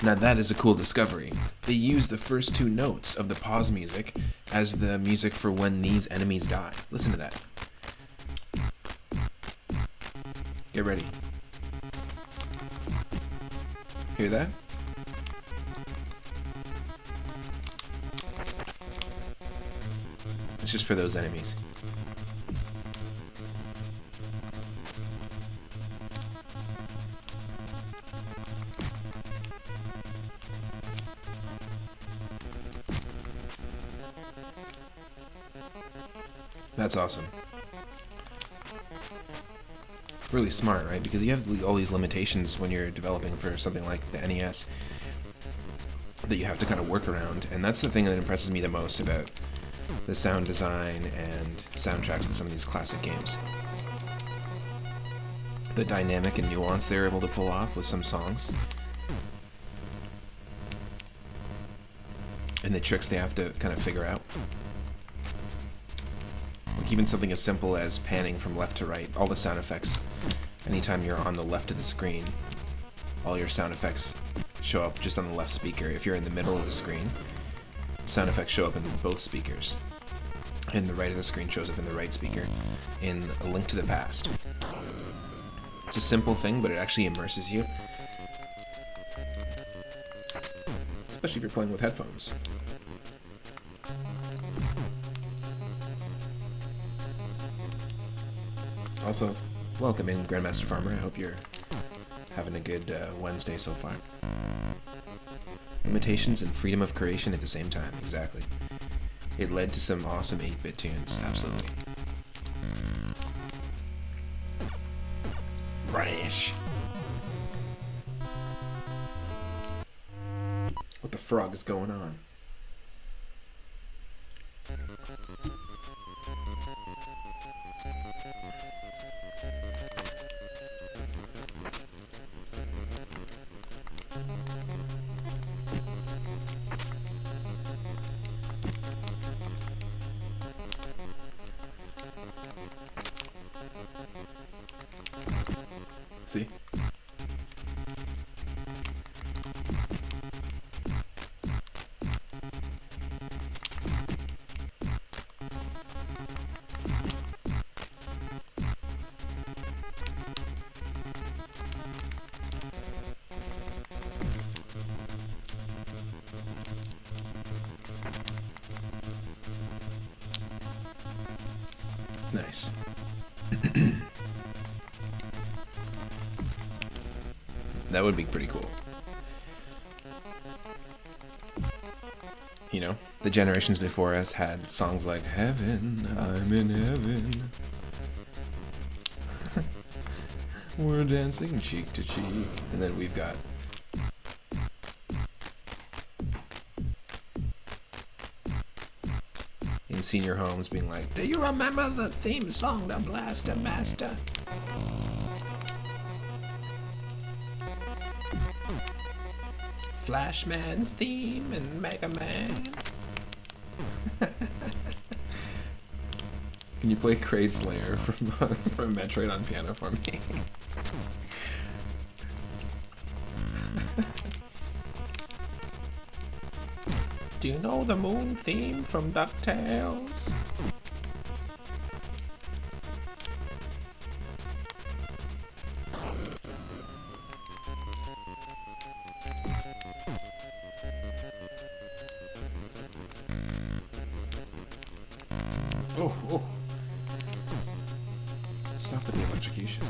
Now that is a cool discovery. They use the first two notes of the pause music as the music for when these enemies die. Listen to that. Get ready. Hear that? It's just for those enemies. That's awesome. Really smart, right? Because you have all these limitations when you're developing for something like the NES that you have to kind of work around, and that's the thing that impresses me the most about the sound design and soundtracks in some of these classic games. The dynamic and nuance they're able to pull off with some songs, and the tricks they have to kind of figure out. Like even something as simple as panning from left to right, all the sound effects, anytime you're on the left of the screen, all your sound effects show up just on the left speaker. If you're in the middle of the screen, sound effects show up in both speakers. And the right of the screen shows up in the right speaker in A Link to the Past. It's a simple thing, but it actually immerses you. Especially if you're playing with headphones. Also, welcome in, Grandmaster Farmer. I hope you're having a good Wednesday so far. Limitations and freedom of creation at the same time, exactly. It led to some awesome 8-bit tunes, absolutely. Rash. What the frog is going on? See? Nice. That would be pretty cool. You know, the generations before us had songs like Heaven, I'm in Heaven. We're dancing cheek to cheek. And then we've got in senior homes being like, do you remember the theme song, The Blaster Master? Flashman's theme and Mega Man. Can you play Kraid's Lair from Metroid on piano for me? Do you know the moon theme from DuckTales? Oh, oh. Stop with the electrocution.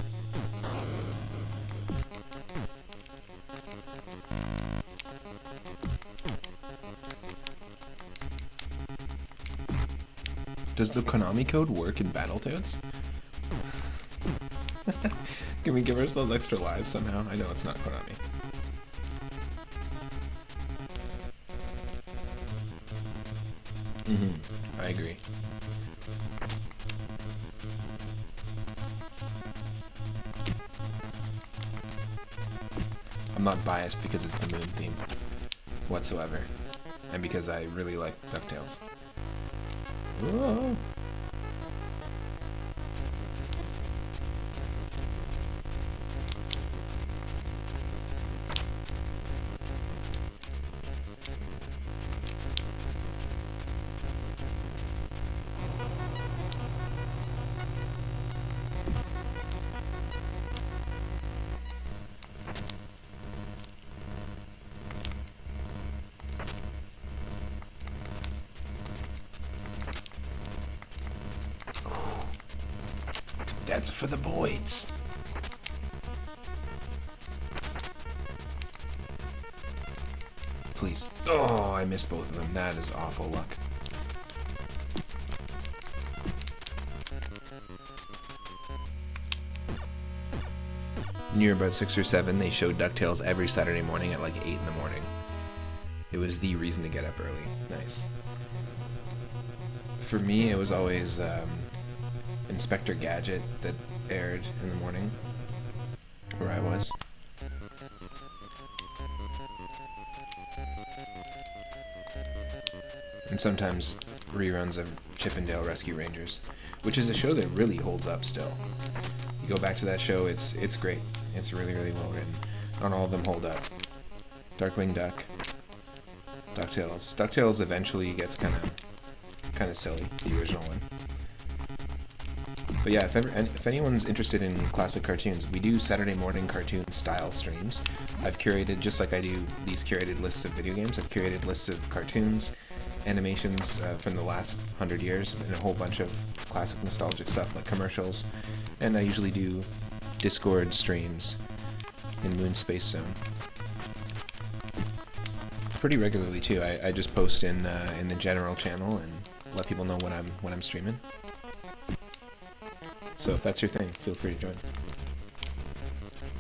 Does the Konami code work in Battletoads? Can we give ourselves extra lives somehow? I know it's not Konami. I agree. I'm not biased because it's the moon theme whatsoever, and because I really like DuckTales. Whoa. That's for the boys. Please. Oh, I missed both of them. That is awful luck. When you were about 6 or 7, they showed DuckTales every Saturday morning at like 8 in the morning. It was the reason to get up early. Nice. For me, it was always Inspector Gadget that aired in the morning where I was. And sometimes reruns of Chip 'n Dale Rescue Rangers, which is a show that really holds up still. You go back to that show, it's great. It's really, really well written. Not all of them hold up. Darkwing Duck, DuckTales. DuckTales eventually gets kind of silly, the original one. But yeah, if anyone's interested in classic cartoons, we do Saturday morning cartoon style streams. I've curated, just like I do these curated lists of video games, I've curated lists of cartoons, animations from the last 100 years, and a whole bunch of classic nostalgic stuff like commercials. And I usually do Discord streams in Moon Space Zone. Pretty regularly too. I just post in the general channel and let people know when I'm streaming. So if that's your thing, feel free to join.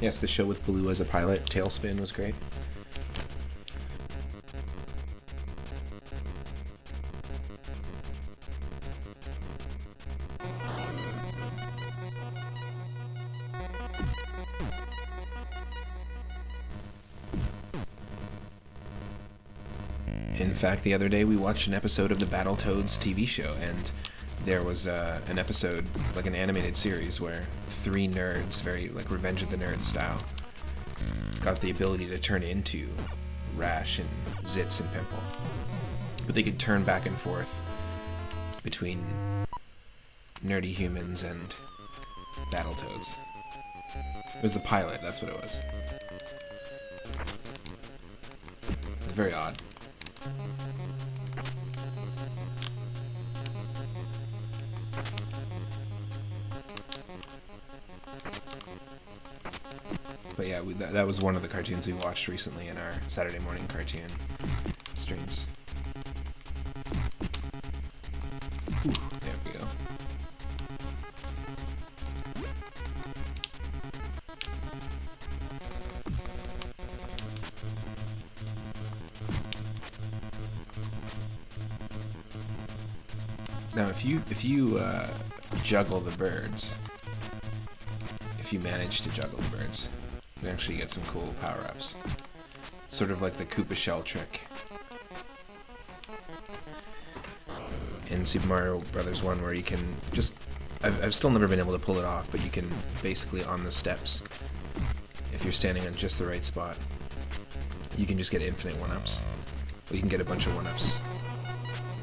Yes, the show with Baloo as a pilot, Tailspin, was great. In fact, the other day we watched an episode of the Battletoads TV show, and there was an episode, like an animated series, where 3 nerds, very like Revenge of the Nerds style, got the ability to turn into Rash and Zitz and Pimple. But they could turn back and forth between nerdy humans and Battletoads. It was the pilot, that's what it was. It was very odd. But yeah, that was one of the cartoons we watched recently in our Saturday morning cartoon streams. Ooh, there we go. Now, if you juggle the birds, if you manage to juggle the birds, you actually get some cool power-ups. Sort of like the Koopa shell trick in Super Mario Brothers 1, where you can just... I've still never been able to pull it off, but you can basically, on the steps, if you're standing on just the right spot, you can just get infinite one-ups. Well, you can get a bunch of one-ups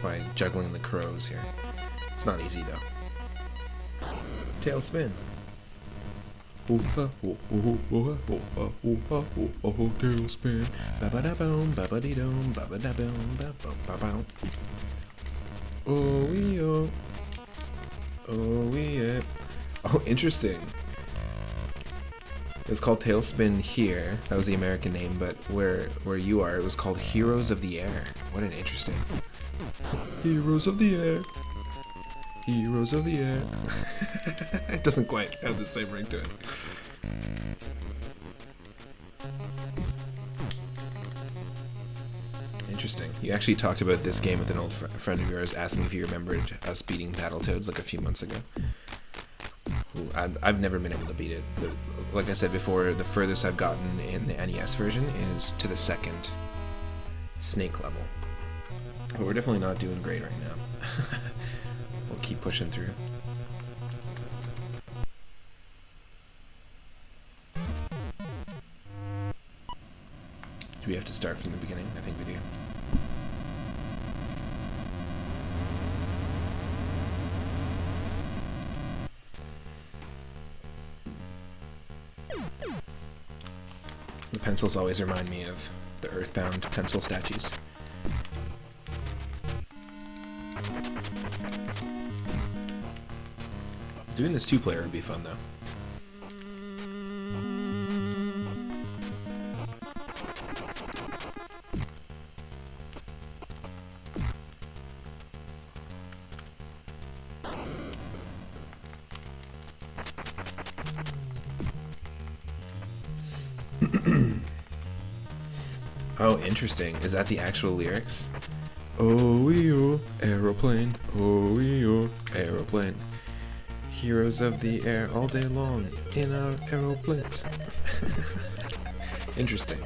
by juggling the crows here. It's not easy, though. Tailspin. Tailspin. Ba-ba-da-boom, ba-ba-dee-doom, ba-ba-da-boom, ba-ba-ba-boom. Oh, yeah. Oh, yeah. Oh, interesting. It was called Tailspin here. That was the American name, but where you are, it was called Heroes of the Air. What an interesting... Heroes of the Air. Heroes of the Air. It doesn't quite have the same ring to it. Interesting. You actually talked about this game with an old friend of yours, asking if you remembered us beating Battletoads like a few months ago. Ooh, I've never been able to beat it. Like I said before, the furthest I've gotten in the NES version is to the second snake level. But we're definitely not doing great right now. We'll keep pushing through. Do we have to start from the beginning? I think we do. The pencils always remind me of the Earthbound pencil statues. Doing this two-player would be fun, though. Oh, interesting. Is that the actual lyrics? Oh, aeroplane. Oh, aeroplane. Heroes of the air all day long in our aeroplanes. Interesting.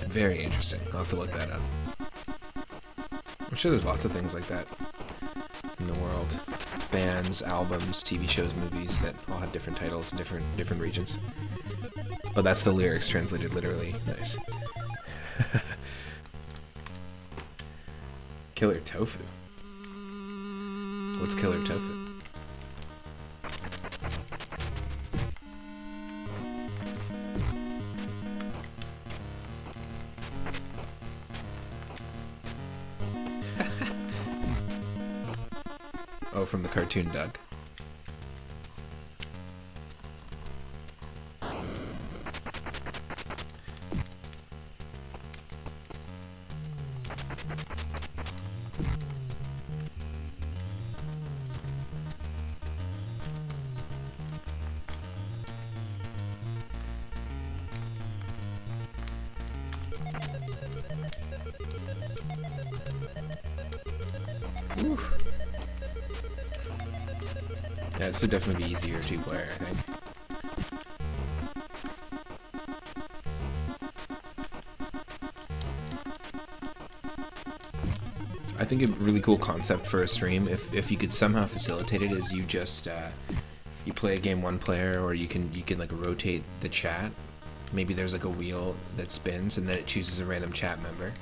Very interesting. I'll have to look that up. I'm sure there's lots of things like that in the world. Bands, albums, TV shows, movies that all have different titles in different regions. Oh, that's the lyrics translated literally. Nice. Killer Tofu. What's Killer Tofu? Oh, from the cartoon Doug. Oof. Yeah, this would definitely be easier two-player, I think. I think a really cool concept for a stream, if you could somehow facilitate it, is you just you play a game one player, or you can like rotate the chat. Maybe there's like a wheel that spins, and then it chooses a random chat member,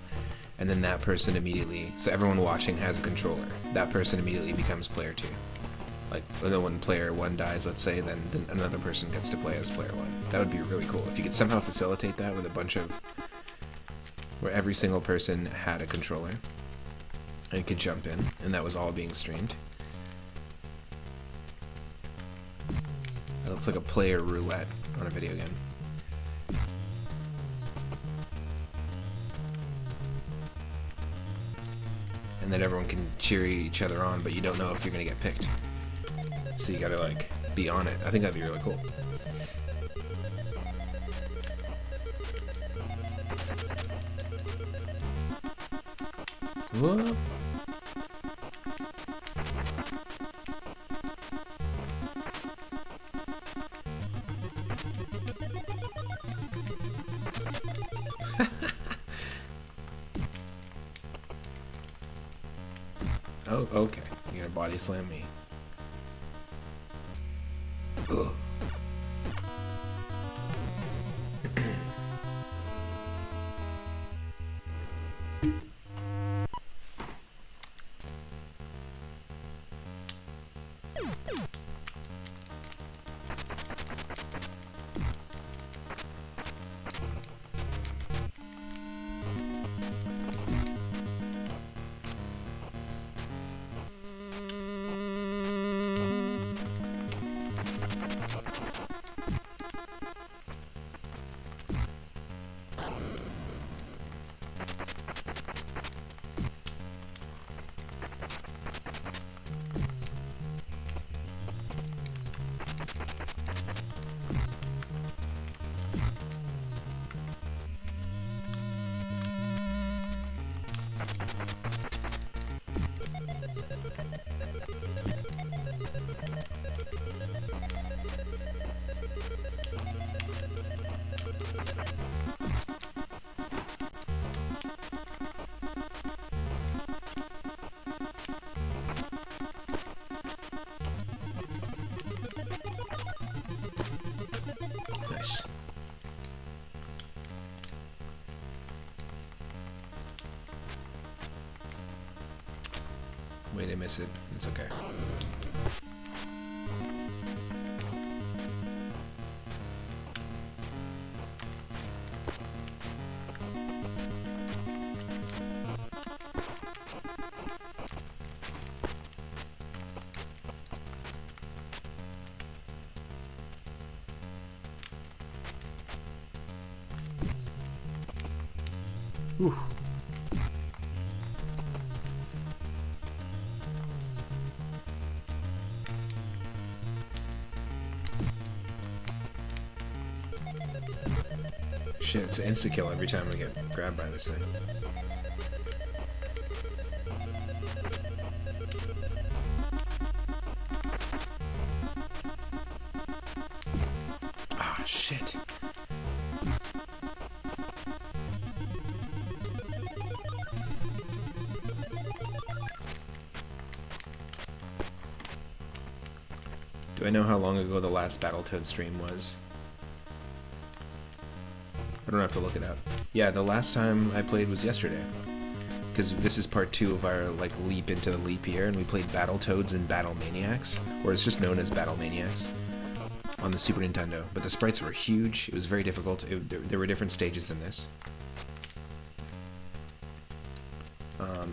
and then that person immediately, so everyone watching has a controller. That person immediately becomes player 2. Like, when player 1 dies, let's say, then another person gets to play as player 1. That would be really cool. If you could somehow facilitate that with a bunch of... where every single person had a controller and could jump in, and that was all being streamed. That looks like a player roulette on a video game. and then everyone can cheer each other on, but you don't know if you're gonna get picked. So you gotta like be on it. I think that'd be really cool. Whoa. Oh, okay. You're gonna body slam me. Ugh. Nice. Wait, I miss it. It's okay. Whew. Shit, it's an insta-kill every time I get grabbed by this thing. Ah, shit. Do I know how long ago the last Battletoads stream was? I don't have to look it up. Yeah, the last time I played was yesterday. Because this is part 2 of our like leap into the leap year, and we played Battletoads and Battle Maniacs, or it's just known as Battle Maniacs, on the Super Nintendo. But the sprites were huge, it was very difficult, there were different stages than this.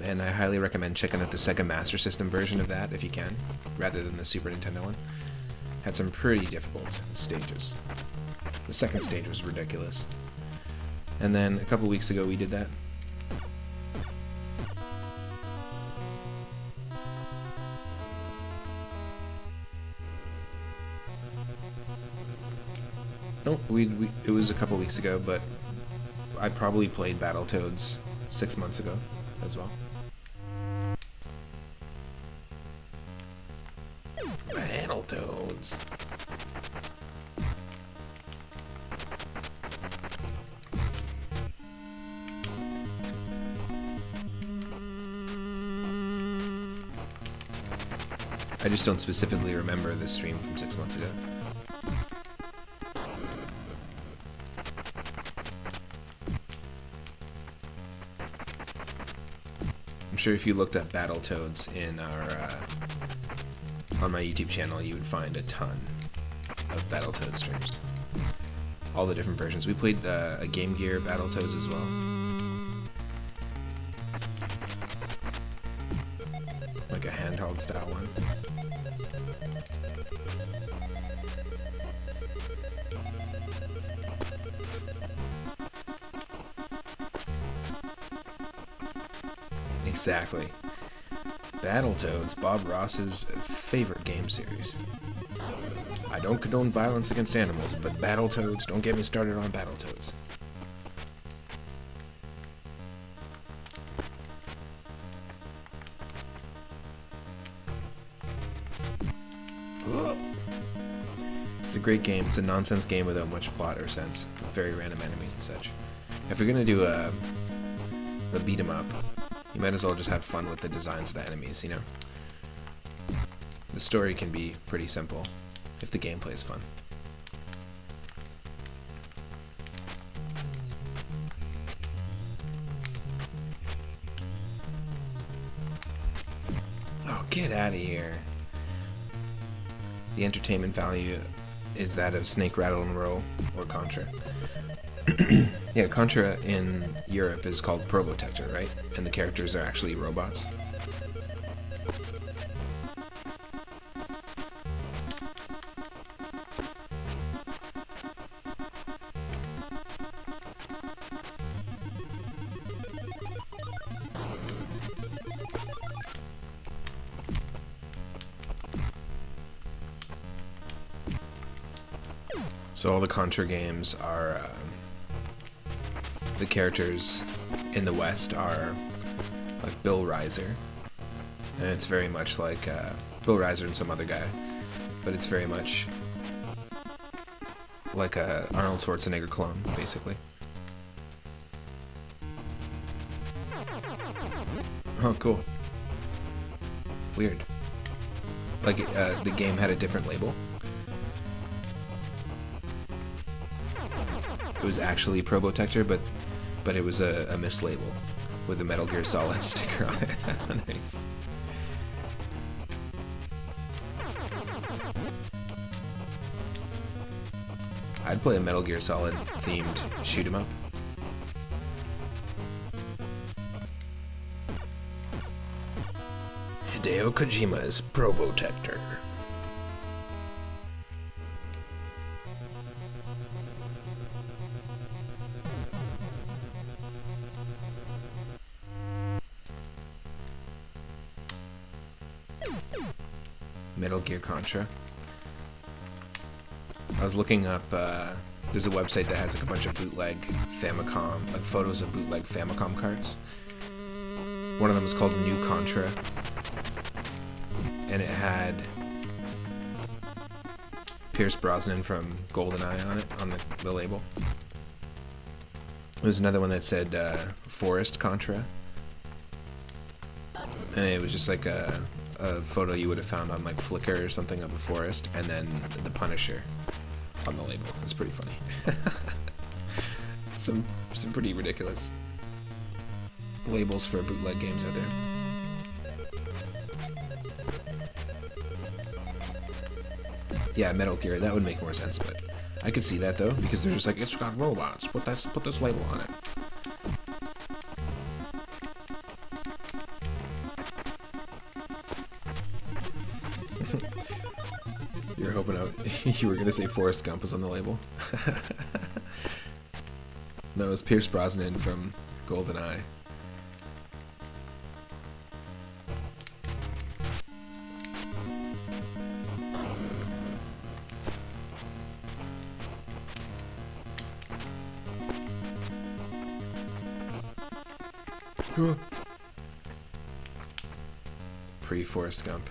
And I highly recommend checking out the Sega Master System version of that if you can, rather than the Super Nintendo one. Had some pretty difficult stages. The second stage was ridiculous. And then a couple weeks ago we did that. No, it was a couple weeks ago, but I probably played Battletoads 6 months ago as well. Battletoads. I just don't specifically remember this stream from 6 months ago. I'm sure if you looked up Battletoads in our on my YouTube channel, you would find a ton of Battletoads streams. All the different versions. We played a Game Gear Battletoads as well. Like a handheld style one. Exactly. Battletoads, Bob Ross's favorite game series. I don't condone violence against animals, but Battletoads, don't get me started on Battletoads. It's a great game. It's a nonsense game without much plot or sense, with very random enemies and such. If you're gonna do a beat 'em up, you might as well just have fun with the designs of the enemies, you know? The story can be pretty simple if the gameplay is fun. Oh, get out of here. The entertainment value is that of Snake, Rattle, and Roll, or Contra. Yeah, Contra in Europe is called Probotector, right? And the characters are actually robots. So all the Contra games are, the characters in the West are like Bill Reiser, and it's very much like Bill Reiser and some other guy, but it's very much like a Arnold Schwarzenegger clone, basically. Oh, cool. Weird. Like the game had a different label. It was actually Probotector, but it was a mislabel with a Metal Gear Solid sticker on it. Nice. I'd play a Metal Gear Solid themed shoot 'em up. Hideo Kojima's Probotector. Metal Gear Contra. I was looking up, there's a website that has like a bunch of bootleg Famicom, like photos of bootleg Famicom carts. One of them was called New Contra, and it had Pierce Brosnan from GoldenEye on it, on the label. There was another one that said Forest Contra, and it was just like a photo you would have found on like Flickr or something of a forest, and then the Punisher on the label. It's pretty funny. some pretty ridiculous labels for bootleg games out there. Yeah, Metal Gear, that would make more sense, but I could see that though, because they're just like, it's got robots, put this label on it. You're hoping you were gonna say Forrest Gump was on the label. No, it was Pierce Brosnan from GoldenEye. Pre-Forrest Gump.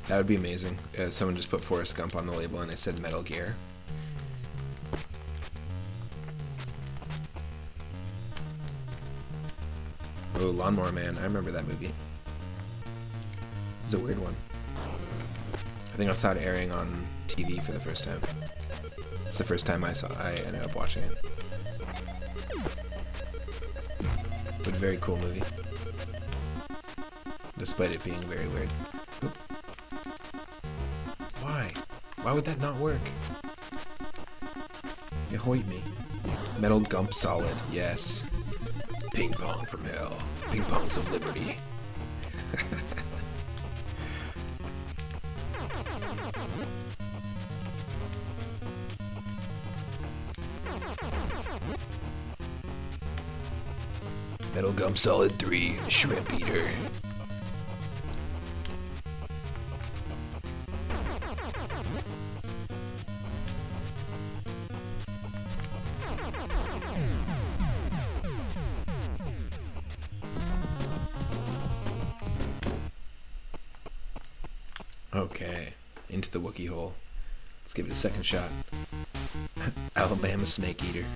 That would be amazing. Someone just put Forrest Gump on the label and it said Metal Gear. Oh, Lawnmower Man. I remember that movie. It's a weird one. I think I saw it airing on TV for the first time. It's the first time I ended up watching it. But very cool movie. Despite it being very weird. Oop. Why? Why would that not work? You hoit me. Metal Gump Solid, yes. Ping pong from hell. Ping pongs of liberty. Metal Gum Solid 3 Shrimp Eater. Okay, into the Wookiee hole. Let's give it a second shot. Alabama Snake Eater.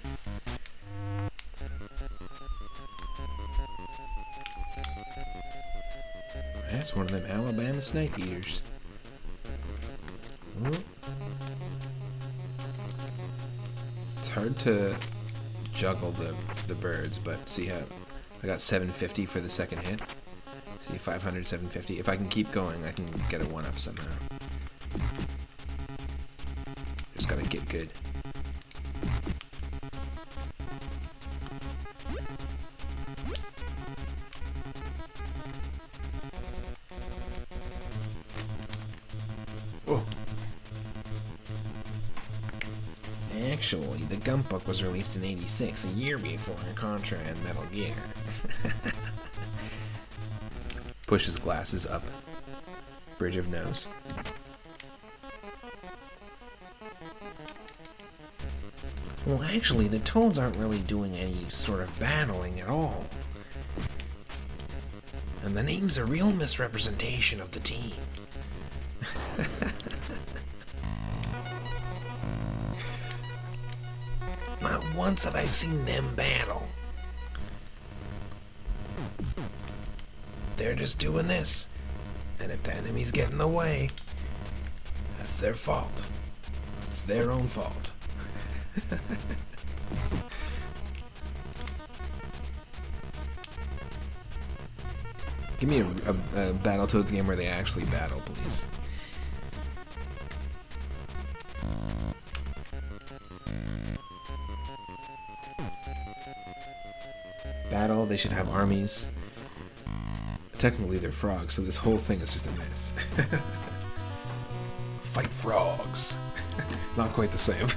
That's one of them Alabama Snake Eaters. Ooh. It's hard to juggle the birds, but see how I got 750 for the second hit? See, 500, 750. If I can keep going, I can get a 1-up somehow. Just gotta get good. Whoa. Actually, the Gump Book was released in '86, a year before Contra and Metal Gear. Pushes glasses up. Bridge of nose. Well, actually, the Toads aren't really doing any sort of battling at all. And the name's a real misrepresentation of the team. Not once have I seen them battle. They're just doing this. And if the enemies get in the way, that's their fault. It's their own fault. Give me a Battletoads game where they actually battle, please. Battle, they should have armies. Technically they're frogs, so this whole thing is just a mess. Fight frogs. Not quite the same.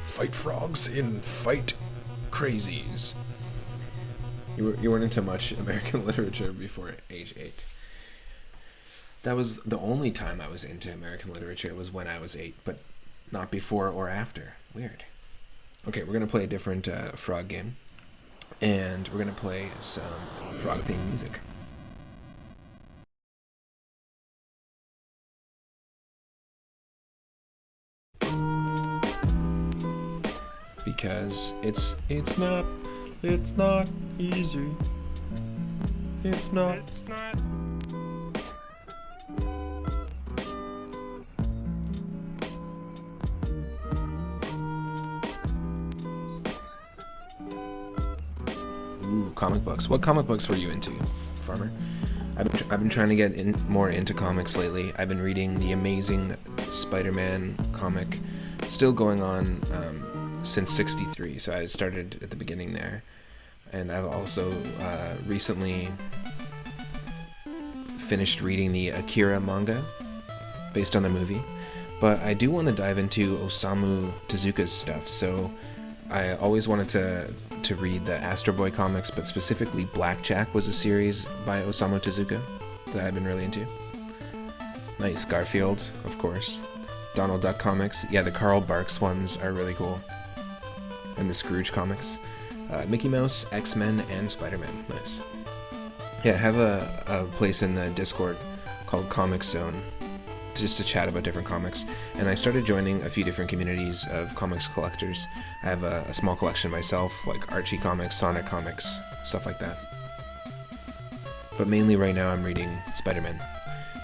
Fight frogs in Fight Crazies. You weren't into much American literature before age 8. That was the only time I was into American literature, was when I was 8, but not before or after. Weird. Okay, we're gonna play a different frog game, and we're gonna play some frog-themed music. Because it's not easy. It's not. Ooh, comic books. What comic books were you into, Farmer? I've been trying to get more into comics lately. I've been reading the Amazing Spider-Man comic, still going on since '63. So I started at the beginning there, and I've also recently finished reading the Akira manga based on the movie. But I do want to dive into Osamu Tezuka's stuff. So I always wanted to read the Astro Boy comics, but specifically Blackjack was a series by Osamu Tezuka that I've been really into. Nice. Garfield, of course. Donald Duck comics. Yeah, the Carl Barks ones are really cool. And the Scrooge comics. Mickey Mouse, X-Men, and Spider-Man. Nice. Yeah, I have a place in the Discord called Comic Zone, just to chat about different comics, and I started joining a few different communities of comics collectors. I have a small collection myself, like Archie comics, Sonic comics, stuff like that. But mainly right now I'm reading Spider-Man.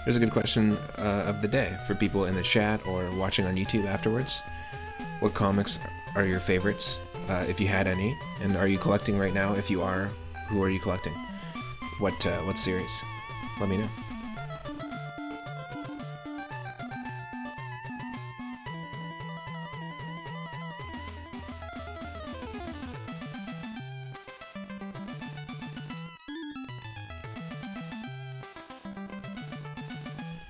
There's a good question of the day for people in the chat or watching on YouTube afterwards. What comics are your favorites, if you had any, and are you collecting right now? If you are, who are you collecting? What series? Let me know.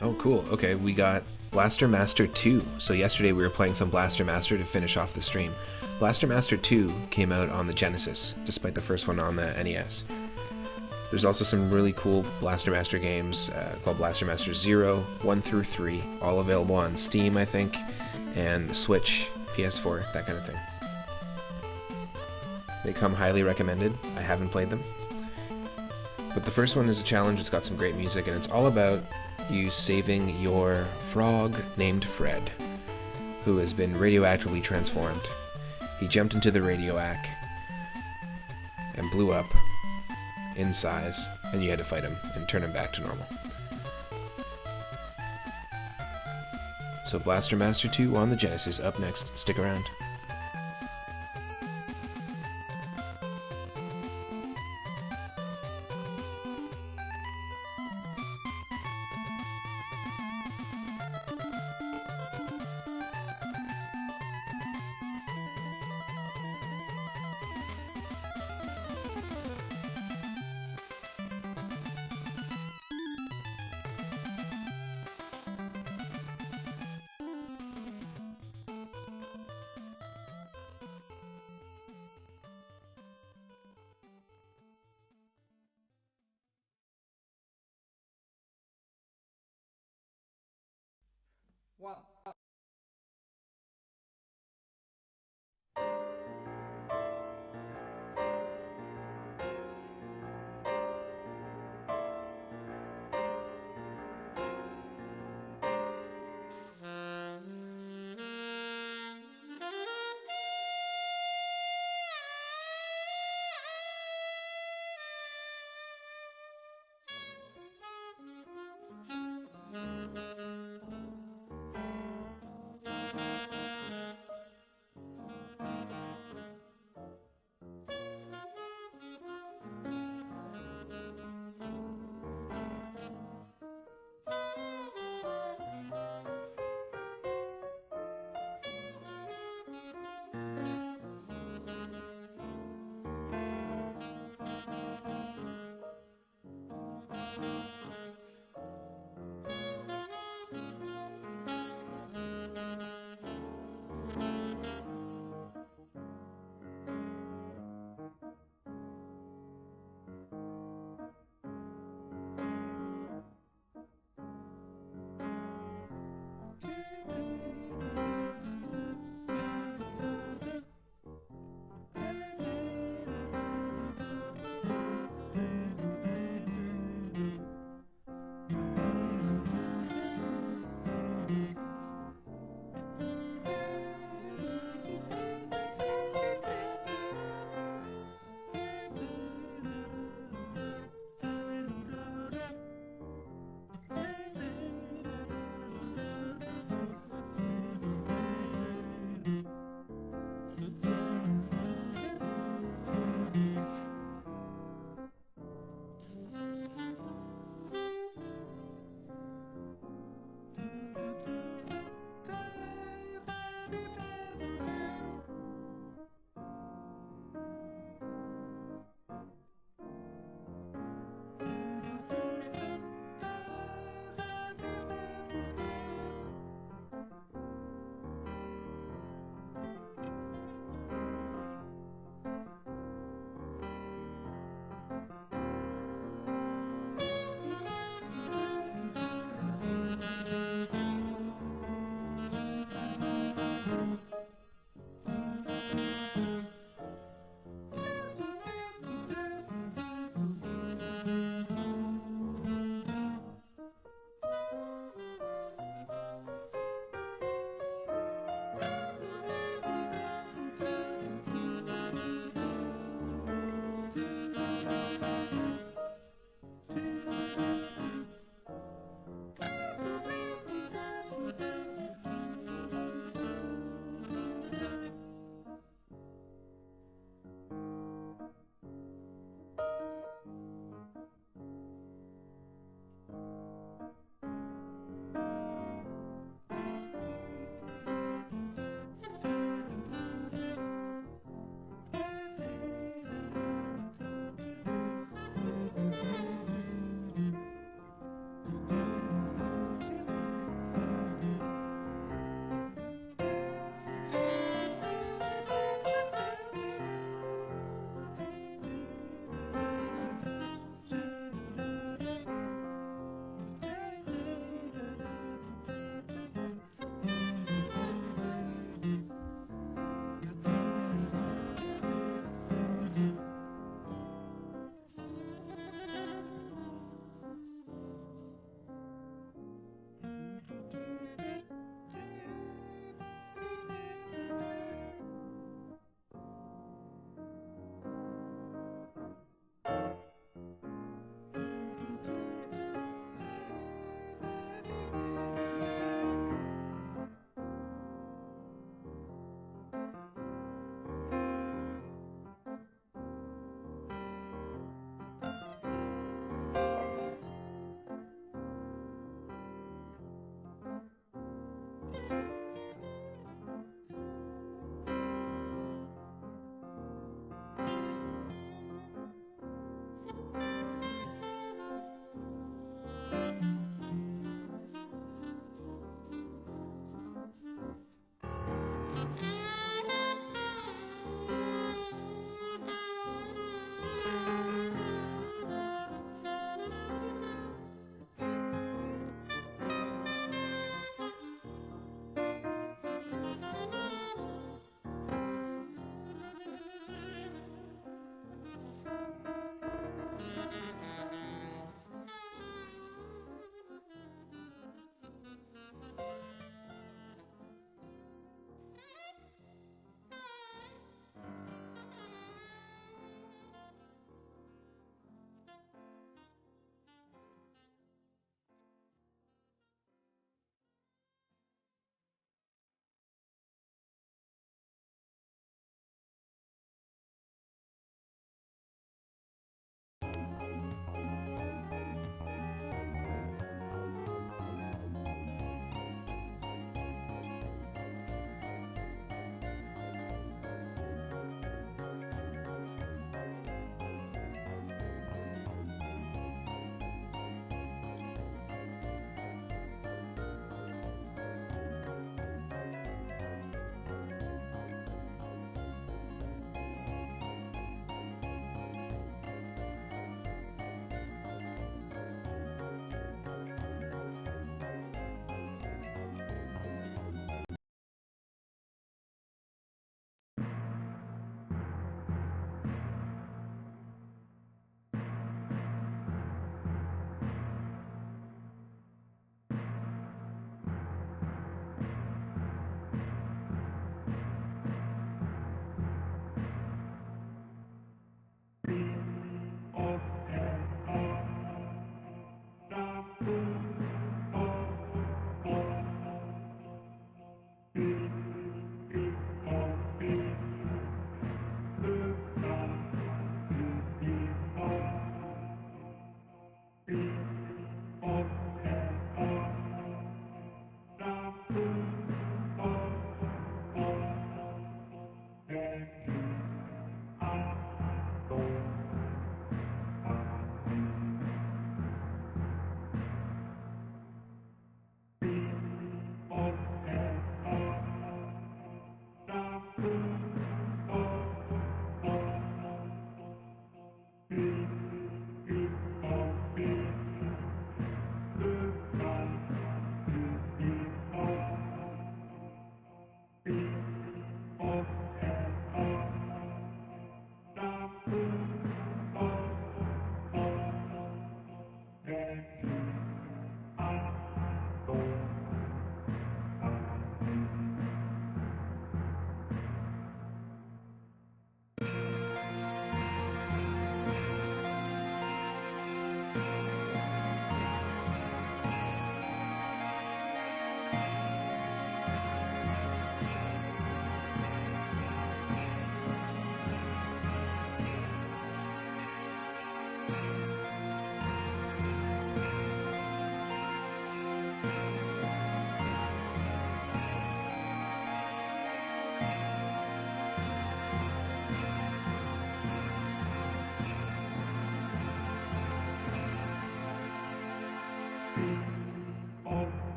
Oh, cool. Okay, we got Blaster Master 2. So yesterday we were playing some Blaster Master to finish off the stream. Blaster Master 2 came out on the Genesis, despite the first one on the NES. There's also some really cool Blaster Master games called Blaster Master 0, 1 through 3, all available on Steam, I think, and Switch, PS4, that kind of thing. They come highly recommended. I haven't played them. But the first one is a challenge. It's got some great music, and it's all about you saving your frog named Fred, who has been radioactively transformed. He jumped into the radioac and blew up in size, and you had to fight him and turn him back to normal. So Blaster Master 2 on the Genesis up next. Stick around. Well,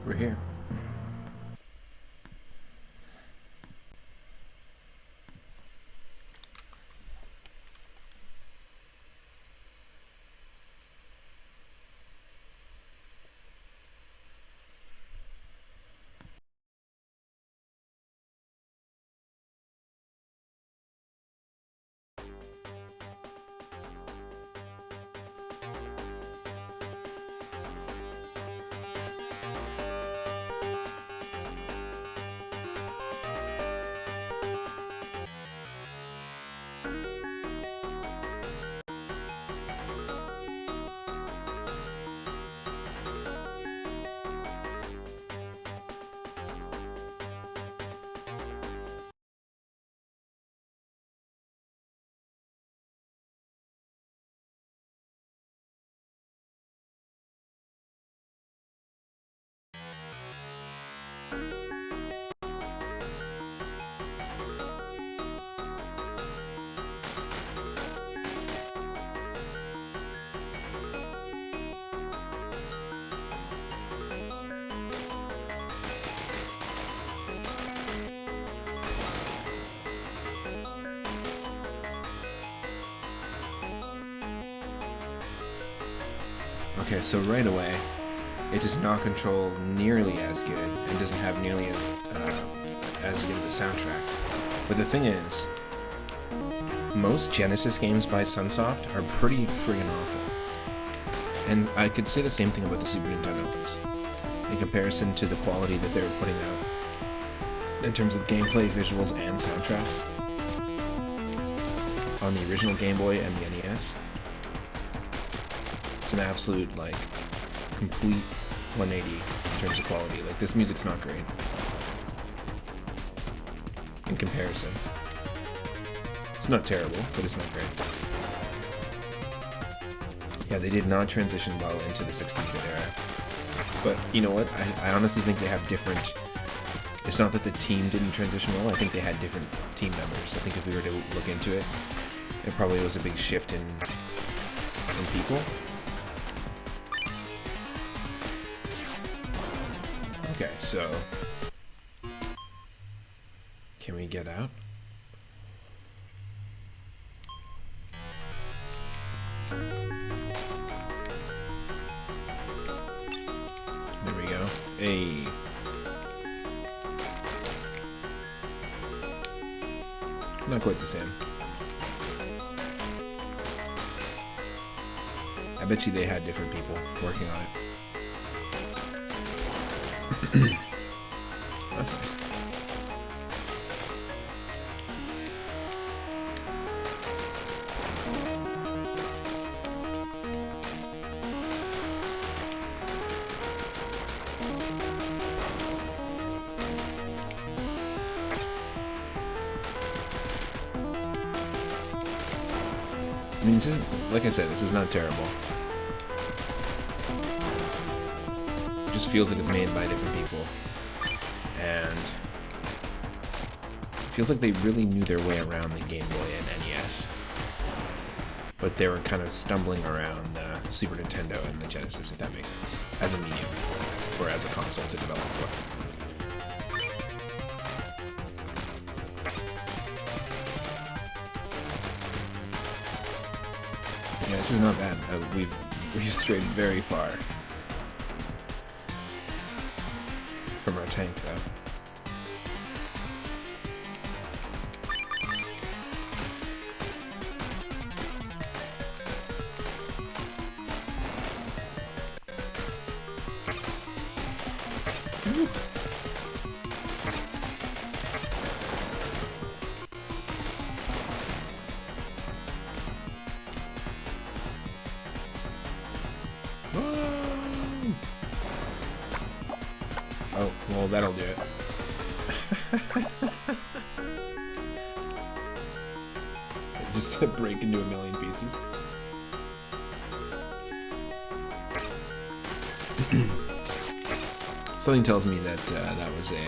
We're here. Okay, so right away, it does not control nearly as good and doesn't have nearly as good of a soundtrack. But the thing is, most Genesis games by Sunsoft are pretty friggin' awful. And I could say the same thing about the Super Nintendo ones, in comparison to the quality that they were putting out in terms of gameplay, visuals, and soundtracks on the original Game Boy and the NES. It's an absolute, like, complete 180 in terms of quality. Like, this music's not great in comparison. It's not terrible, but it's not great. Yeah, they did not transition well into the 16-bit era. But you know what? I honestly think they have different... It's not that the team didn't transition well, I think they had different team members. I think if we were to look into it, it probably was a big shift in people. Okay, so... Can we get out? There we go. Hey. Not quite the same. I bet you they had different people working on it. That's nice. mean, this is, like I said, this is not terrible. It just feels like it's made by different people. And it feels like they really knew their way around the Game Boy and NES. But they were kind of stumbling around the Super Nintendo and the Genesis, if that makes sense, as a medium, or as a console to develop for. Yeah, this is not bad. We've strayed very far from our tank, though. Oh, well, that'll do it. Just break into a million pieces. Something tells me that that was a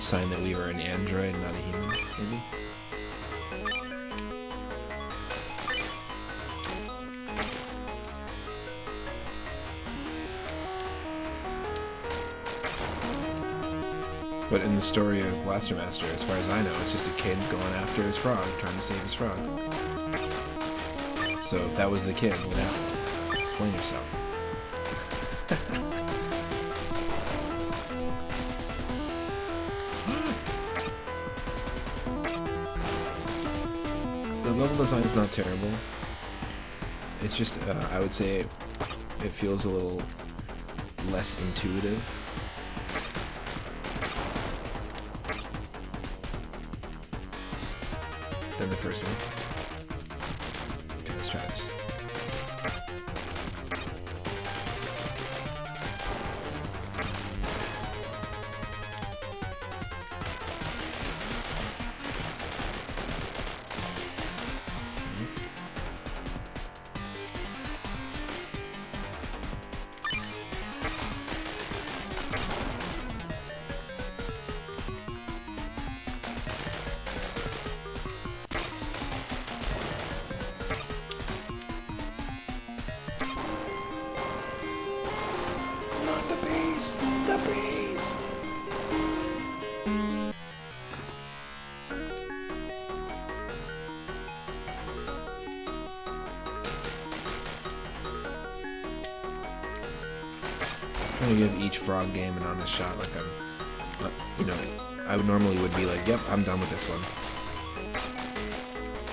sign that we were an android, not a human, maybe? But in the story of Blaster Master, as far as I know, it's just a kid going after his frog, trying to save his frog. So if that was the kid, what happened? Explain yourself. The level design is not terrible. It's just, I would say, it feels a little less intuitive. Than the first one. Okay, let's try this. The bees! I'm gonna give each frog game an honest shot, like I'm, you know, I would normally be like, yep, I'm done with this one.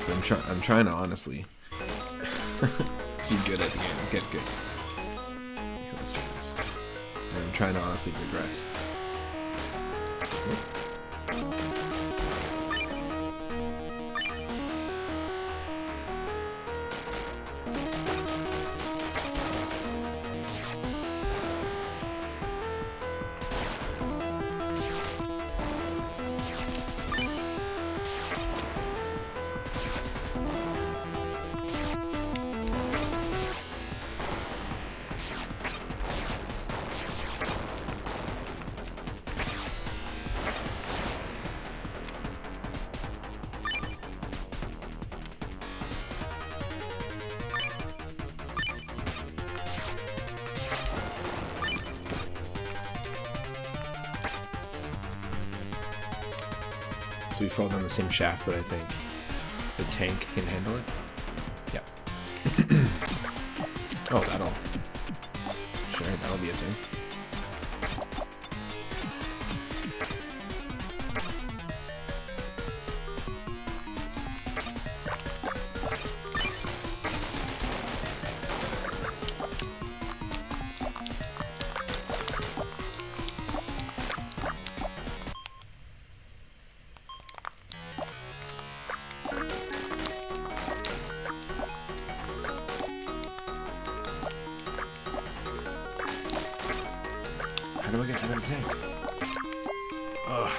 But I'm trying to honestly be good at the game. Get good. Okay, let's try this. And I'm trying to honestly progress. So we fall down the same shaft, but I think the tank can handle it. Yep. Oh, that'll be a thing. How do I get out of the tank? Ugh.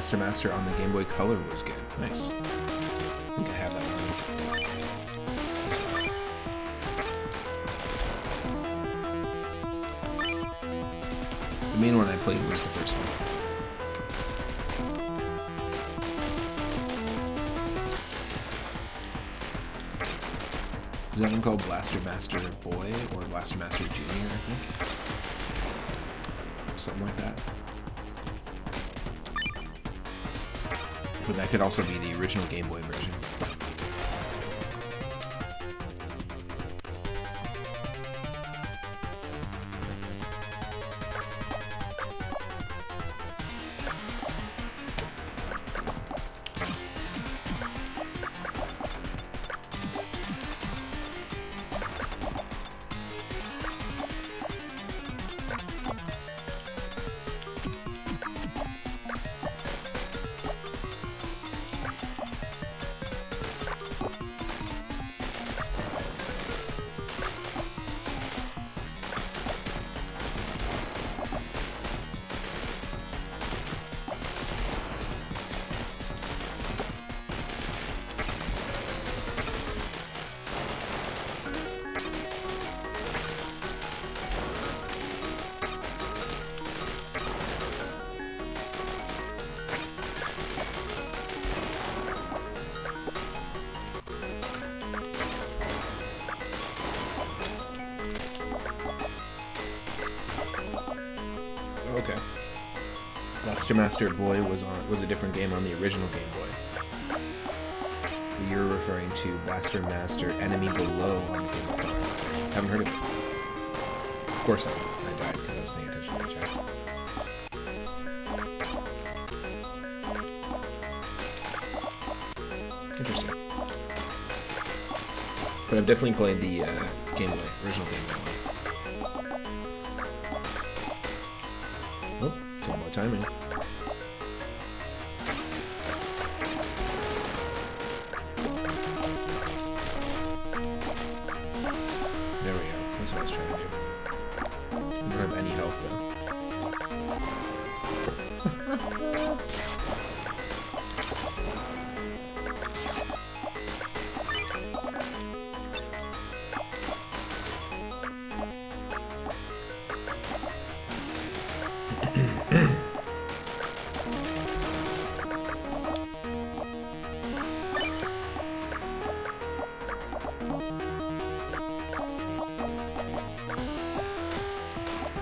Blaster Master on the Game Boy Color was good. Nice. I think I have that one. The main one I played was the first one. Is that one called Blaster Master Boy or Blaster Master Junior, I think? Something like that. But that could also be the original Game Boy version. Okay. Blaster Master Boy was a different game on the original Game Boy. You're referring to Blaster Master Enemy Below on the Game Boy Color. Haven't heard of it. Of course not. I died because I was paying attention to the chat. Interesting. But I've definitely played the Game Boy, original Game Boy one. Oh, it's all about timing. There we go. That's what I was trying to do. I don't have any health though.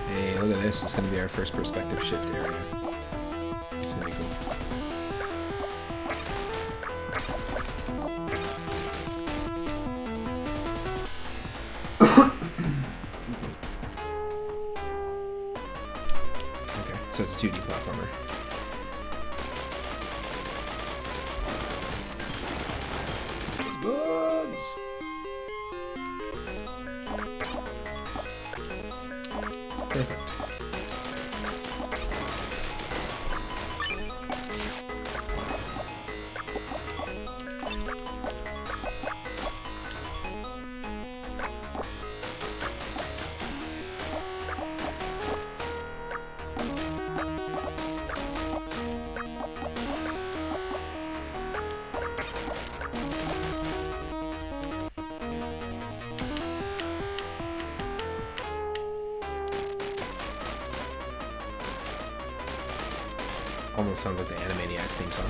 Hey, look at this. It's going to be our first perspective shift area. It's going to be cool. Excuse me. Okay, so it's a 2D platformer. It's bugs! Perfect. Almost sounds like the Animaniacs theme song.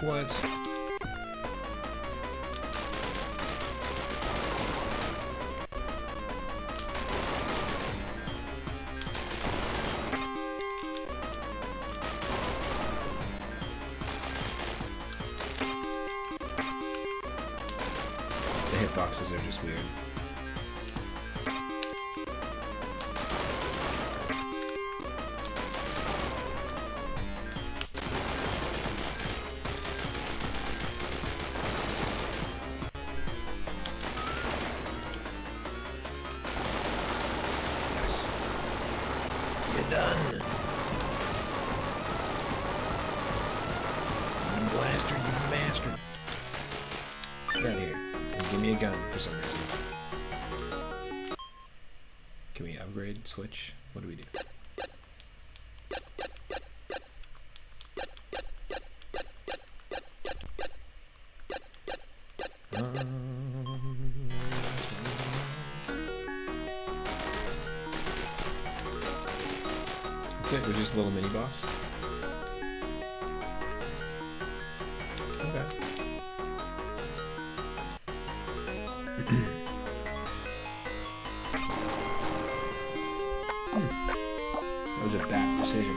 What? The hitboxes are just weird. done. You blaster, you bastard. Get out of here. And give me a gun for some reason. Can we upgrade, switch? What do we do? That's it, we're just a little mini boss. Okay. That was a bad decision.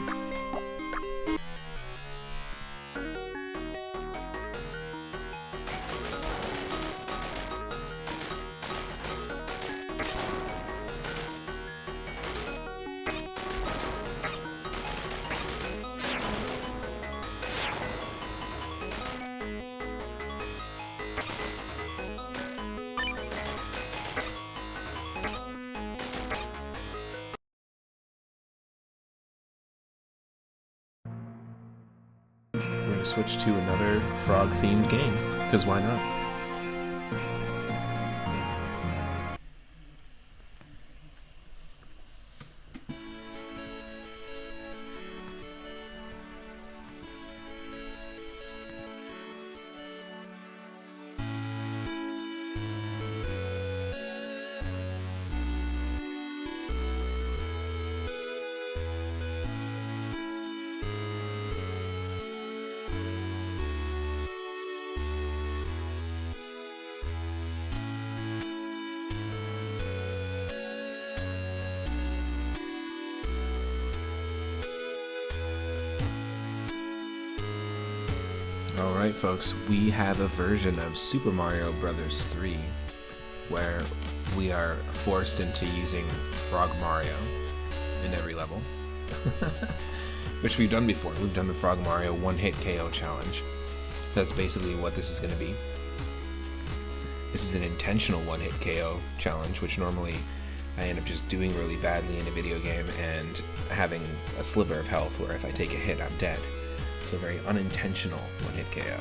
We're gonna switch to another frog-themed game, because why not? Alright folks, we have a version of Super Mario Bros. 3 where we are forced into using Frog Mario in every level. Which we've done before. We've done the Frog Mario one-hit KO challenge. That's basically what this is going to be. This is an intentional one-hit KO challenge, which normally I end up just doing really badly in a video game and having a sliver of health where if I take a hit, I'm dead. So very unintentional one-hit KO.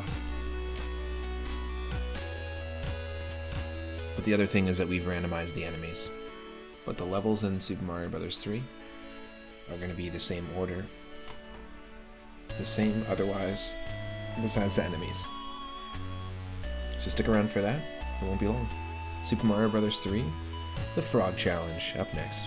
But the other thing is that we've randomized the enemies. But the levels in Super Mario Bros. 3 are going to be the same order. The same, otherwise, besides the enemies. So stick around for that. It won't be long. Super Mario Bros. 3, the Frog Challenge, up next.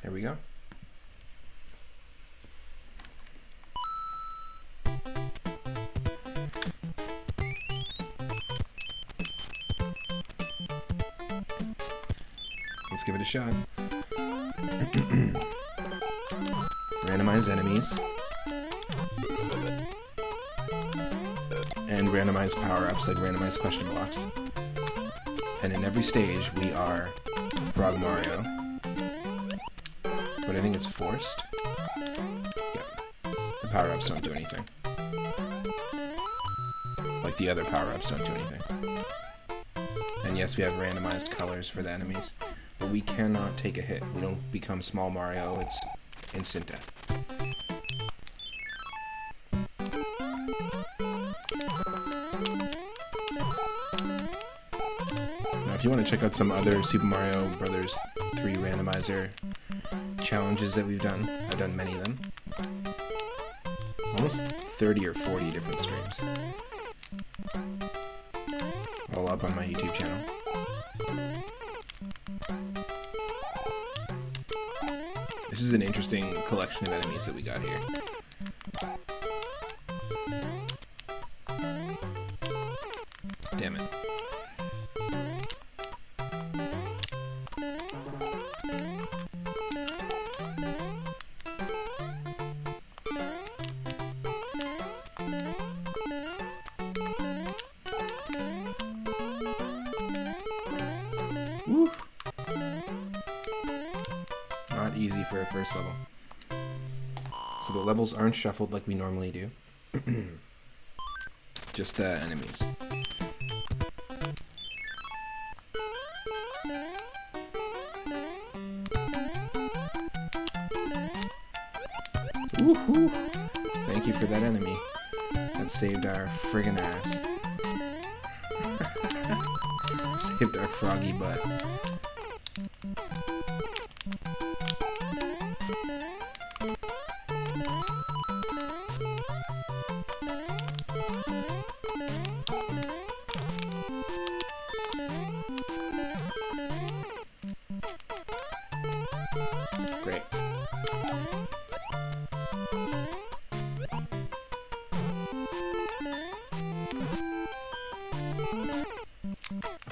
There we go. Let's give it a shot. Randomize enemies. And randomize power-ups, like randomized question blocks. And in every stage, we are Frog Mario. But I think it's forced. Yep. The power-ups don't do anything. Like the other power-ups don't do anything. And yes, we have randomized colors for the enemies. But we cannot take a hit. We don't become Small Mario, it's instant death. Now, if you want to check out some other Super Mario Bros. 3 randomizer challenges that we've done, I've done many of them. Almost 30 or 40 different streams. All up on my YouTube channel. This is an interesting collection of enemies that we got here. Damn it. Woo. Not easy for a first level. So the levels aren't shuffled like we normally do. Just the enemies. Woohoo! Thank you for that enemy. That saved our friggin' ass. Saved our froggy butt. Great.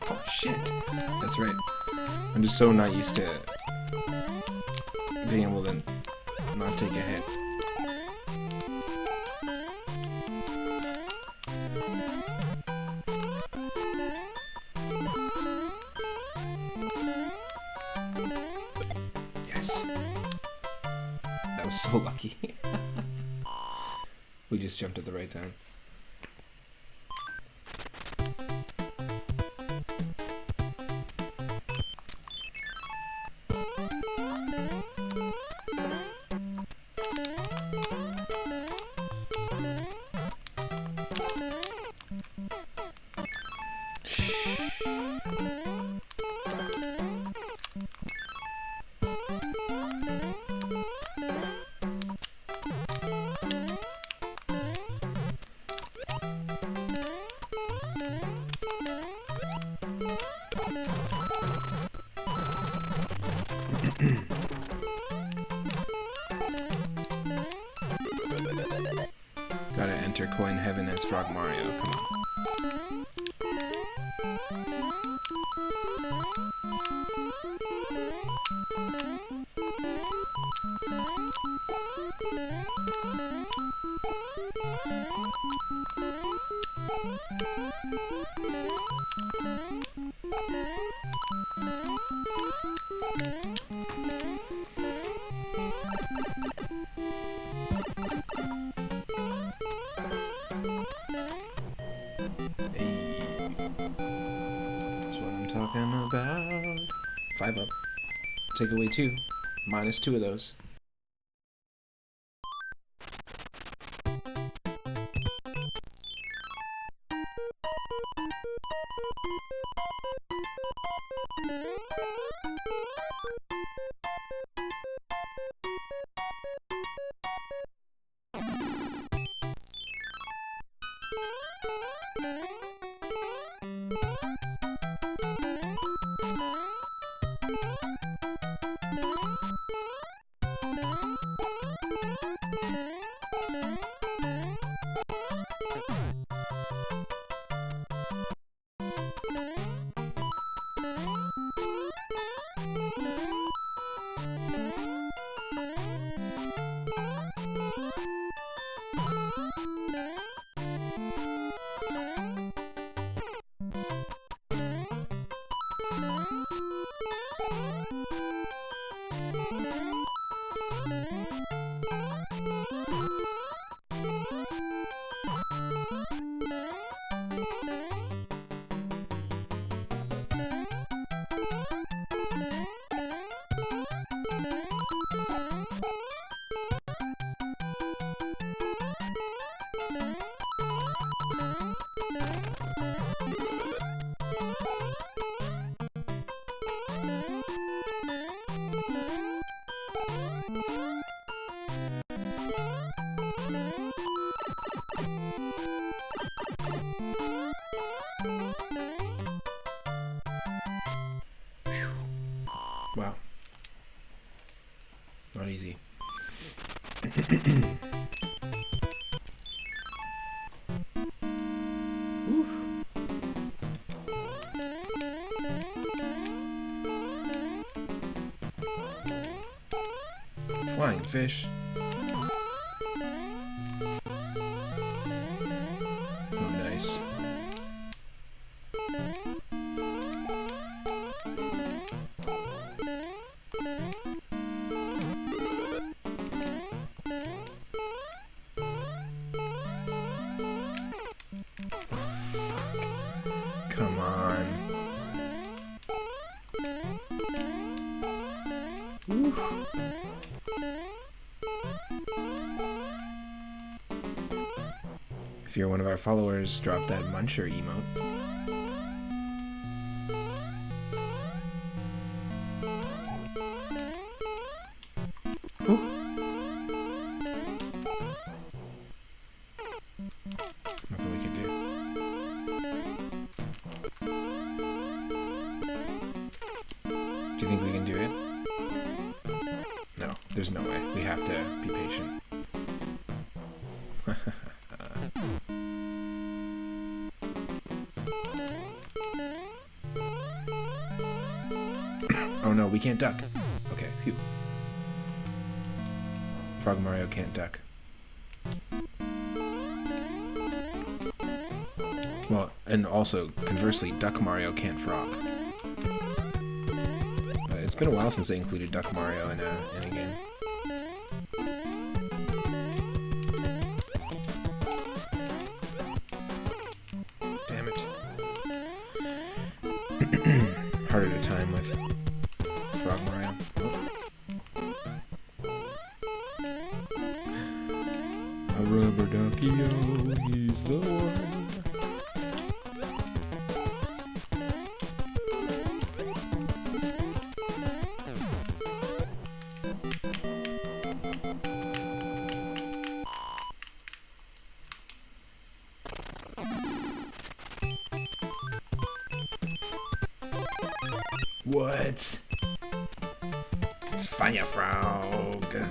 Oh shit. That's right. I'm just so not used to being able to not take a hit. Yes. That was so lucky. We just jumped at the right time. Gotta enter coin heaven as Frog Mario, come on. That's what I'm talking about. 5 up. Take away 2. Minus 2 of those. Wow. Not easy. Flying fish. Oh, nice. Come on. Woo. If you're one of our followers, drop that muncher emote. Ooh. Nothing we could do. Do you think we can do it? No, there's no way. We have to be patient. Oh no, we can't duck. Okay, phew. Frog Mario can't duck. Well, and also, conversely, Duck Mario can't frog. It's been a while since they included Duck Mario in a game. Damn it. Harder to time with Frog Mario. A rubber ducky, oh, he's the one. What? Fire frog. You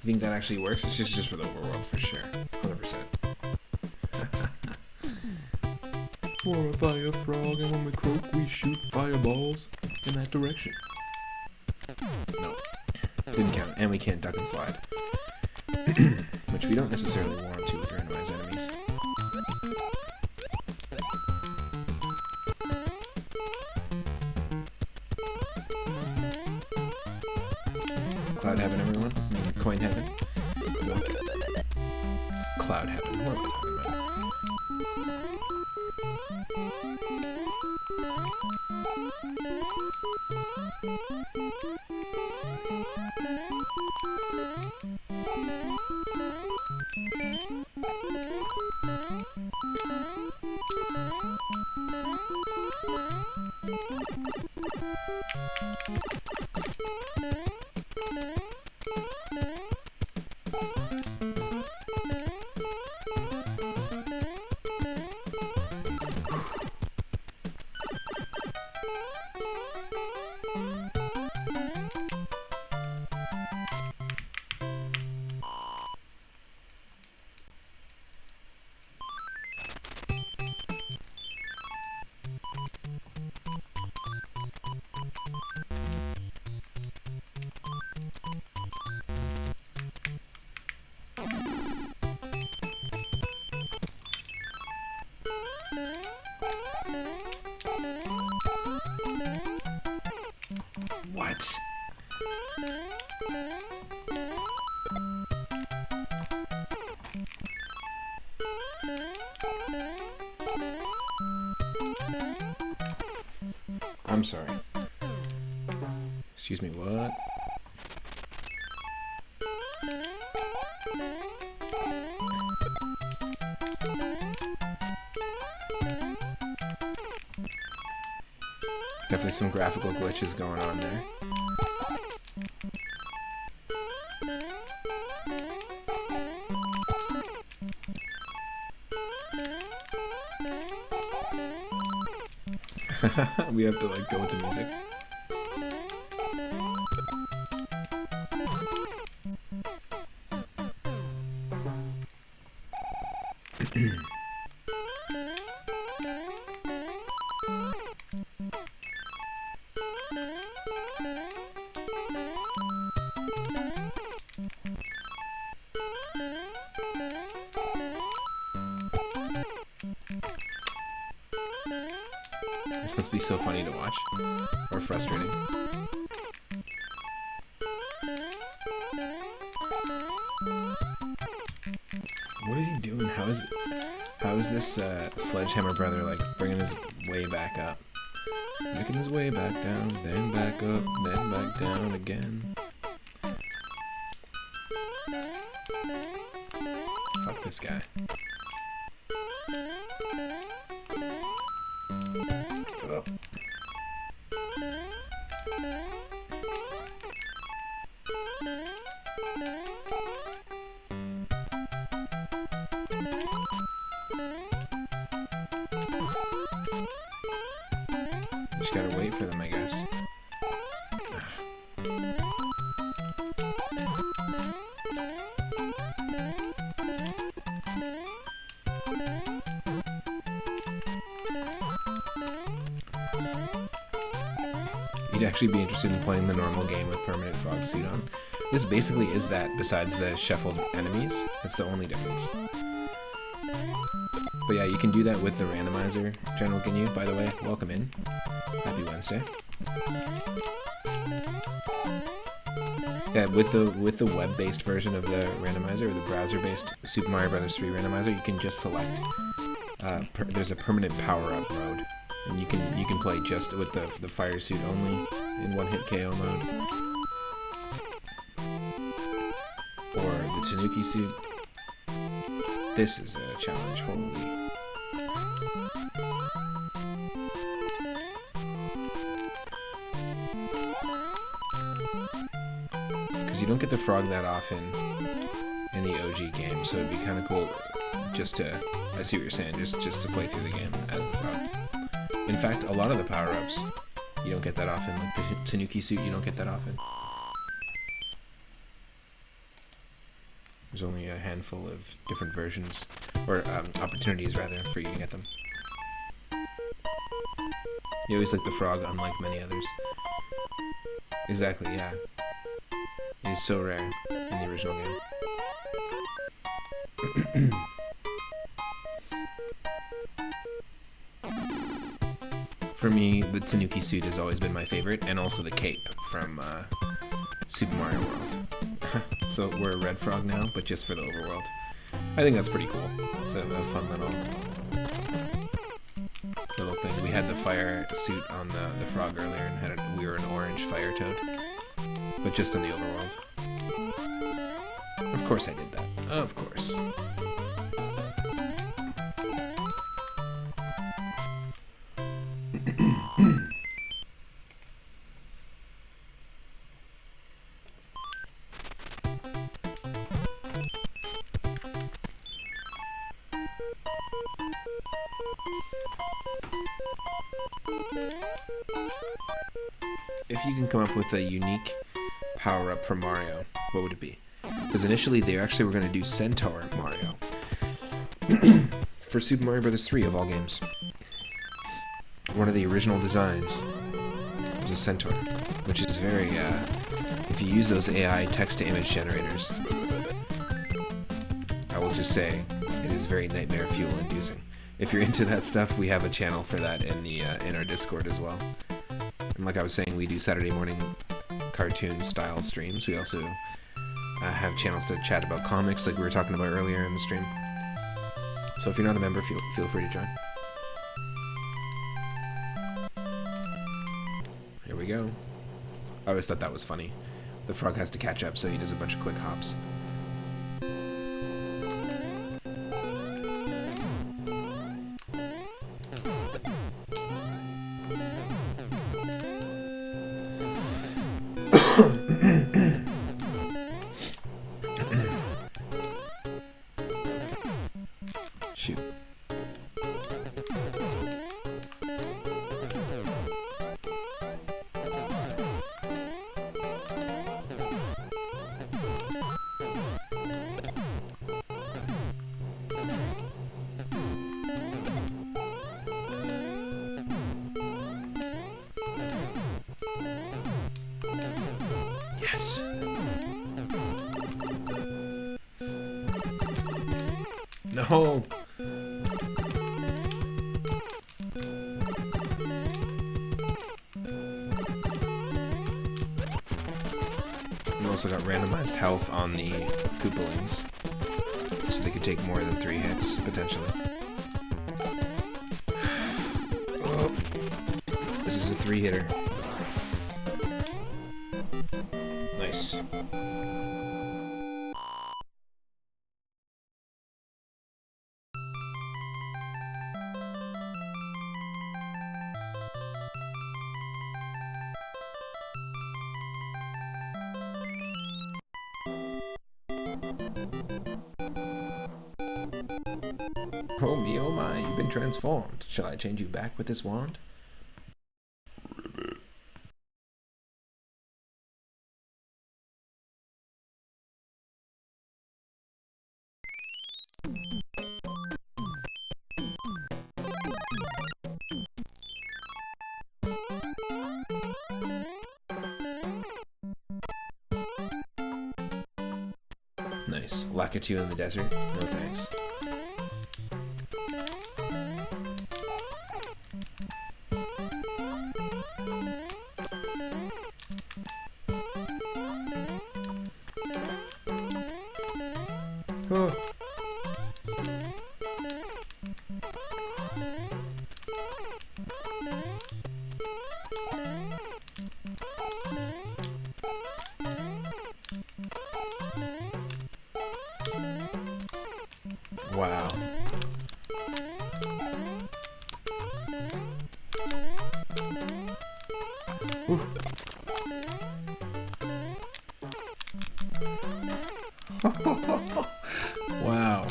think that actually works? It's just for the overworld for sure. 100%. We're a fire frog, and when we croak, we shoot fireballs in that direction. No. Didn't count. And we can't duck and slide. Which we don't necessarily want to with randomized enemies. Cloud heaven, everyone. I mean, coin heaven. Cloud heaven. What am I talking about? What? I'm sorry. Excuse me, what? Definitely some graphical glitches going on there. We have to like go with the music. This must be so funny to watch, or frustrating. What is he doing? How is this Sledgehammer brother like bringing his way back up? Making his way back down, then back up, then back down again. Fuck this guy. Oh. Just gotta wait for them, I guess. You'd actually be interested in playing the normal game with permanent frog suit on. This basically is that, besides the shuffled enemies. That's the only difference. But yeah, you can do that with the randomizer. General Ginyu, by the way, welcome in. Happy Wednesday. Yeah, with the web-based version of the randomizer, or the browser-based Super Mario Bros. 3 randomizer, you can just select. There's a permanent power-up mode, and you can play just with the fire suit only in one-hit KO mode, or the Tanuki suit. This is a challenge. Holy. Because you don't get the frog that often in the OG game, so it'd be kind of cool just to, I see what you're saying, just to play through the game as the frog. In fact, a lot of the power-ups, you don't get that often. Like the Tanuki suit, you don't get that often. There's only a handful of different versions, or opportunities rather, for you to get them. You always like the frog, unlike many others. Exactly, yeah. It is so rare in the original game. For me, the Tanuki suit has always been my favorite, and also the cape from Super Mario World. So we're a red frog now, but just for the overworld. I think that's pretty cool. It's a fun little thing. We had the fire suit on the frog earlier, and we were an orange fire toad, but just on the overworld. Of course I did that. Of course. If you can come up with a unique power-up for Mario, what would it be? Because initially they actually were going to do Centaur Mario for Super Mario Bros. 3 of all games. One of the original designs was a Centaur, which is very, if you use those AI text-to-image generators, I will just say it is very nightmare fuel-inducing. If you're into that stuff, we have a channel for that in our Discord as well. And like I was saying, we do Saturday morning cartoon-style streams. We also have channels to chat about comics, like we were talking about earlier in the stream. So if you're not a member, feel free to join. Here we go. I always thought that was funny. The frog has to catch up, so he does a bunch of quick hops. Shoot. Yes. No. We also got randomized health on the Koopalings, so they could take more than 3 hits, potentially. Oh. This is a 3-hitter. Nice. Oh me, oh my, you've been transformed. Shall I change you back with this wand? Nice. Lakitu in the desert? No thanks. Oh. Wow. Ooh. Wow.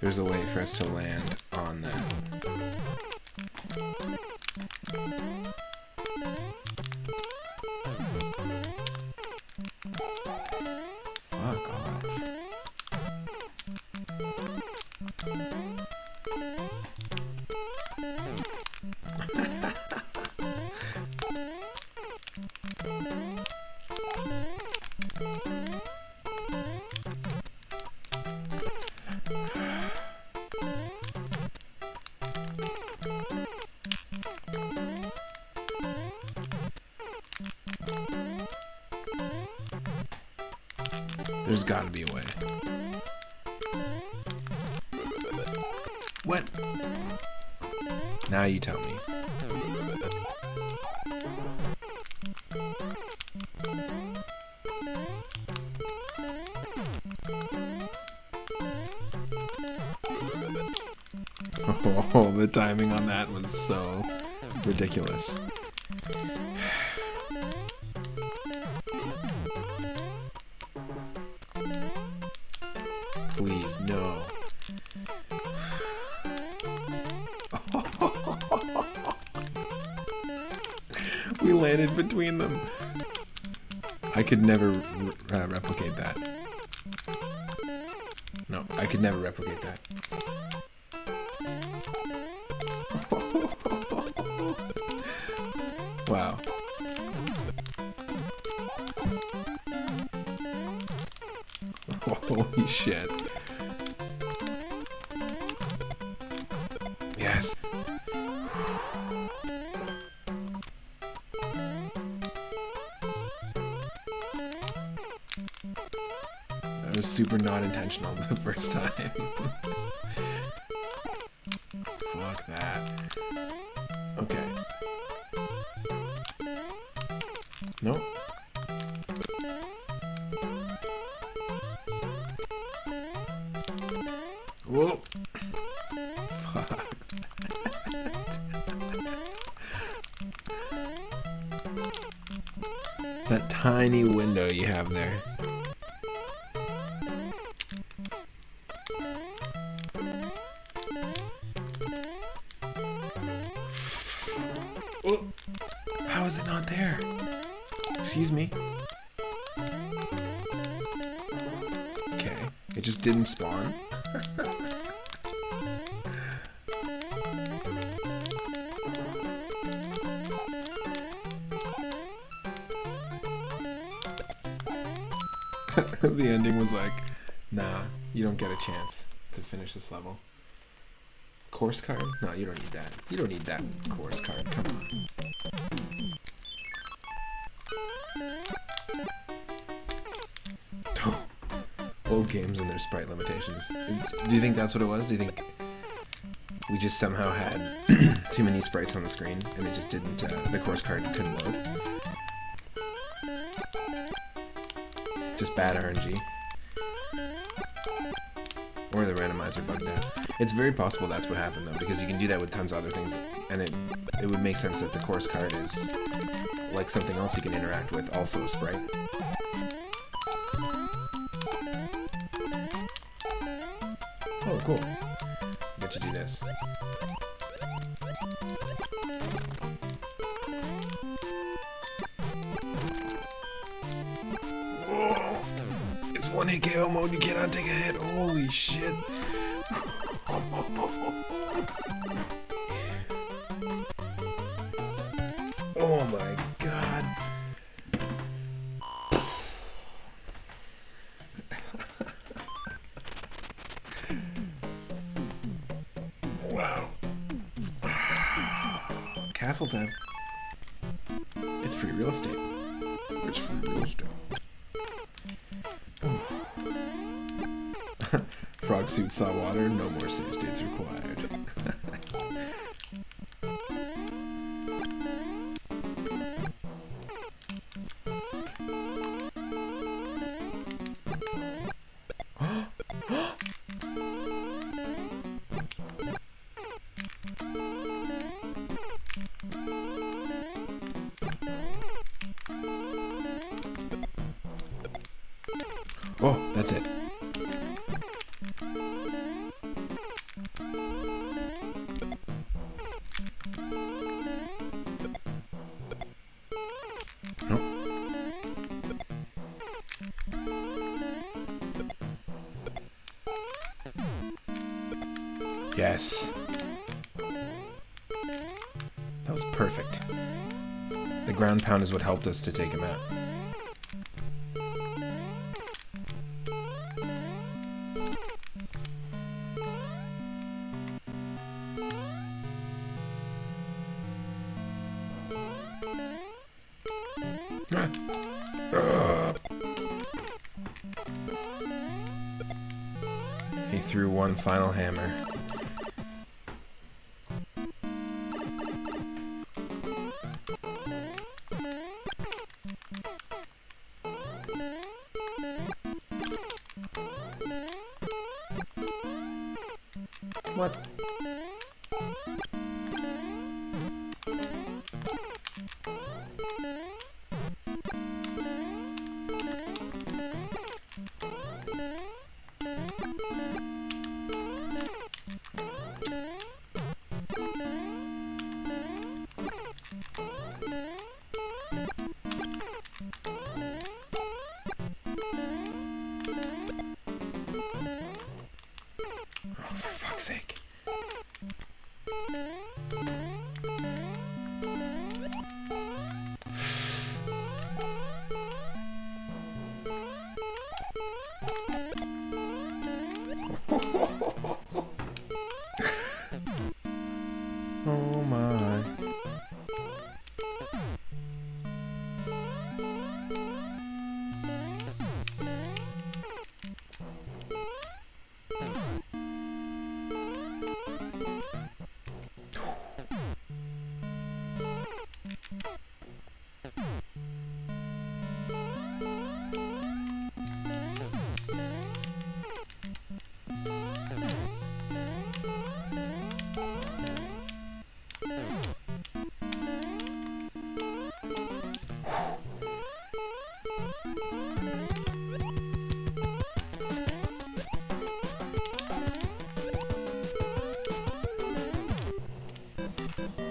There's a way for us to land on that. Fuck off. There's gotta be a way. What? Now you tell me. Oh, the timing on that was so ridiculous. Please, no. We landed between them. I could never replicate that. No, I could never replicate that. Wow. Holy shit. Yes. That was super not intentional the first time. Fuck that. Okay. Nope. Whoa. Fuck. That tiny window you have there. Oh. How is it not there? Excuse me. just didn't spawn. The ending was like, nah, you don't get a chance to finish this level. Course card? No, you don't need that. You don't need that course card. Come on. Oh, old games and their sprite limitations. Do you think that's what it was? Do you think we just somehow had too many sprites on the screen and it just didn't, the course card couldn't load? Just bad RNG. Or the randomizer bugged out. It's very possible that's what happened though, because you can do that with tons of other things, and it would make sense that the course card is like something else you can interact with, also a sprite. Oh, cool. Get to do this. Whoa! It's one hit KO mode, you cannot take a hit. Holy shit. Oh my god. Wow. Castle time. It's free real estate. It's free real estate. Frog suit saw water, no more save states required. Oh, that's it. Nope. Yes. That was perfect. The ground pound is what helped us to take him out. He threw one final hammer. What? Oh, for fuck's sake. Oh my.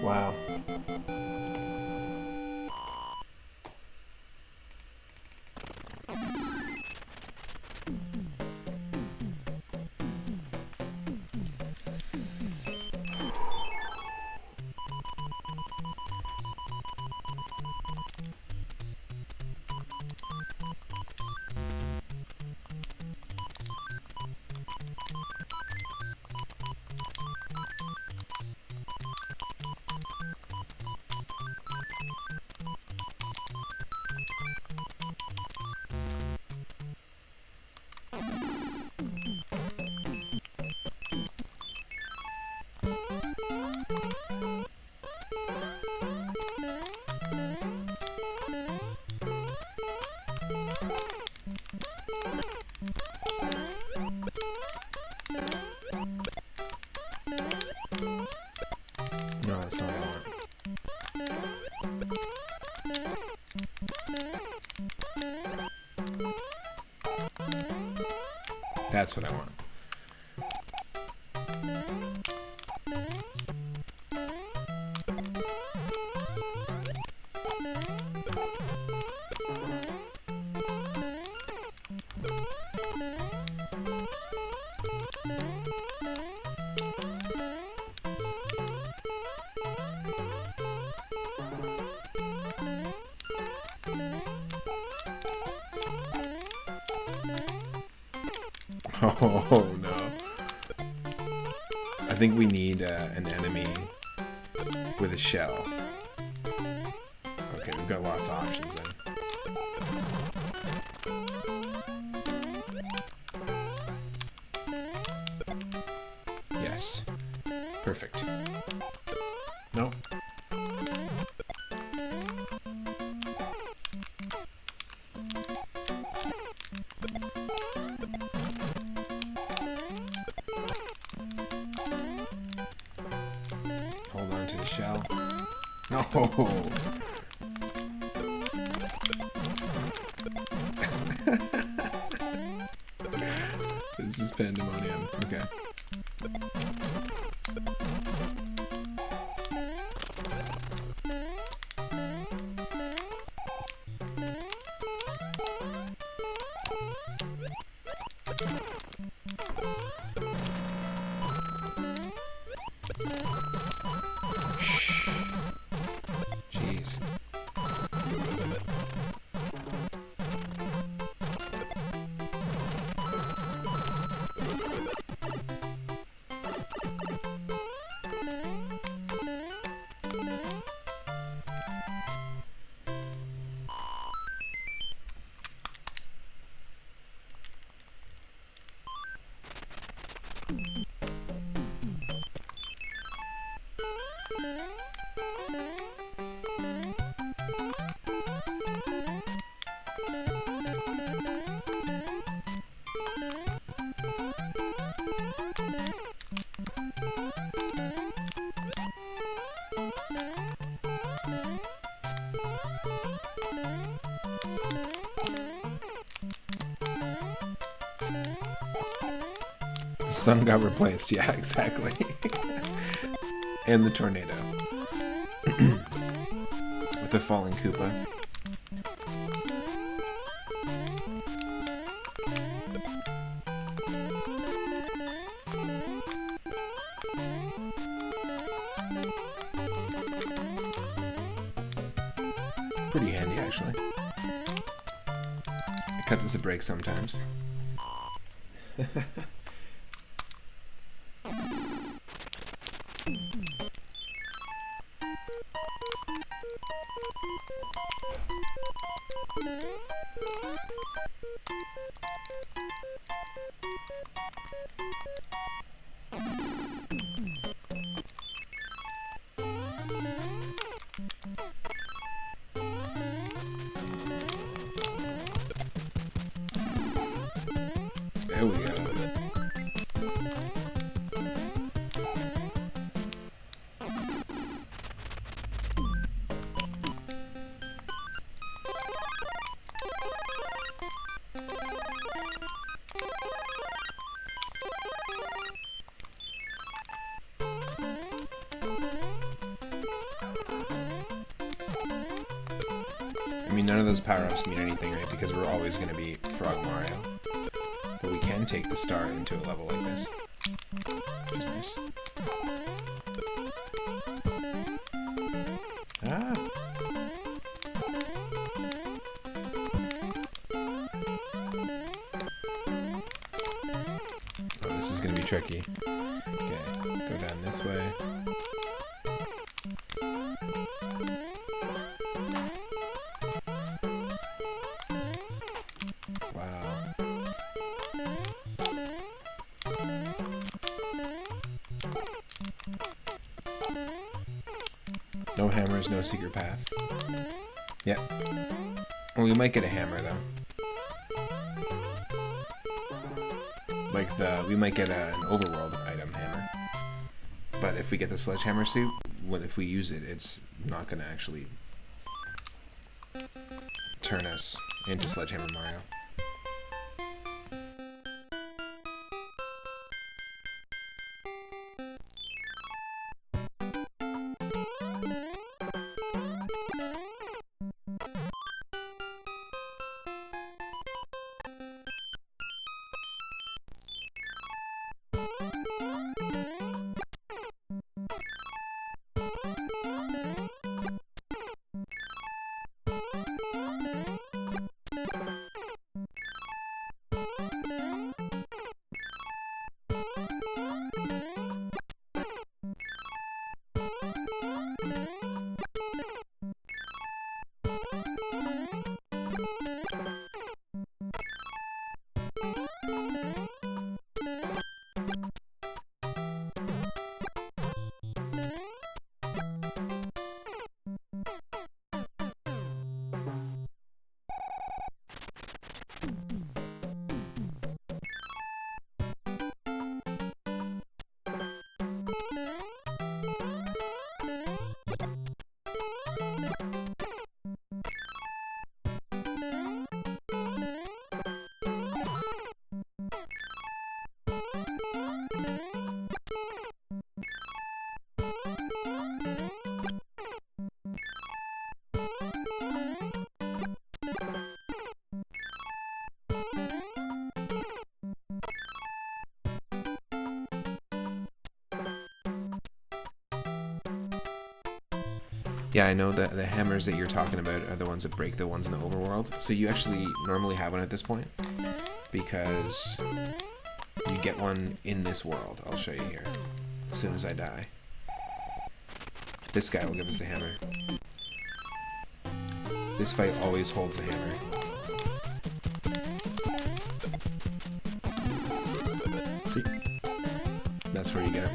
Wow. No, that's not what I want. That's what I want. Oh no. I think we need an enemy with a shell. Okay, we've got lots of options then. Yes. Perfect. No. Hold on to the shell. No. This is pandemonium. Okay. Jeez. The sun got replaced. Yeah, exactly. And the tornado. With the falling Koopa. Pretty handy, actually. It cuts us a break sometimes. There we go. I mean, none of those power-ups mean anything, right? Because we're always going to be Frog Mario. But we can take the star into a level like this. Which is nice. Ah! Oh, this is going to be tricky. Okay, go down this way. Wow. No hammers, no secret path. Yep. Well, we might get a hammer though. Like we might get an overworld item hammer. But if we get the sledgehammer suit, if we use it, it's not gonna actually turn us into Sledgehammer Mario. Yeah, I know that the hammers that you're talking about are the ones that break the ones in the overworld. So you actually normally have one at this point, because you get one in this world. I'll show you here. As soon as I die. This guy will give us the hammer. This fight always holds the hammer. See? That's where you get it.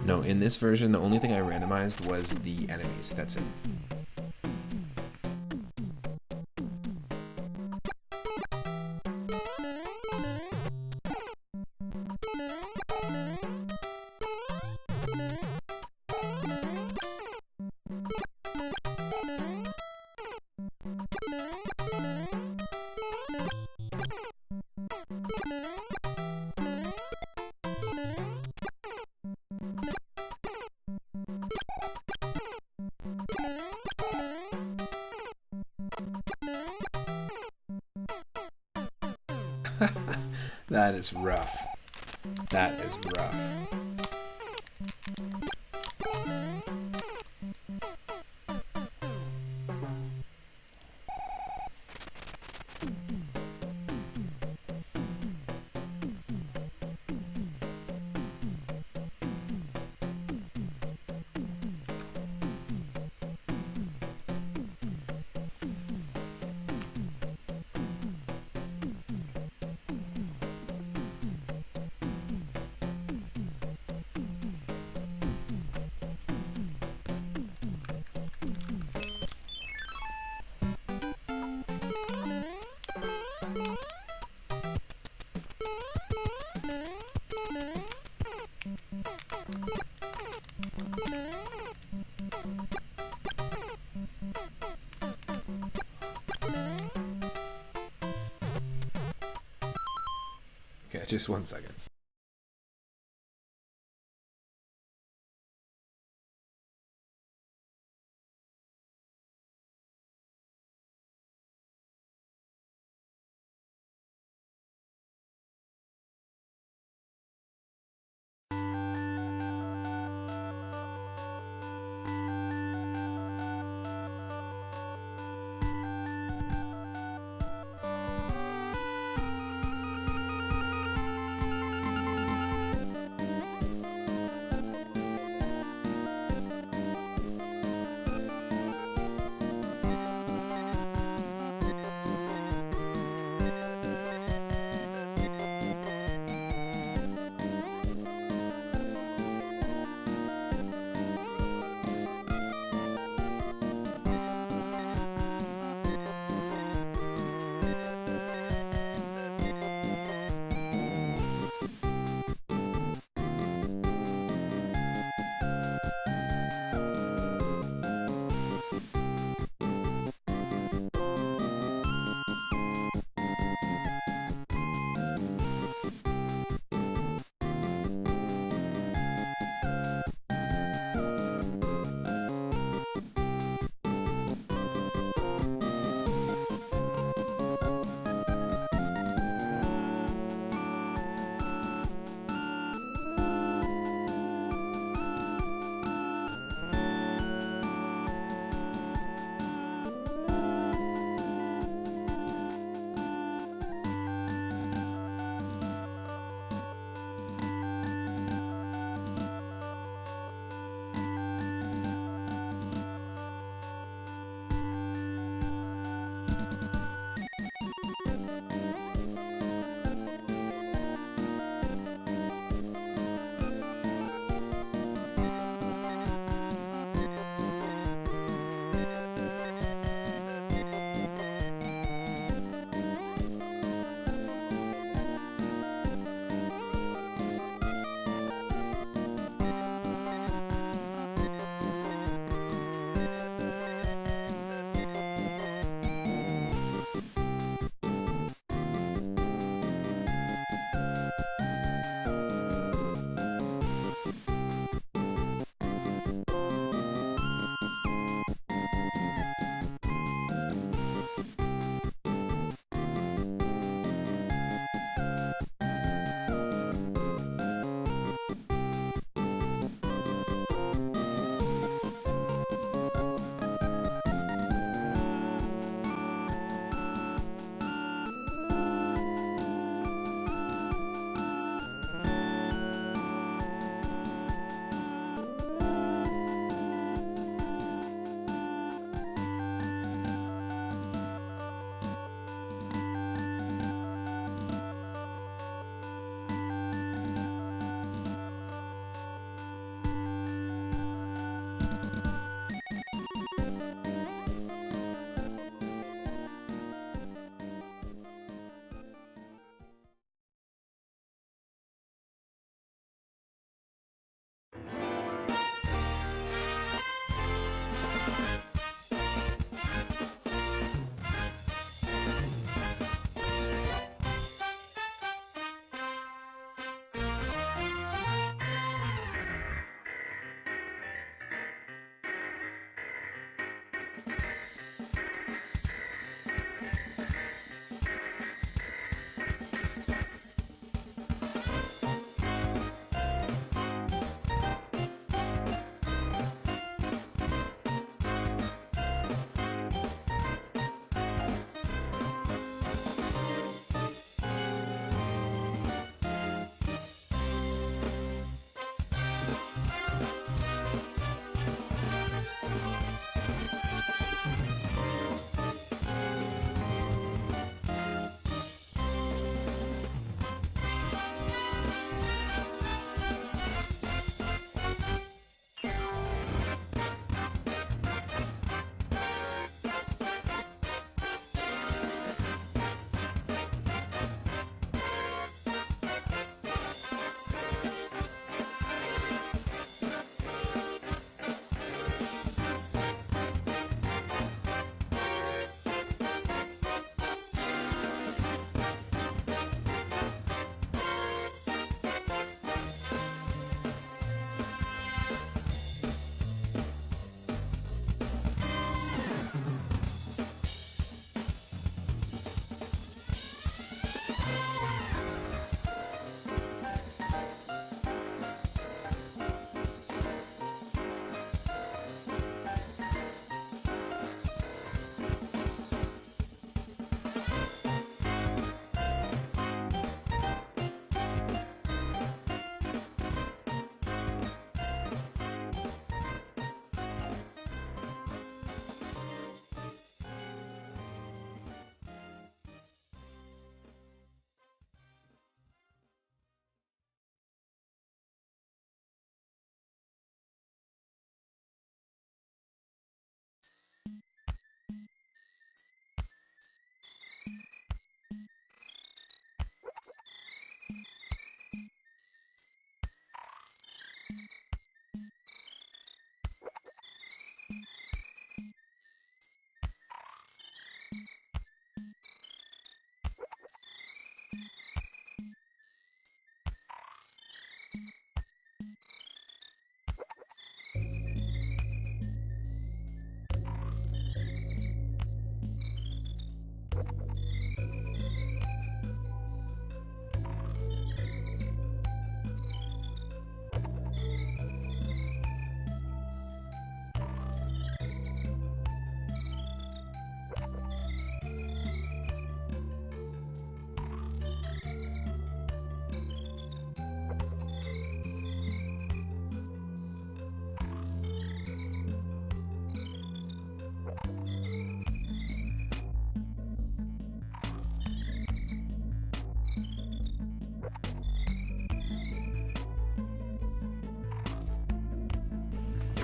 No, in this version, the only thing I randomized was the enemies. That's it. That is rough. That is rough. Okay, just 1 second.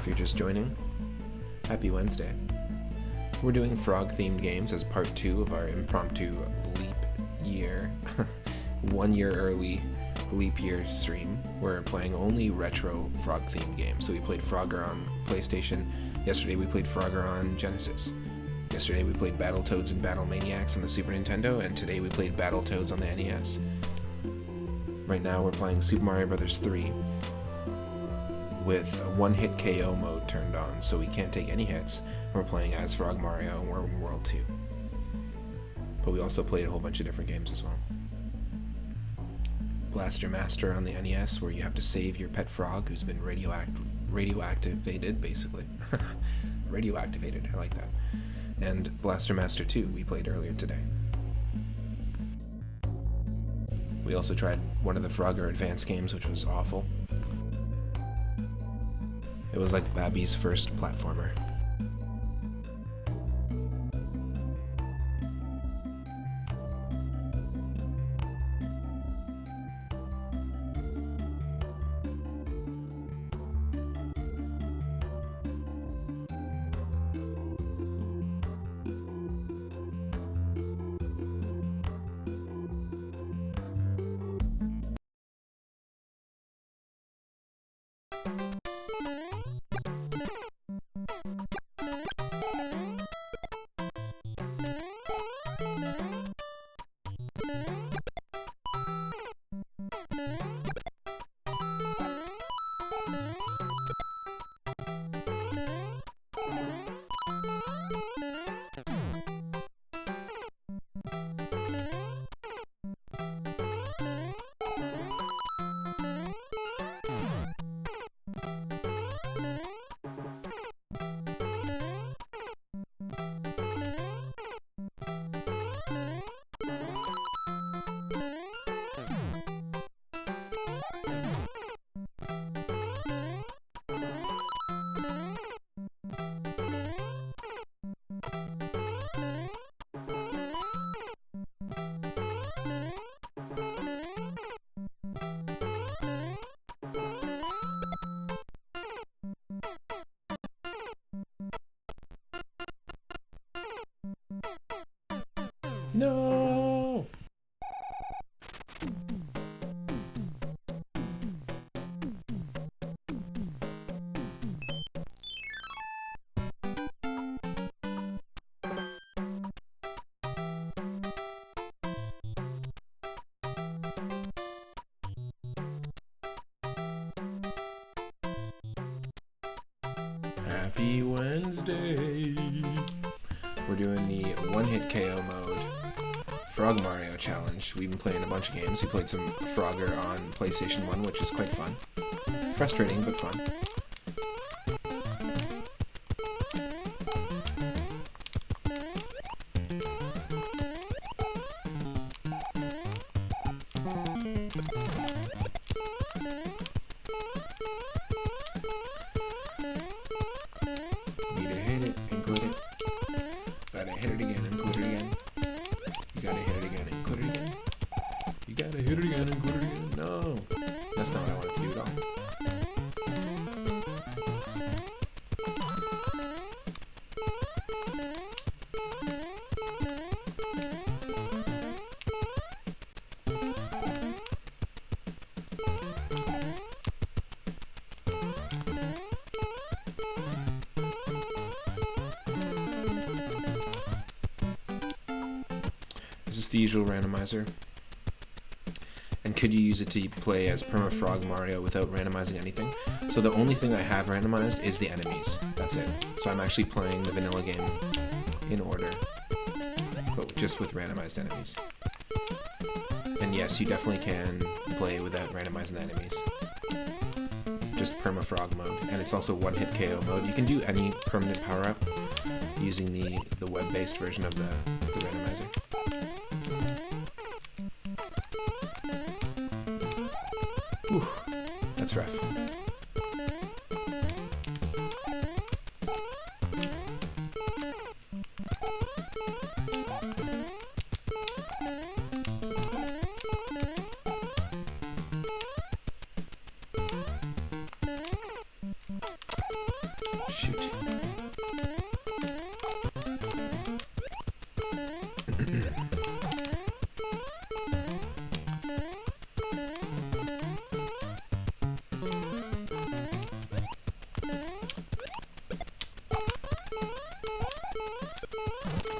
if you're just joining. Happy Wednesday. We're doing frog-themed games as part 2 of our impromptu leap year, 1 year early leap year stream. We're playing only retro frog-themed games. So we played Frogger on PlayStation. Yesterday we played Frogger on Genesis. Yesterday we played Battletoads and Battle Maniacs on the Super Nintendo, and today we played Battletoads on the NES. Right now we're playing Super Mario Bros. 3 with a one-hit KO mode turned on, so we can't take any hits. We're playing as Frog Mario and we're in World 2. But we also played a whole bunch of different games as well. Blaster Master on the NES, where you have to save your pet frog who's been radioactivated, basically. Radioactivated, I like that. And Blaster Master 2 we played earlier today. We also tried one of the Frogger Advance games, which was awful. It was like Babby's first platformer. No! Happy Wednesday! We're doing the one-hit KO mode Frog Mario challenge. We've been playing a bunch of games. We played some Frogger on PlayStation 1, which is quite fun. Frustrating, but fun. Need to hit it and quit it. Gotta hit it again and quit it again. You gotta hit it again and quit it again. You gotta hit it again and quit it again. No! That's not what I wanted to do at all. Is this the usual randomizer? And could you use it to play as Perma-Frog Mario without randomizing anything? So the only thing I have randomized is the enemies. That's it. So I'm actually playing the vanilla game in order, but just with randomized enemies. And yes, you definitely can play without randomizing the enemies. Just Perma-Frog mode. And it's also one-hit KO mode. You can do any permanent power-up using the web-based version of the randomizer. Whew, that's rough.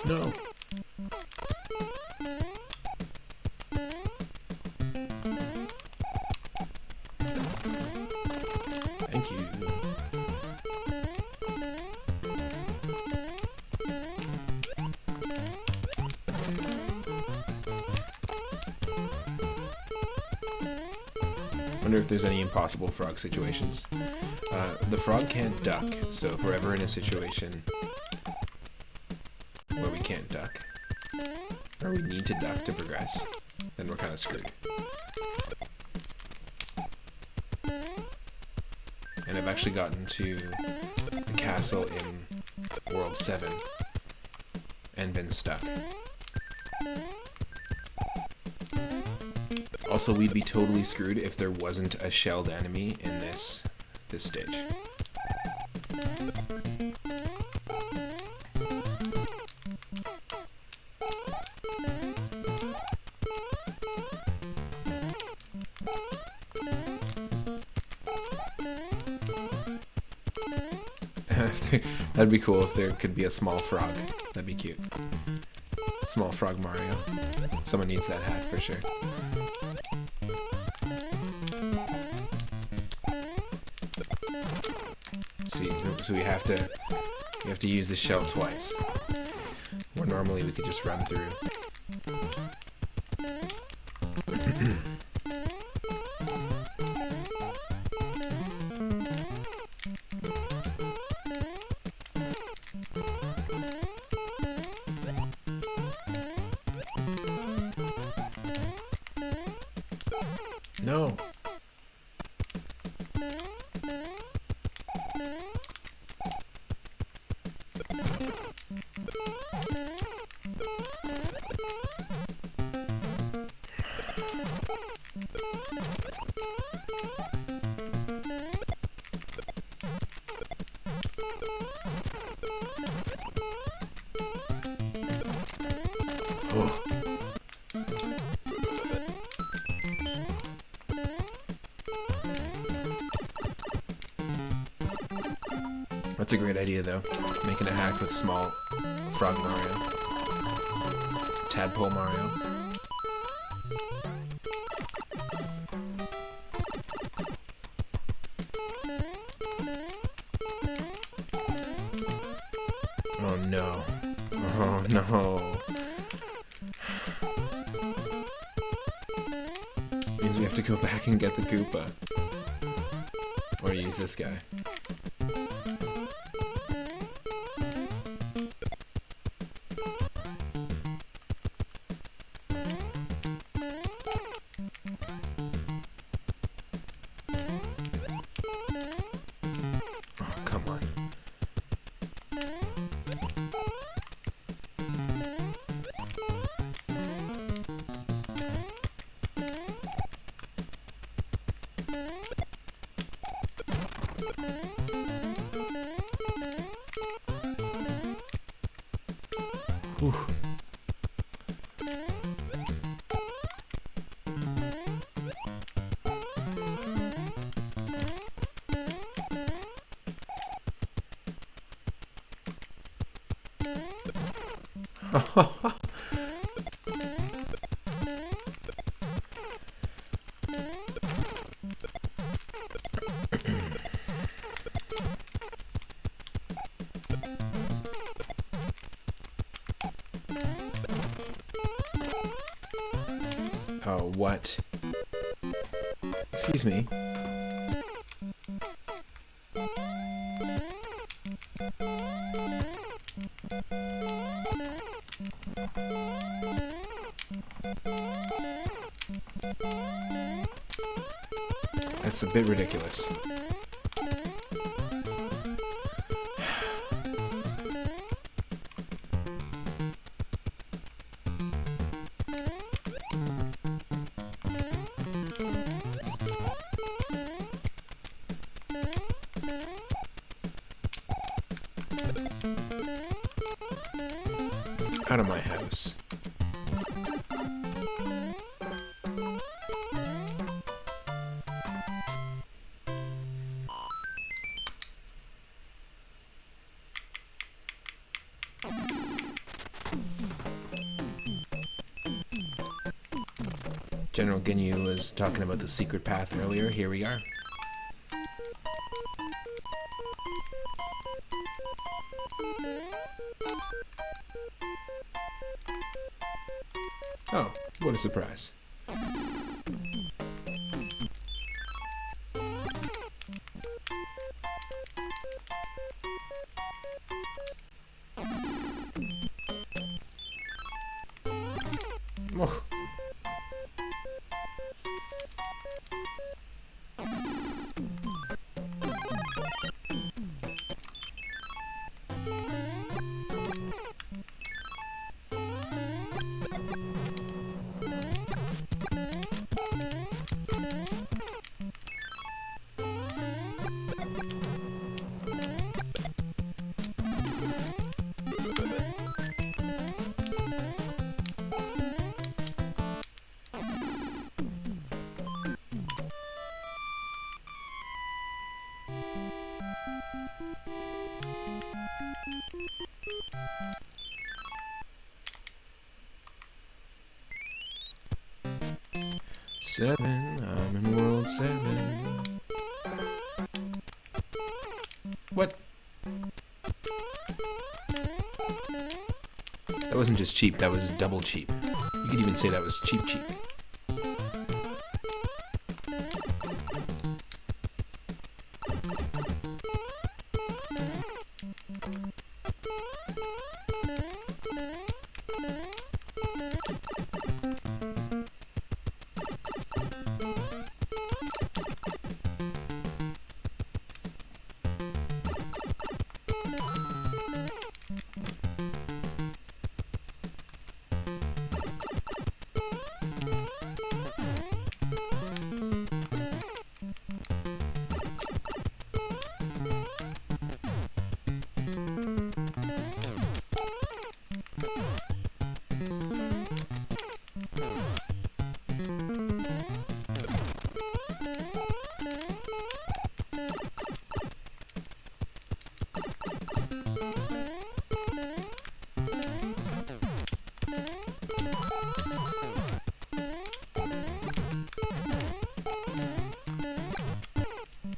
No. Thank you. Wonder if there's any impossible frog situations. The frog can't duck, so if we're ever in a situation where we can't duck, or we need to duck to progress, then we're kind of screwed. And I've actually gotten to the castle in World 7 and been stuck. Also, we'd be totally screwed if there wasn't a shelled enemy in this stage. That'd be cool if there could be a small frog. That'd be cute. Small frog Mario. Someone needs that hat for sure. See, so we have to use the shell twice. Where normally we could just run through. No. Oh. That's a great idea, though. Making a hack with small frog Mario. Tadpole Mario. Oh no. Oh no. Means we have to go back and get the Koopa. Or use this guy. Come on. Whew. Oh, what? Excuse me. That's a bit ridiculous. Out of my house. General Ginyu was talking about the secret path earlier. Here we are. Oh, what a surprise. Oh. Seven, I'm in World 7. What? That wasn't just cheap, that was double cheap. You could even say that was cheap cheap.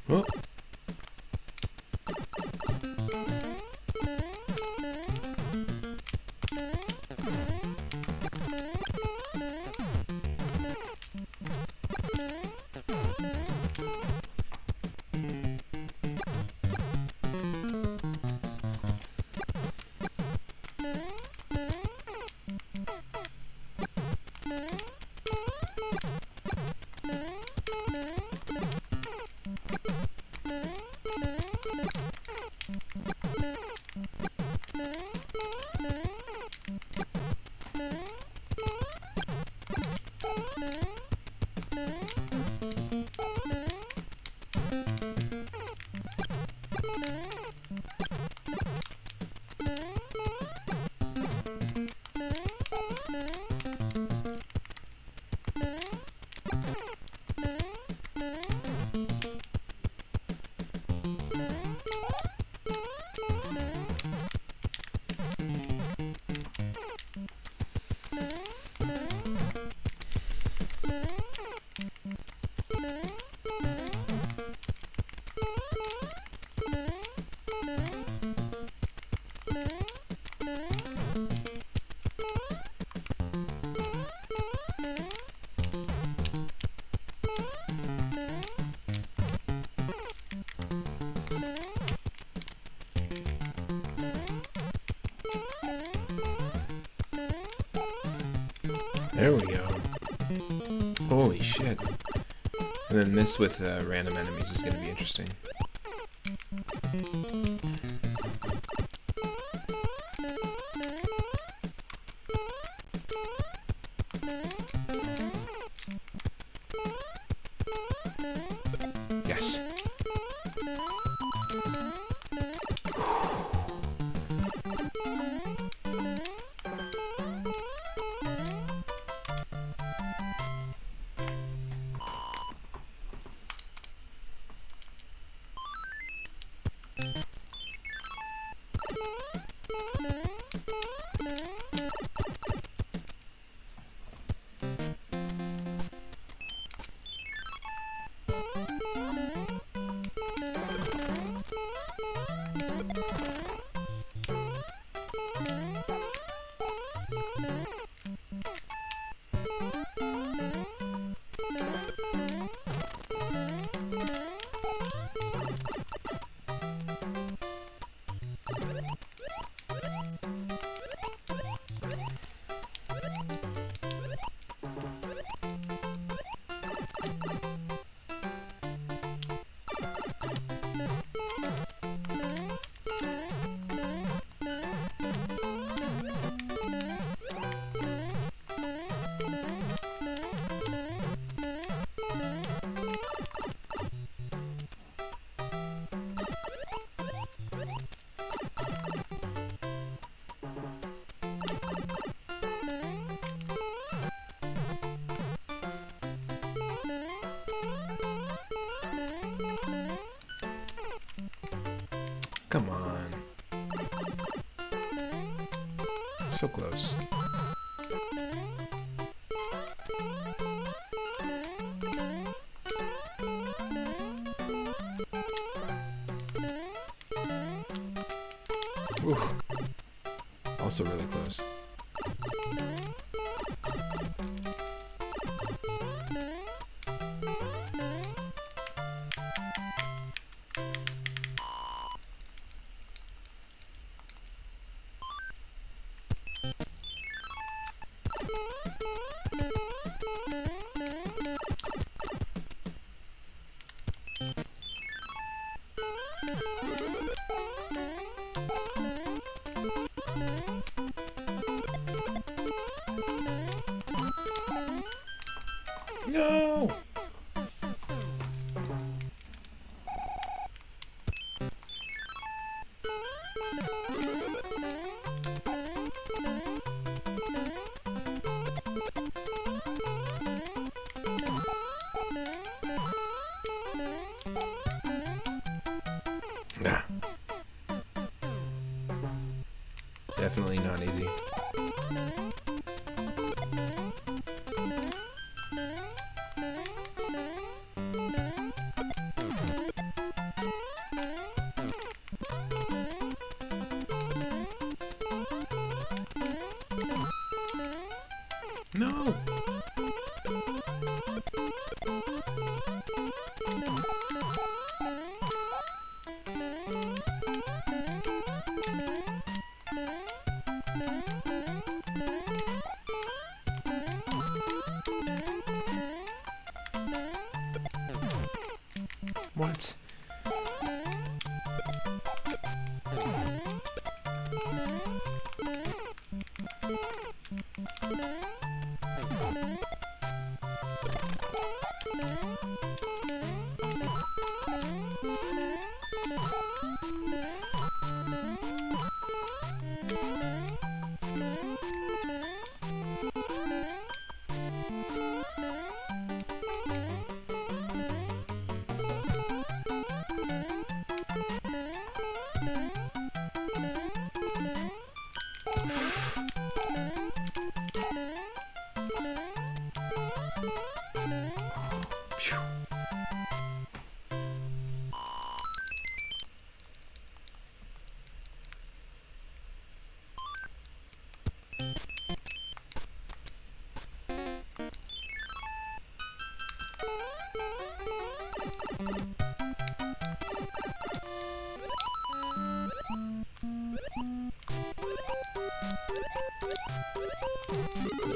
Oh. There we go. Holy shit. And then this with random enemies is going to be interesting. Yes. Come on. So close. Ooh. Also really close. No! Nah. Definitely not easy. No! What? Phew.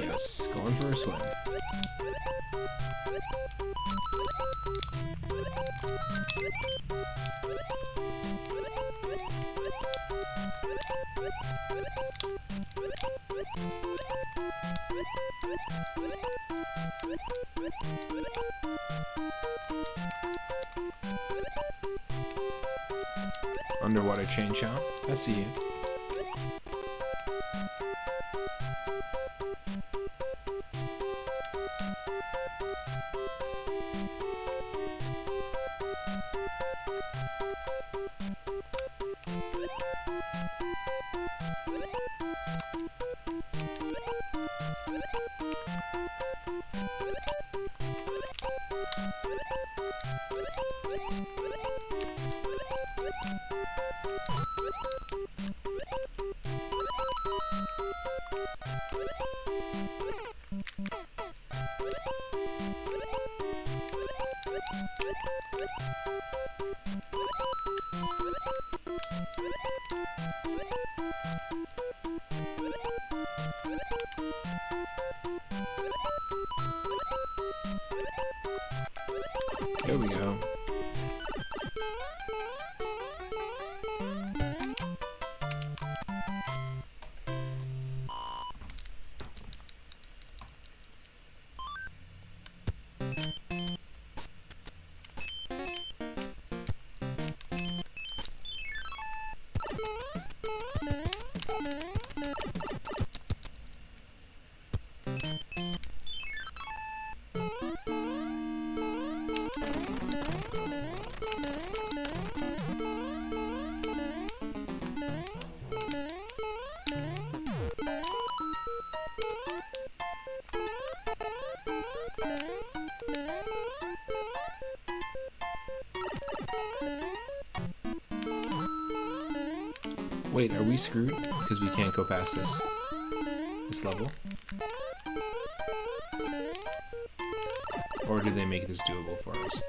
Yes, going for a swim. Underwater chain chomp. I see you. There we go. Wait, are we screwed? Because we can't go past this level? Or did they make this doable for us?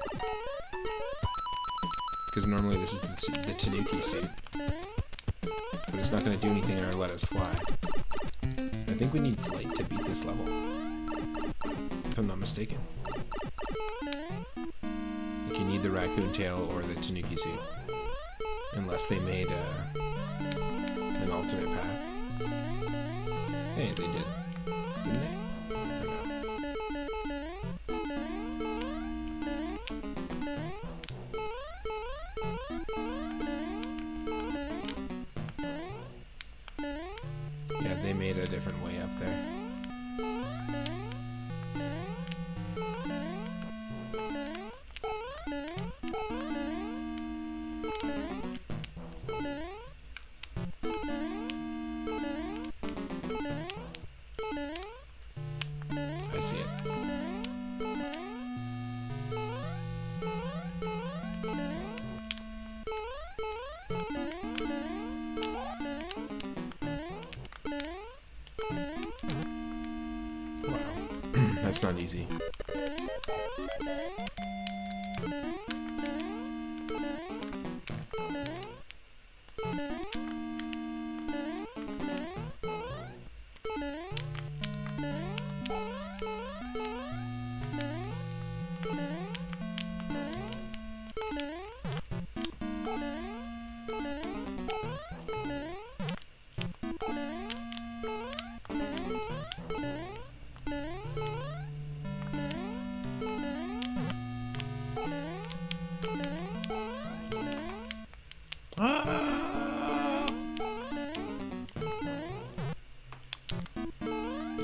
Because normally this is the Tanuki suit. But it's not going to do anything or let us fly. I think we need flight to beat this level. If I'm not mistaken. Like you need the raccoon tail or the Tanuki suit. Unless they made an alternate path. Hey, they did. Didn't they? Yeah, they made a different way up there. I see it. Wow. That's not easy.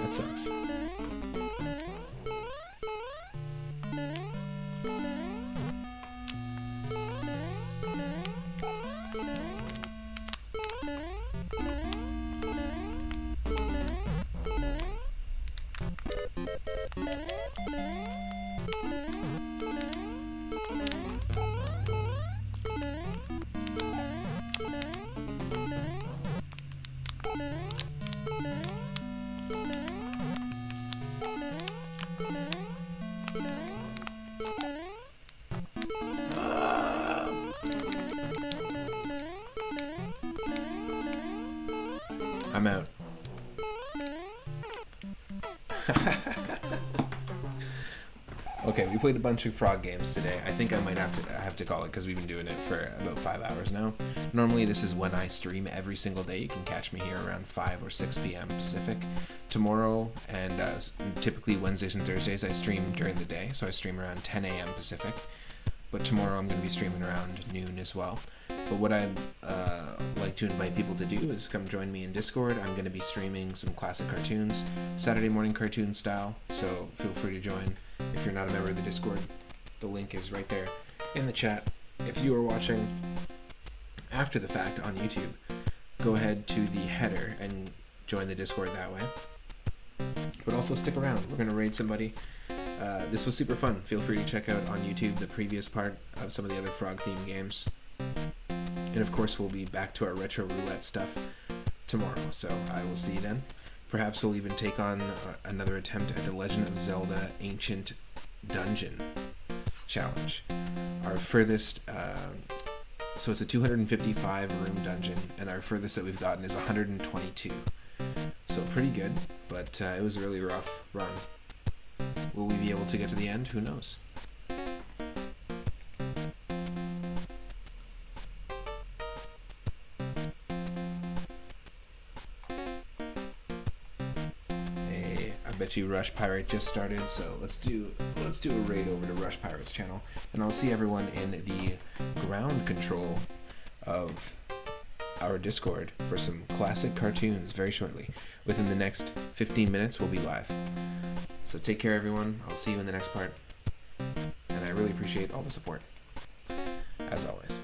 That sucks. I'm out. Okay, we played a bunch of frog games today. I think I might have to call it because we've been doing it for about 5 hours now. Normally this is when I stream every single day. You can catch me here around 5 or 6 p.m. Pacific. Tomorrow and typically Wednesdays and Thursdays I stream during the day, so I stream around 10 a.m. Pacific. But tomorrow I'm going to be streaming around noon as well. But what I'd like to invite people to do is come join me in Discord. I'm going to be streaming some classic cartoons, Saturday morning cartoon style, so feel free to join if you're not a member of the Discord. The link is right there in the chat. If you are watching after the fact on YouTube, go ahead to the header and join the Discord that way. But also stick around. We're going to raid somebody. This was super fun. Feel free to check out on YouTube the previous part of some of the other frog-themed games. And of course, we'll be back to our retro roulette stuff tomorrow, so I will see you then. Perhaps we'll even take on another attempt at the Legend of Zelda Ancient Dungeon. challenge. Our furthest, so it's a 255 room dungeon, and our furthest that we've gotten is 122. So pretty good, but it was a really rough run. Will we be able to get to the end? Who knows? Hey, I bet you Rush Pirate just started, so let's do a raid over to Rush Pirate's channel, and I'll see everyone in the ground control of our Discord for some classic cartoons very shortly. Within the next 15 minutes, we'll be live. So take care, everyone. I'll see you in the next part. And I really appreciate all the support, as always.